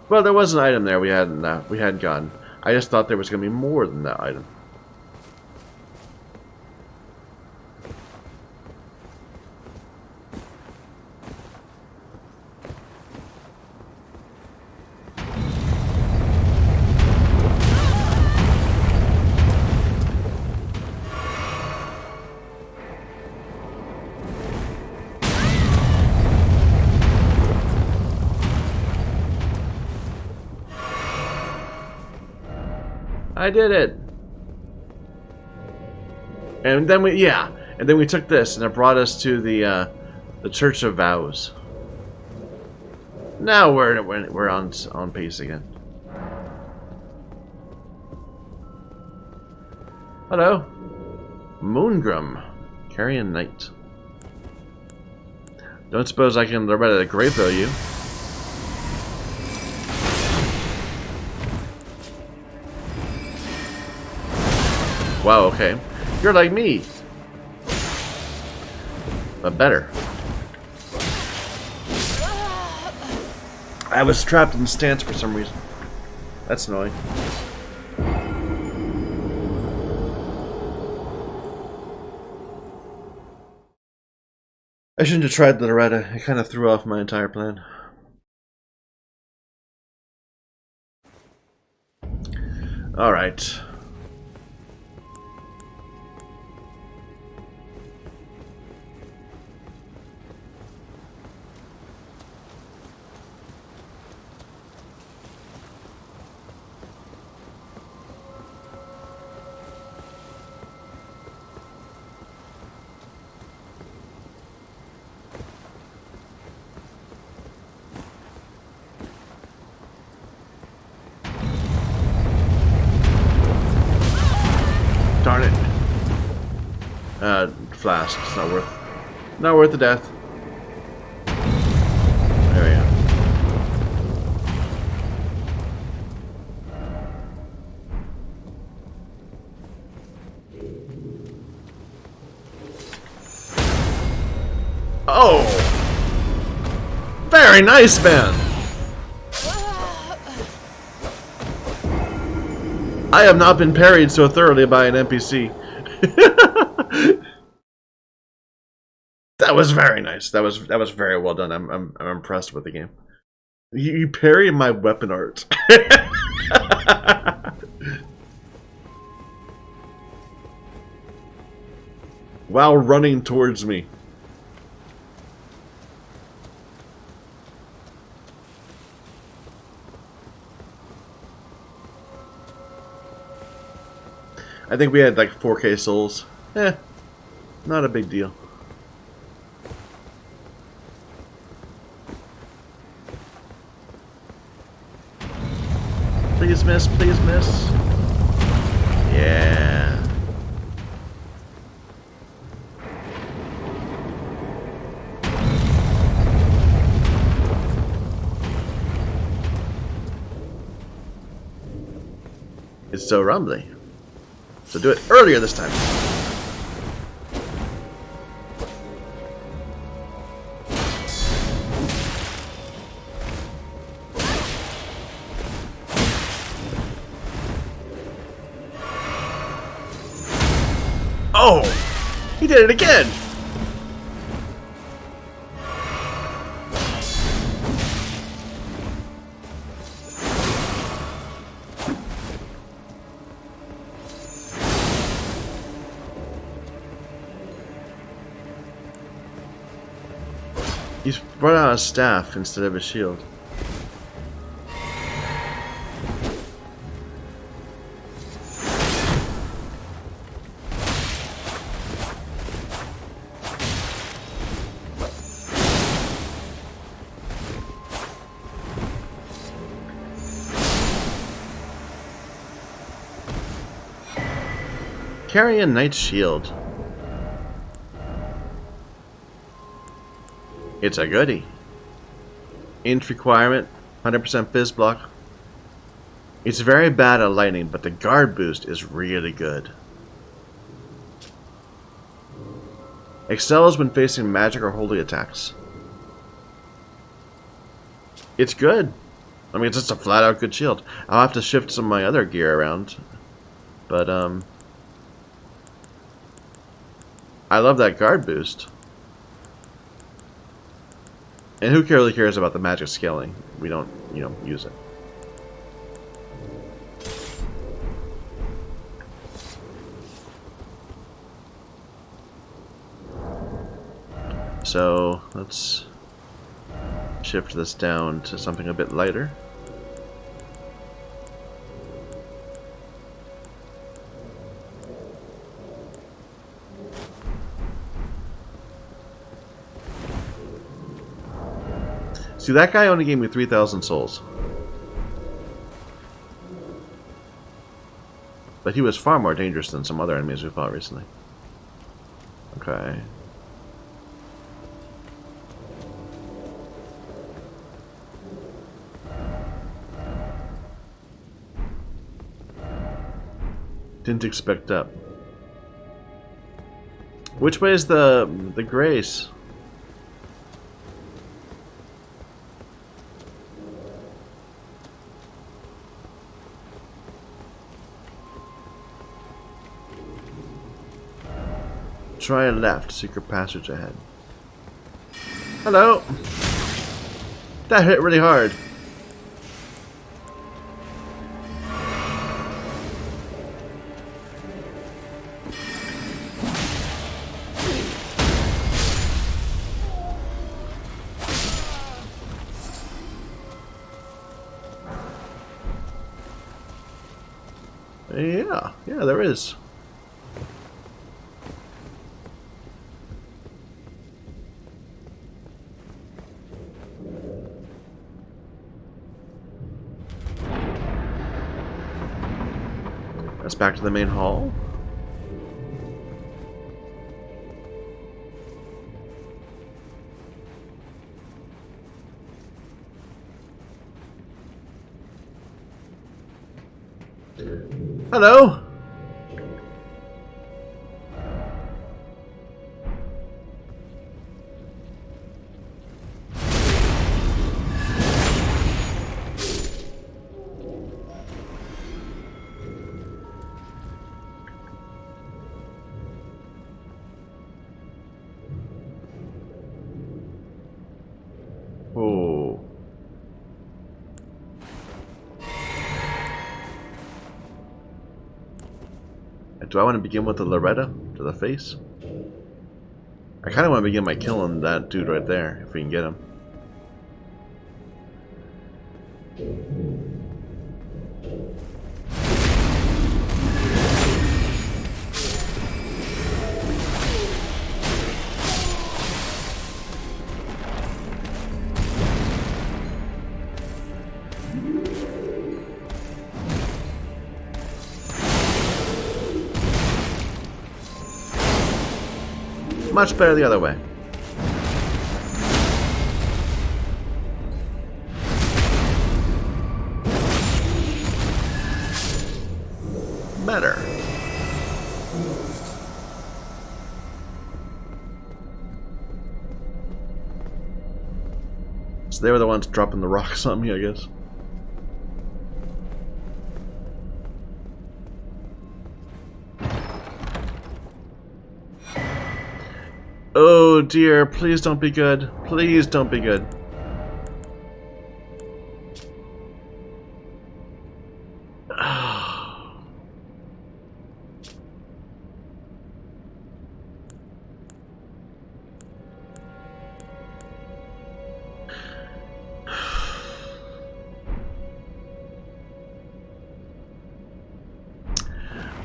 Well, there was an item there we hadn't gotten. I just thought there was going to be more than that item. I did it. And then we took this, and it brought us to the Church of Vows. Now we're on pace again. Hello, Moongrum, Carrion Knight. Don't suppose I can ready to grape you. Wow, okay. You're like me. But better. I was trapped in stance for some reason. That's annoying. I shouldn't have tried the Loretta. It kind of threw off my entire plan. Alright. Darn it. Flask. It's not worth the death. There we go. Oh! Very nice, man! I have not been parried so thoroughly by an NPC. That was very nice. That was very well done. I'm impressed with the game. You parried my weapon art. While running towards me. I think we had like 4K souls. Not a big deal. Please miss, please miss. Yeah. It's so rumbly. So do it earlier this time. Oh! He did it again! He's brought out a staff instead of a shield. Carrion Knight's shield. It's a goodie. Inch requirement, 100% fizz block. It's very bad at lightning, but the guard boost is really good. Excels when facing magic or holy attacks. It's good. I mean, it's just a flat out good shield. I'll have to shift some of my other gear around. But, I love that guard boost. And who really cares about the magic scaling? We don't, use it. So, let's shift this down to something a bit lighter. See, that guy only gave me 3,000 souls. But he was far more dangerous than some other enemies we fought recently. Okay. Didn't expect up. Which way is the grace? Try left. Secret passage ahead. Hello. That hit really hard. Yeah, there is. That's back to the main hall. Hello. Oh. Do I want to begin with the Loretta to the face? I kind of want to begin by killing that dude right there, if we can get him. Much better the other way. Better. So they were the ones dropping the rocks on me, I guess. Oh dear, please don't be good. Please don't be good.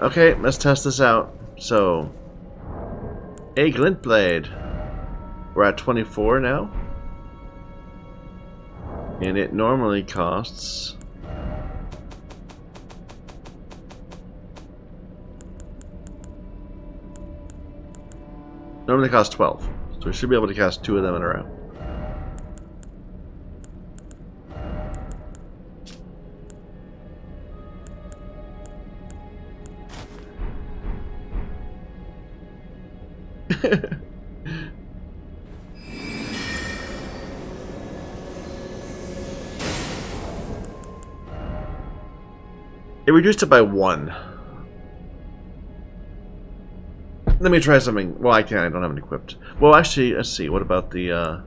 Okay, let's test this out. So, a glint blade. We're at 24 now. And it normally costs... Normally costs 12. So we should be able to cast 2 of them in a row. It reduced it by 1. Let me try something. Well, I can't. I don't have it equipped. Well, actually, let's see. What about the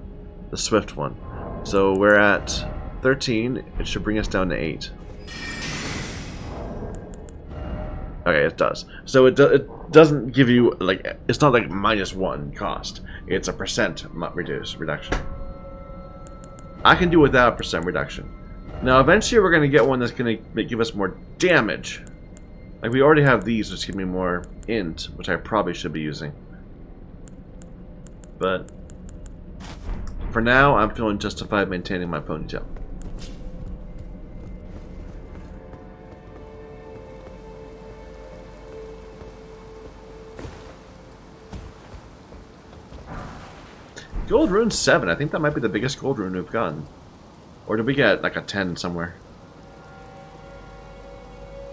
Swift one? So we're at 13. It should bring us down to 8. Okay, it does. So it doesn't give you, like, it's not like -1 cost. It's a % reduction. I can do without a % reduction. Now, eventually we're going to get one that's going to give us more damage. Like, we already have these, which give me more int, which I probably should be using. But for now, I'm feeling justified maintaining my ponytail. Gold rune 7. I think that might be the biggest gold rune we've gotten. Or did we get like a 10 somewhere?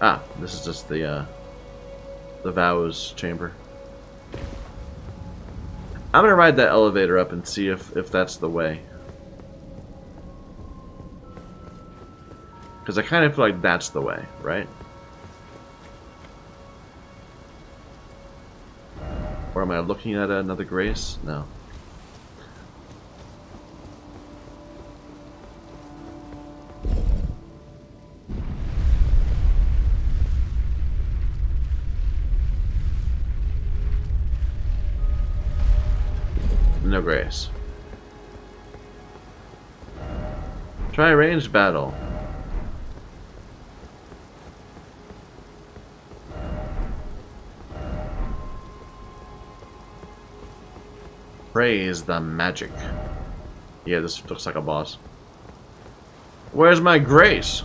Ah, this is just the Vows chamber. I'm gonna ride that elevator up and see if that's the way. Because I kind of feel like that's the way, right? Or am I looking at another grace? No. No grace. Try ranged battle. Praise the magic. Yeah, this looks like a boss. Where's my grace?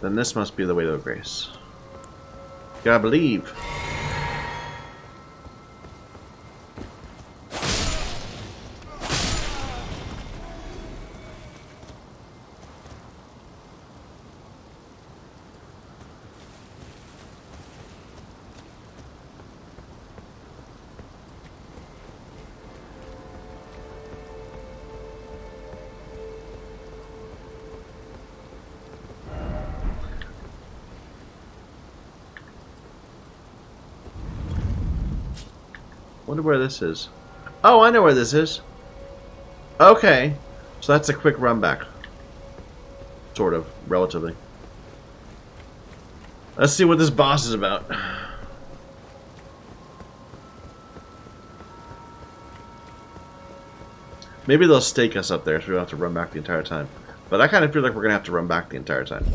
Then this must be the way to grace. Gotta believe. Wonder where this is. Oh, I know where this is. Okay. So that's a quick run back. Sort of, relatively. Let's see what this boss is about. Maybe they'll stake us up there so we don't have to run back the entire time. But I kind of feel like we're going to have to run back the entire time.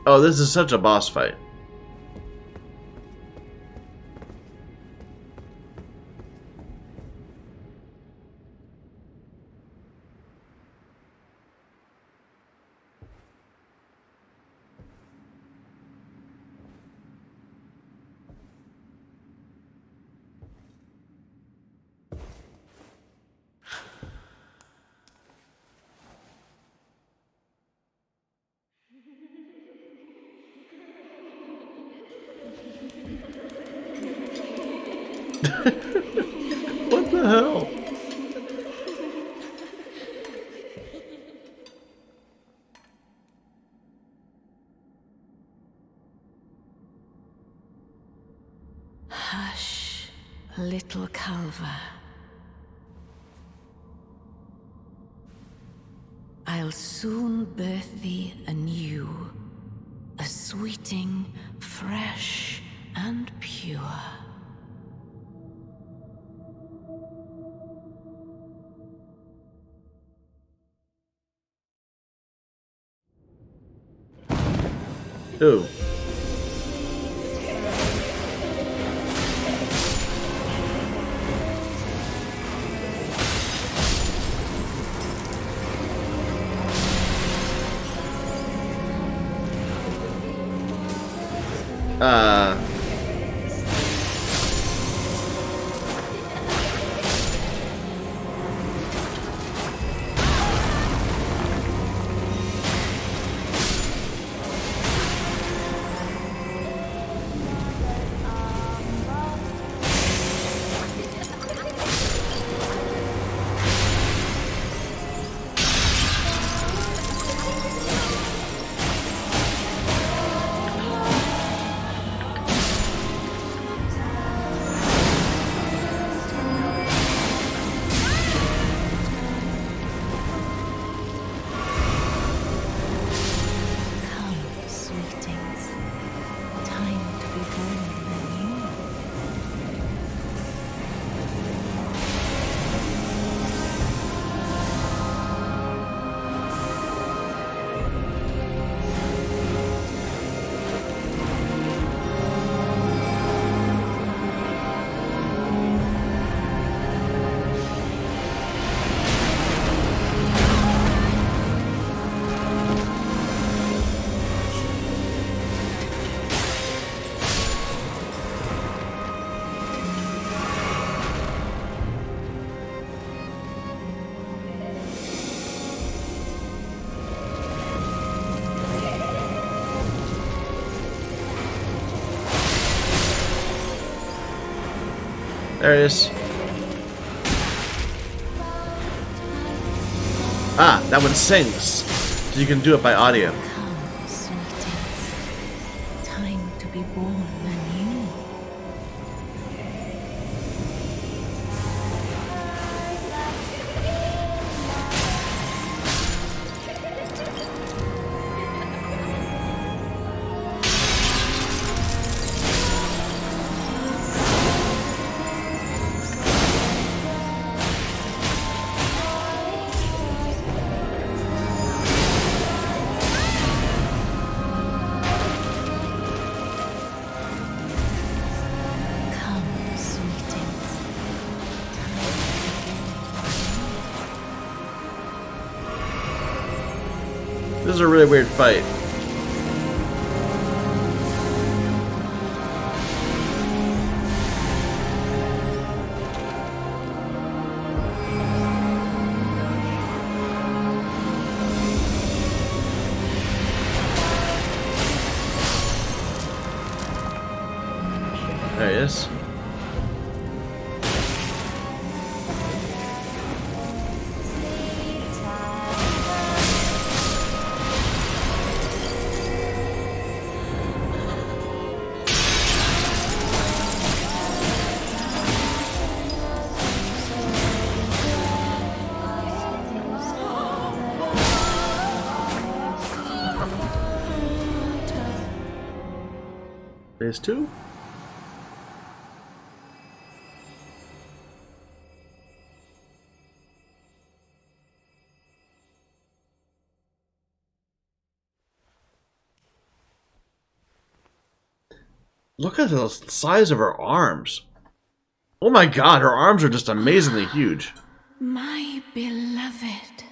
Oh, this is such a boss fight. What the hell? Hush, little Calva. I'll soon birth thee anew, a sweeting, fresh and pure. Ooh. There it is. Ah, that one sings. So you can do it by audio. Come, sweetest. Time to be born anew. Come, sweetest. This is a really weird fight. There he is. Phase 2? Look at the size of her arms. Oh my god, her arms are just amazingly huge. My beloved,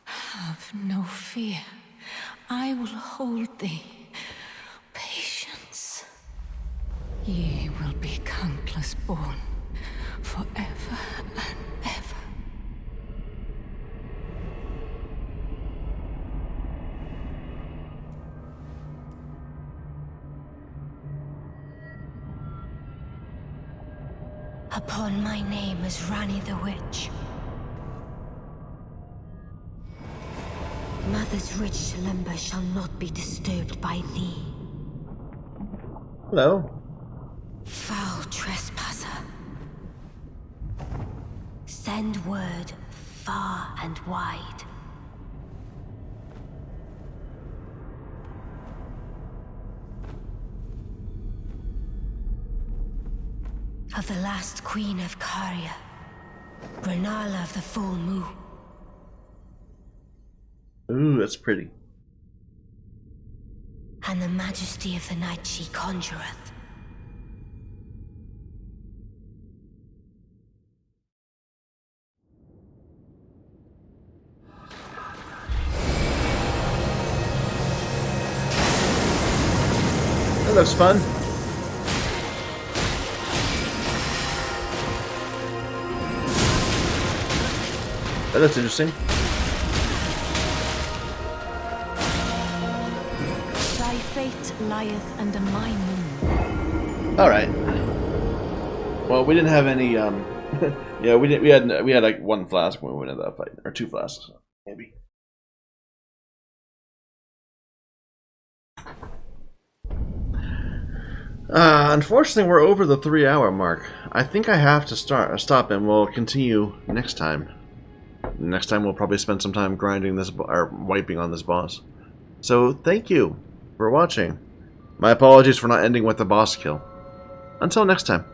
have no fear. I will hold thee. Patience. Ye will be countless born, forever and ever. Upon my name as Rani the Witch. Mother's rich limber shall not be disturbed by thee. Hello. Foul trespasser. Send word far and wide. Of the last queen of Carrion, Renala of the full moon. Ooh, that's pretty. And the majesty of the night she conjureth. That looks fun. That looks interesting. Thy fate lieth under my moon. Alright. Well, we didn't have any, yeah, we had like one flask when we went into that fight. Or two flasks, maybe. Unfortunately, we're over the 3-hour mark. I think I have to stop, and we'll continue next time. Next time, we'll probably spend some time grinding this, or wiping on this boss. So, thank you for watching. My apologies for not ending with the boss kill. Until next time.